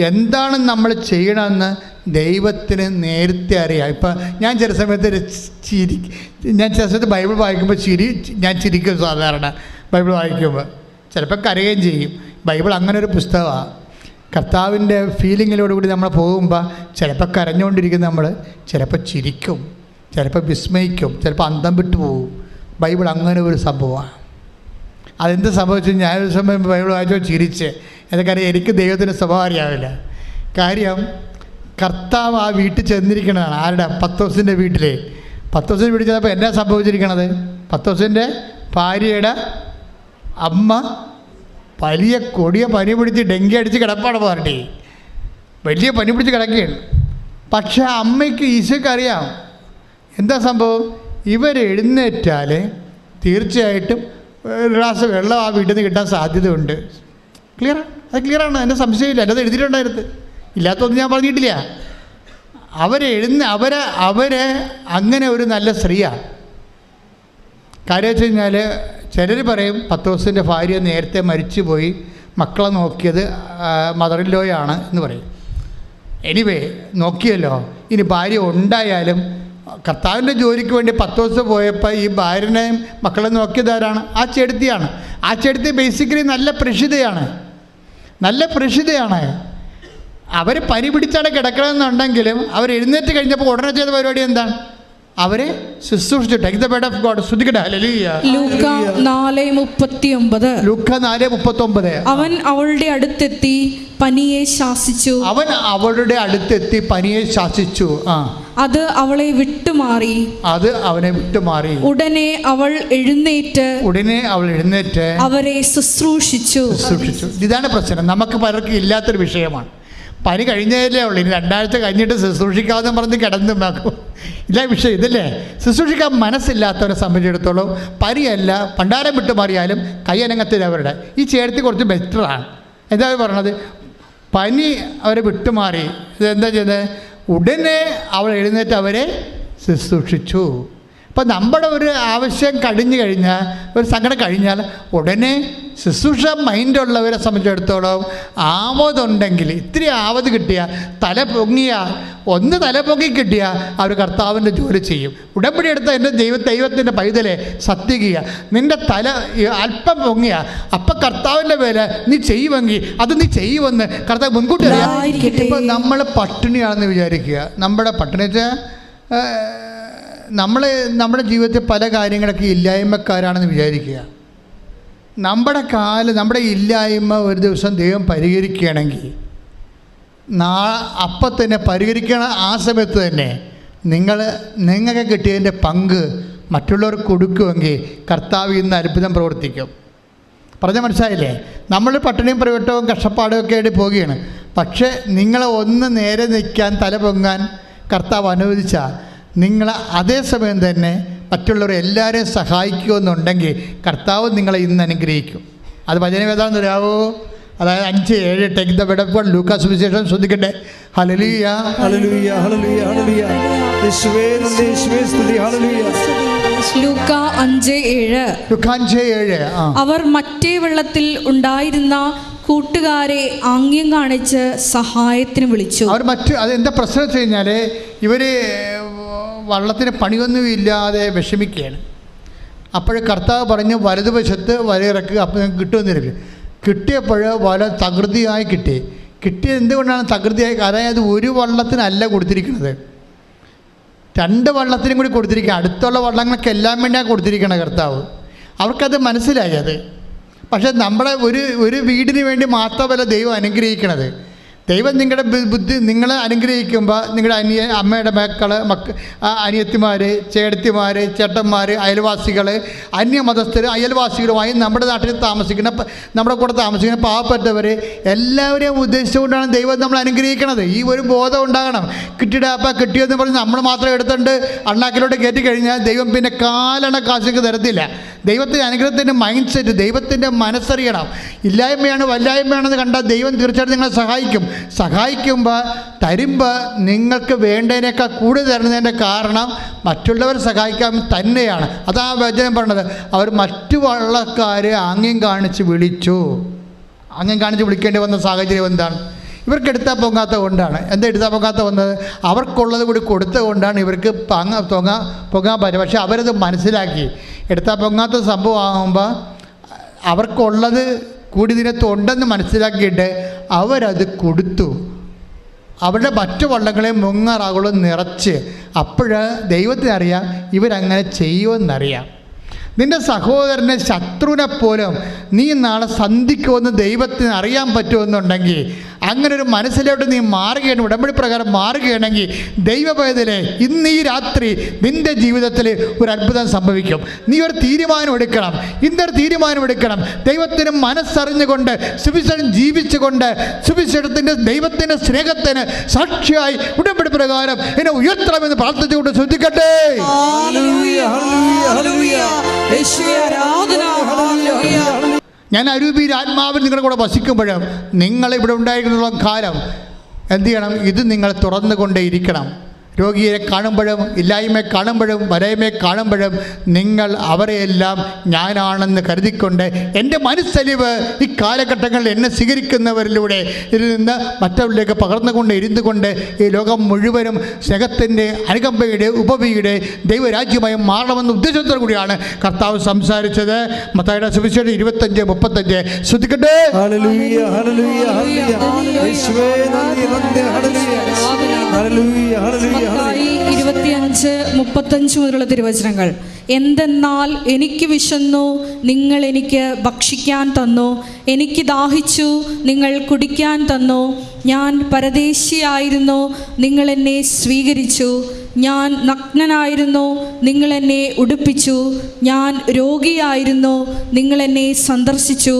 എന്താണ് നമ്മൾ ചെയ്യണമെന്ന് ദൈവത്തിന് നേരത്തെ അറിയാം. ഇപ്പം ഞാൻ ചില സമയത്ത് ഞാൻ ചില സമയത്ത് ബൈബിൾ വായിക്കുമ്പോൾ ഞാൻ ചിരിക്കും. സാധാരണ ബൈബിൾ വായിക്കുമ്പോൾ ചിലപ്പോൾ കരയുകയും ചെയ്യും. ബൈബിൾ അങ്ങനെ ഒരു പുസ്തകമാണ്. കർത്താവിൻ്റെ ഫീലിങ്ങിലോടുകൂടി നമ്മൾ പോകുമ്പോൾ ചിലപ്പോൾ കരഞ്ഞുകൊണ്ടിരിക്കും നമ്മൾ, ചിലപ്പോൾ ചിരിക്കും, ചിലപ്പോൾ വിസ്മയിക്കും, ചിലപ്പോൾ അന്തം വിട്ടു പോകും. ബൈബിൾ അങ്ങനെ ഒരു സംഭവമാണ്. അതെന്ത് സംഭവിച്ചു? ഞാനൊരു സമയം ബൈബിൾ വായിച്ചോ ചിരിച്ച്. എനിക്കറിയാം, എനിക്ക് ദൈവത്തിൻ്റെ സ്വഭാവം അറിയാവില്ല. കാര്യം കർത്താവ് ആ വീട്ടിൽ ചെന്നിരിക്കണതാണ്. ആരുടെ? പത്രോസിൻ്റെ വീട്ടിലെ. പത്രോസിൻ്റെ വീട്ടിൽ ചെന്നപ്പോൾ എന്നാ സംഭവിച്ചിരിക്കണത്? പത്രോസിൻ്റെ ഭാര്യയുടെ അമ്മ വലിയ കൊടിയ പനി പിടിച്ച് ഡെങ്കി അടിച്ച് കിടപ്പാണ്. പാർട്ടി വലിയ പനി പിടിച്ച് കിടക്കുകയാണ്. പക്ഷേ അമ്മയ്ക്ക് ഈശോയ്ക്ക് അറിയാം എന്താ സംഭവം. ഇവരെഴുന്നേറ്റാൽ തീർച്ചയായിട്ടും ഒരു ഗ്ലാസ് വെള്ളം ആ വീട്ടിൽ നിന്ന് കിട്ടാൻ സാധ്യതയുണ്ട്. ക്ലിയറാണ്, അത് ക്ലിയറാണ്, എൻ്റെ സംശയമില്ല. എൻ്റെ അത് എഴുതിയിട്ടുണ്ടായിരുന്നു, ഇല്ലാത്തൊന്നും ഞാൻ പറഞ്ഞിട്ടില്ല. അവരെ അങ്ങനെ ഒരു നല്ല സ്ത്രീയാണ്. കാര്യം വെച്ച് കഴിഞ്ഞാൽ ചിലർ പറയും പത്രോസിൻ്റെ ഭാര്യ നേരത്തെ മരിച്ചുപോയി, മക്കളെ നോക്കിയത് മദറിൻലോയാണ് എന്ന് പറയും. എനിവേ നോക്കിയല്ലോ. ഇനി ഭാര്യ ഉണ്ടായാലും കർത്താവിൻ്റെ ജോലിക്ക് വേണ്ടി പത്രോസ് പോയപ്പോൾ ഈ ഭാര്യനെയും മക്കളെ നോക്കിയതാരാണ്? ആ ചെടുത്തിയാണ്. ആ ചെടുത്തി ബേസിക്കലി നല്ല പ്രഷിതയാണ്. അവർ പനി പിടിച്ചാണ് കിടക്കണമെന്നുണ്ടെങ്കിലും അവർ എഴുന്നേറ്റ് കഴിഞ്ഞപ്പോൾ ഉടനെ ചെയ്ത പരിപാടി എന്താണ്? അവരെ ശുശ്രൂഷിച്ചു. Take the word of God. ശ്രദ്ധിക്കട്ടെ. ഹല്ലേലൂയ. ലൂക്ക 4:39. അവൻ അവളുടെ അടുത്തെത്തി പനിയെ ശാസിച്ചു. അത് അവളെ വിട്ടുമാറി. ഉടനെ അവൾ എഴുന്നേറ്റ് അവരെ ശുശ്രൂഷിച്ചു. ഇതാണ് പ്രശ്നം. നമുക്ക് പലർക്കും ഇല്ലാത്തൊരു വിഷയമാണ്. പനി കഴിഞ്ഞതല്ലേ ഉള്ളൂ, ഇനി 2 ആഴ്ച കഴിഞ്ഞിട്ട് ശുശ്രൂഷിക്കാമെന്ന് പറഞ്ഞ് കിടന്നുണ്ടാക്കും. ഇല്ല വിഷയം ഇതല്ലേ. ശുശ്രൂഷിക്കാൻ മനസ്സില്ലാത്തവരെ സംബന്ധിച്ചിടത്തോളം പനിയല്ല, പണ്ടാരം വിട്ടു മാറിയാലും കൈയനങ്ങത്തില്ല അവരുടെ. ഈ ചേർത്തി കുറച്ച് ബെറ്ററാണ്. എന്താ പറഞ്ഞത്? പനി അവരെ വിട്ടുമാറി. ഇതെന്താ ചെയ്തത്? ഉടനെ അവൾ എഴുന്നേറ്റ് അവരെ ശുശ്രൂഷിച്ചു. അപ്പം നമ്മുടെ ഒരു ആവശ്യം കഴിഞ്ഞു കഴിഞ്ഞാൽ, ഒരു സങ്കടം കഴിഞ്ഞാൽ ഉടനെ ശുശ്രൂഷ മൈൻഡുള്ളവരെ സംബന്ധിച്ചിടത്തോളം ആവതുണ്ടെങ്കിൽ, ഇത്തിരി ആവത് കിട്ടിയാൽ, തല പൊങ്ങി കിട്ടിയാൽ അവർ കർത്താവിൻ്റെ ജോലി ചെയ്യും. ഉടമ്പടി എടുത്ത എൻ്റെ ദൈവത്തിൻ്റെ പൈതലെ സത്യക്കുക. നിൻ്റെ തല അല്പം പൊങ്ങിയ അപ്പം കർത്താവിൻ്റെ പേര് നീ ചെയ്യുമെങ്കിൽ അത് നീ ചെയ്യുമെന്ന് കർത്താവ് മുൻകൂട്ടി അറിയാം. ഇപ്പം നമ്മൾ പട്ടിണിയാണെന്ന് വിചാരിക്കുക. നമ്മുടെ പട്ടിണി വെച്ചാൽ നമ്മുടെ ജീവിതത്തിൽ പല കാര്യങ്ങളൊക്കെ ഇല്ലായ്മക്കാരാണെന്ന് വിചാരിക്കുക. നമ്മുടെ ഇല്ലായ്മ ഒരു ദിവസം ദൈവം പരിഹരിക്കുകയാണെങ്കിൽ അപ്പം തന്നെ പരിഹരിക്കണ ആ സമയത്ത് തന്നെ നിങ്ങൾക്ക് കിട്ടിയതിൻ്റെ പങ്ക് മറ്റുള്ളവർക്ക് കൊടുക്കുമെങ്കിൽ കർത്താവ് ഇന്ന് അത്ഭുതം പ്രവർത്തിക്കും. പറഞ്ഞ മനസ്സിലായില്ലേ? നമ്മൾ പട്ടിണിയും പ്രവട്ടവും കഷ്ടപ്പാടും ഒക്കെ ആയിട്ട് പോവുകയാണ്. പക്ഷേ നിങ്ങളെ ഒന്ന് നേരെ നിൽക്കാൻ, തല പൊങ്ങാൻ കർത്താവ് അനുവദിച്ചാൽ നിങ്ങൾ അതേസമയം തന്നെ മറ്റുള്ളവരെ എല്ലാവരെയും സഹായിക്കുമെന്നുണ്ടെങ്കിൽ കർത്താവ് നിങ്ങളെ ഇന്ന് അനുഗ്രഹിക്കും. അത് വചനം ഏതാണെന്ന് അറിയാവോ? അതായത് 5:7 take the word of God. ലൂക്കാ സുവിശേഷം ശ്രദ്ധിക്കട്ടെ. Hallelujah, hallelujah, hallelujah, hallelujah. യേശുവേ നന്ദി, യേശുവേ സ്തുതി. ഹല്ലേലൂയ. ലൂക്കാ 5:7. അവർ മറ്റേ വെള്ളത്തിൽ ഉണ്ടായിരുന്ന കൂട്ടുകാരെ ആംഗ്യം കാണിച്ച് സഹായത്തിന് വിളിച്ചു. അവർ അതെന്താ പ്രശ്നം വെച്ച് കഴിഞ്ഞാൽ ഇവർ വള്ളത്തിന് പണിയൊന്നുമില്ലാതെ വിഷമിക്കുകയാണ്. അപ്പോൾ കർത്താവ് പറഞ്ഞു വലതുവശത്ത് വലയിറക്കുക, അപ്പോൾ നിങ്ങൾക്ക് കിട്ടുമെന്നിരിക്കും. കിട്ടിയപ്പോൾ വല തകൃതിയായി കിട്ടിയത് എന്തുകൊണ്ടാണ് തകൃതിയായി? അതായത് ഒരു വള്ളത്തിനല്ല കൊടുത്തിരിക്കുന്നത്, 2 വള്ളത്തിനും കൂടി കൊടുത്തിരിക്കുക. അടുത്തുള്ള വള്ളങ്ങൾക്ക് എല്ലാം വേണ്ടിയാണ് കൊടുത്തിരിക്കുന്നത് കർത്താവ്. അവർക്കത് മനസ്സിലായി. അത് പക്ഷേ നമ്മുടെ ഒരു വീടിന് വേണ്ടി മാത്രമല്ല ദൈവം അനുഗ്രഹിക്കണത്. ദൈവം നിങ്ങളുടെ ബുദ്ധി നിങ്ങളെ അനുഗ്രഹിക്കുമ്പോൾ നിങ്ങളുടെ അമ്മയുടെ അനിയത്തിമാർ, ചേട്ടത്തിമാർ, ചേട്ടന്മാർ, അയൽവാസികൾ, അന്യമതസ്ഥർ, അയൽവാസികളുമായി നമ്മുടെ നാട്ടിൽ നമ്മുടെ കൂടെ താമസിക്കുന്ന പാവപ്പെട്ടവർ എല്ലാവരെയും ഉദ്ദേശിച്ചുകൊണ്ടാണ് ദൈവം നമ്മൾ അനുഗ്രഹിക്കണത്. ഈ ഒരു ബോധം ഉണ്ടാകണം. കിട്ടിയെന്ന് പറഞ്ഞ് നമ്മൾ മാത്രം എടുത്തുകൊണ്ട് അണ്ണാക്കിലോട്ട് കയറ്റി കഴിഞ്ഞാൽ ദൈവം പിന്നെ കാലണ കാശൊക്കെ തരത്തില്ല. ദൈവത്തിൻ്റെ അനുഗ്രഹത്തിൻ്റെ മൈൻഡ് സെറ്റ്, ദൈവത്തിൻ്റെ മനസ്സറിയണം. ഇല്ലായ്മയാണ് വല്ലായ്മയാണെന്ന് കണ്ടാൽ ദൈവം തീർച്ചയായിട്ടും നിങ്ങളെ സഹായിക്കുമ്പോൾ തരുമ്പോൾ നിങ്ങൾക്ക് വേണ്ടതിനേക്കാൾ കൂടുതൽ തരുന്നതിൻ്റെ കാരണം മറ്റുള്ളവർ സഹായിക്കാൻ തന്നെയാണ്. അതാ വചനം പറഞ്ഞത്. അവർ മറ്റു വള്ളക്കാരെ ആംഗ്യം കാണിച്ച് വിളിച്ചു. ആംഗ്യം കാണിച്ച് വിളിക്കേണ്ടി വന്ന സാഹചര്യം എന്താണ്? ഇവർക്ക് എടുത്താൽ പൊങ്ങാത്ത കൊണ്ടാണ്. എന്താ എടുത്താൽ പൊങ്ങാത്ത വന്നത്? അവർക്കുള്ളത് കൂടി കൊടുത്തത് കൊണ്ടാണ് ഇവർക്ക് പൊങ്ങാൻ പറ്റും. പക്ഷെ അവരത് മനസ്സിലാക്കി. എടുത്താൽ പൊങ്ങാത്ത സംഭവമാകുമ്പോൾ അവർക്കുള്ളത് കൂടി ഇതിനകത്തുണ്ടെന്ന് മനസ്സിലാക്കിയിട്ട് അവരത് കൊടുത്തു. അവരുടെ മറ്റു വള്ളങ്ങളെ മുങ്ങാറാകുളം നിറച്ച്. അപ്പോൾ ദൈവത്തിനറിയാം ഇവരങ്ങനെ ചെയ്യുമെന്നറിയാം. നിൻ്റെ സഹോദരനെ, ശത്രുവിനെ പോലും നീ നാളെ സന്ധിക്കുമെന്ന് ദൈവത്തിന് അറിയാൻ പറ്റുമെന്നുണ്ടെങ്കിൽ, അങ്ങനെ ഒരു മനസ്സിലോട്ട് നീ മാറുകയാണ്, ഉടമ്പടി പ്രകാരം മാറുകയാണെങ്കിൽ, ദൈവപൈതലേ, ഇന്ന് ഈ രാത്രി നിൻ്റെ ജീവിതത്തിൽ ഒരു അത്ഭുതം സംഭവിക്കും. നീ ഒരു തീരുമാനം എടുക്കണം. ഇന്നൊരു തീരുമാനം എടുക്കണം. ദൈവത്തിന് മനസ്സറിഞ്ഞുകൊണ്ട് സുവിശേഷം ജീവിച്ചുകൊണ്ട് സുവിശേഷത്തിൻ്റെ ദൈവത്തിൻ്റെ സ്നേഹത്തിന് സാക്ഷിയായി ഉടമ്പടി പ്രകാരം എന്നെ ഉയർത്തണമെന്ന് പ്രാർത്ഥിച്ചുകൊണ്ട് ശ്രദ്ധിക്കട്ടെ. ഞാൻ അരൂപിയിൽ ആത്മാവിൽ നിങ്ങളുടെ കൂടെ വസിക്കുമ്പോഴും നിങ്ങളിവിടെ ഉണ്ടായിരുന്നുള്ള കാലം എന്ത് ചെയ്യണം? ഇത് നിങ്ങൾ തുറന്നുകൊണ്ടേയിരിക്കണം. രോഗിയെ കാണുമ്പോഴും ഇല്ലായ്മയെ കാണുമ്പോഴും വരയമയെ കാണുമ്പോഴും നിങ്ങൾ അവരെയെല്ലാം ഞാനാണെന്ന് കരുതിക്കൊണ്ട് എൻ്റെ മനസ്സലിവ് ഈ കാലഘട്ടങ്ങളിൽ എന്നെ സ്വീകരിക്കുന്നവരിലൂടെ ഇതിൽ നിന്ന് മറ്റവരിലേക്ക് പകർന്നുകൊണ്ട് ഇരുന്നു കൊണ്ട് ഈ ലോകം മുഴുവനും സ്നേഹത്തിൻ്റെ, അനുകമ്പയുടെ, ഉപവിയുടെ ദൈവരാജ്യമായി മാറണമെന്ന ഉദ്ദേശത്തോടു കൂടിയാണ് കർത്താവ് സംസാരിച്ചത്. മത്തായിയുടെ സുവിശേഷം 25:35 ശ്രദ്ധിക്കട്ടെ. 25:35 മുതലുള്ള തിരുവചനങ്ങൾ. എന്തെന്നാൽ എനിക്ക് വിശന്നു, നിങ്ങൾ എനിക്ക് ഭക്ഷിക്കാൻ തന്നു. എനിക്ക് ദാഹിച്ചു, നിങ്ങൾ കുടിക്കാൻ തന്നു. ഞാൻ പരദേശിയായിരുന്നു, നിങ്ങൾ എന്നെ സ്വീകരിച്ചു. ഞാൻ നഗ്നനായിരുന്നു, നിങ്ങൾ എന്നെ ഉടുപ്പിച്ചു. ഞാൻ രോഗിയായിരുന്നു, നിങ്ങൾ എന്നെ സന്ദർശിച്ചു.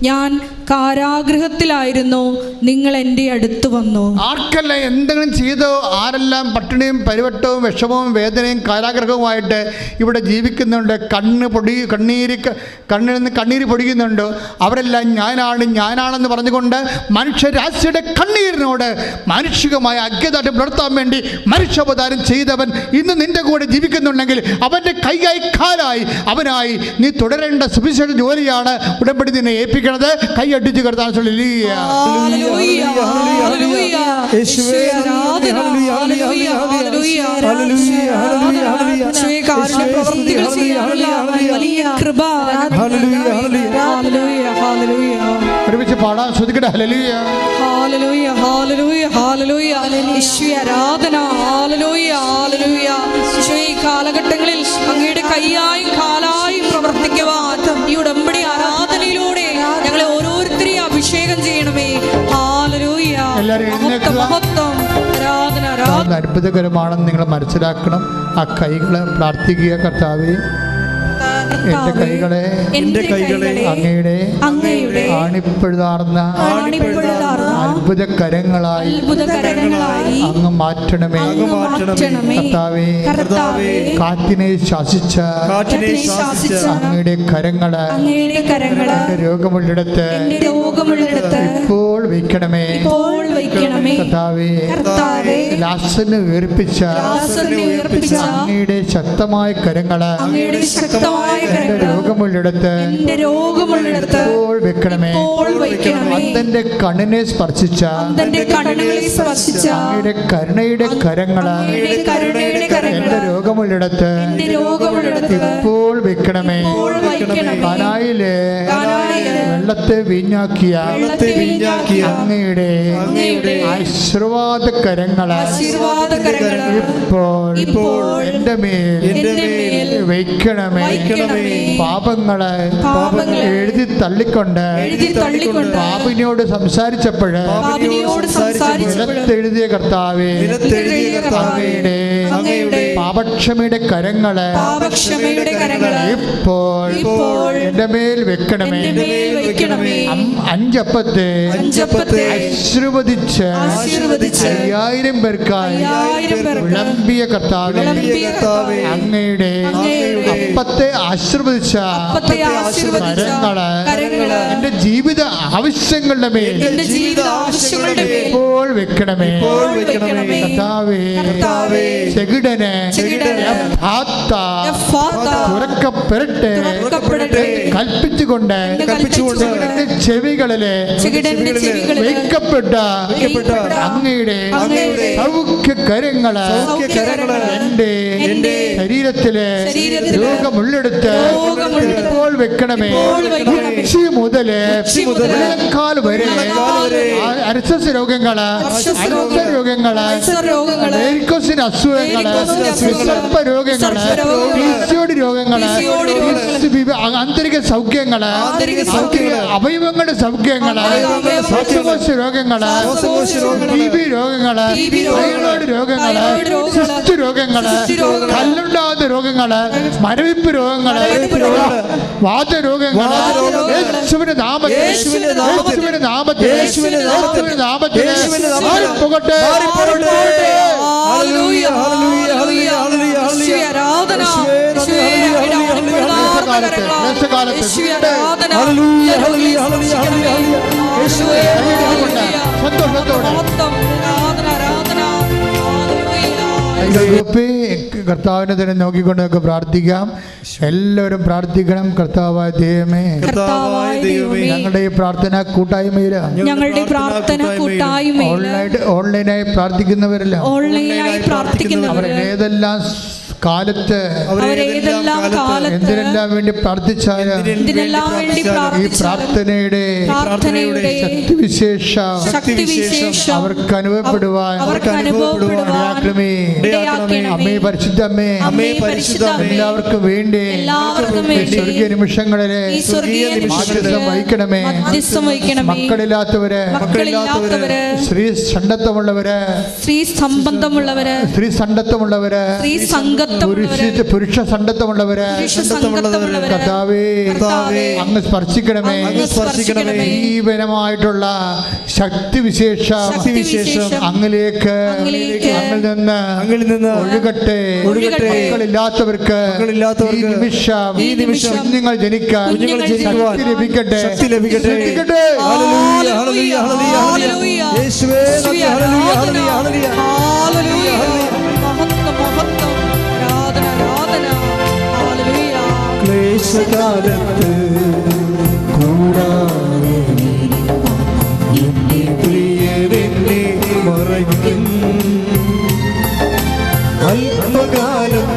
ഞാൻ കാരാഗൃഹത്തിലായിരുന്നു, നിങ്ങൾ എൻ്റെ അടുത്ത് വന്നു. ആർക്കെല്ലാം എന്തെങ്കിലും ചെയ്തോ, ആരെല്ലാം പട്ടിണിയും പരിവട്ടവും വിഷമവും വേദനയും കാരാഗ്രഹവുമായിട്ട് ഇവിടെ ജീവിക്കുന്നുണ്ട്, കണ്ണിൽ നിന്ന് കണ്ണീര് പൊടിക്കുന്നുണ്ട്, അവരെല്ലാം ഞാനാണെന്ന് പറഞ്ഞുകൊണ്ട് മനുഷ്യരാശിയുടെ കണ്ണീരിനോട് മാനുഷികമായ അജ്ഞതായിട്ട് പുലർത്താൻ വേണ്ടി മനുഷ്യാവതാരം ചെയ്തവൻ ഇന്ന് നിന്റെ കൂടെ ജീവിക്കുന്നുണ്ടെങ്കിൽ അവൻ്റെ കൈയായി കാലായി അവനായി നീ തുടരേണ്ട സുവിശേഷ ജോലിയാണ് ഉടമ്പടി നിന്നെ ഏൽപ്പിക്കുന്നത്. കൈയടിച്ച് കിടത്താൻ ഒരുമിച്ച് പാടാൻ ശ്രദ്ധിക്കട്ടെ. ഹല്ലേലൂയ, ഹല്ലേലൂയ, ഹല്ലേലൂയ, ഹല്ലേലൂയ, യേശുവേ ആരാധന. Hallelujah, hallelujah. യേശുവേ ഈ കാലഘട്ടങ്ങളിൽ അങ്ങയുടെ കൈയായും കാലായും പ്രവർത്തിക്കുവാൻ ഈ ഉടമ്പടി ആരാധനയിലൂടെ ഞങ്ങളെ ഓരോരുത്തരെയും അഭിഷേകം ചെയ്യണമേ. ഹല്ലേലൂയ, മഹത്വം, ആരാധന, ആരാധന. അത്ഭുതകരമാണെന്ന് നിങ്ങൾ മനസ്സിലാക്കണം. ആ കൈകളെ പ്രാർത്ഥിക്കുക. കർത്താവേ, എന്റെ കൈകളെ അങ്ങയുടെ ആണിപ്പഴുതാർന്ന അത്ഭുതകരങ്ങളായി അങ്ങ് മാറ്റണമേ. കർത്താവേ, കാറ്റിനെ ശാസിച്ച അങ്ങയുടെ കരങ്ങള് എന്റെ രോഗമുള്ളിടത്ത് ഇപ്പോൾ വയ്ക്കണമേ. കർത്താവേ, ലാസറിനെ ഉയർപ്പിച്ച അങ്ങയുടെ ശക്തമായ കരങ്ങള് എന്റെ രോഗമുള്ളിടത്ത് ഇപ്പോൾ വെക്കണമേ. വയ്ക്കണമേ. അന്തന്റെ കണ്ണിനെ സ്പർശിച്ച അന്തന്റെ കണ്ണുകളെ സ്പർശിച്ച അങ്ങയുടെ കരുണയുടെ കരങ്ങള് അങ്ങയുടെ കരുണയുടെ എന്റെ കരങ്ങൾ രോഗമുള്ളിടത്ത് എന്റെ രോഗമുള്ളിടത്ത് ഇപ്പോൾ വെക്കണമേ. ഇപ്പോൾ വയ്ക്കണമേ. കാനായിലെ കാനായിലെ വെള്ളത്തെ വീഞ്ഞാക്കിയ വെള്ളത്തെ വീഞ്ഞാക്കിയ അങ്ങയുടെ അങ്ങയുടെ ആശീർവാദ കരങ്ങള് ആശീർവാദ കരങ്ങൾ ഇപ്പോൾ എന്റെ മേൽ വയ്ക്കണമേ. പാപങ്ങളെ എഴുതി തള്ളിക്കൊണ്ട് പാപിനോട് സംസാരിച്ചപ്പോഴ് നിലത്തെഴുതിയ കർത്താവേ അങ്ങയുടെ പാപക്ഷമയുടെ കരങ്ങള് ഇപ്പോൾ എന്റെ മേൽ വെക്കണമേ. അഞ്ചപ്പത്തെ ആശീർവദിച്ച് 5000 പേർക്കായി വിളമ്പിയ കർത്താവേ അങ്ങയുടെ അപ്പത്തെ ആശീർവദിച്ച കരങ്ങള് എന്റെ ജീവിത ആവശ്യങ്ങളുടെ മേൽ ഇപ്പോൾ വെക്കണമേ. കർത്താവേ ചെകിടന് തുറക്കപ്പെടട്ടെ കൽപ്പിച്ചുകൊണ്ട് ചെവികളിലെ വയ്ക്കപ്പെട്ട അങ്ങയുടെ സൗഖ്യ കരങ്ങള് എന്റെ ശരീരത്തിലെ രോഗമുള്ളെടുത്ത് ഇപ്പോൾ വെക്കണമേ. ഉച്ചി മുതല് മുഴക്കാൽ വരെ അർശസ് രോഗങ്ങള് വേരിക്കോസിന് അസുഖങ്ങള് വിസർപ്പ രോഗങ്ങള് പിസിഒഡി രോഗങ്ങള് ആന്തരിക സൗഖ്യങ്ങള് അവയവങ്ങളുടെ സൗഖ്യങ്ങള് ശ്വാസകോശ രോഗങ്ങള് TB രോഗങ്ങള് തൈറോയ്ഡ് രോഗങ്ങള് സിസ്റ്റ് രോഗങ്ങള് കല്ലുണ്ടാകുന്ന രോഗങ്ങള് മരവിപ്പ് രോഗങ്ങള് വാതരോഗങ്ങള് യേശുവിന്റെ നാമത്തിൽ മാറിപ്പോകട്ടെ. കർത്താവിനെ തന്നെ നോക്കിക്കൊണ്ട് നമുക്ക് പ്രാർത്ഥിക്കാം. എല്ലാവരും പ്രാർത്ഥിക്കണം. കർത്താവായ ദൈവമേ, ഞങ്ങളുടെ ഈ പ്രാർത്ഥന കൂട്ടായ്മയില് ഓൺലൈനായി പ്രാർത്ഥിക്കുന്നവരല്ല അവരേതെല്ലാം കാലത്ത് എന്തിനെല്ലാം വേണ്ടി പ്രാർത്ഥിച്ചാലും ഈ പ്രാർത്ഥനയുടെ ശക്തിവിശേഷം അവർക്ക് അനുഭവപ്പെടുവാൻ അമ്മേ പരിശുദ്ധ അമ്മേ എല്ലാവർക്കും വേണ്ടി സ്വർഗീയ നിമിഷങ്ങളിലെ മാധ്യസ്ഥം വഹിക്കണമേ. മക്കളില്ലാത്തവരെ, സ്ത്രീ സണ്ടത്വമുള്ളവര്, പുരുഷ സണ്ടത്വമുള്ളവര് കർത്താവേ അങ്ങ് സ്പർശിക്കണമേ. ജീവനമായിട്ടുള്ള ശക്തിവിശേഷം അങ്ങിലേക്ക് അങ്ങിൽ നിന്ന് ഒഴുകട്ടെ. മക്കളില്ലാത്തവർക്ക് ഈ നിമിഷം നിങ്ങൾ ജനിക്കാൻ ശക്തി ലഭിക്കട്ടെ. ക്ലേശകാലത്ത് കൂടാതെ എന്റെ പ്രിയരെന്നെ മറയ്ക്കും. അല്പകാലം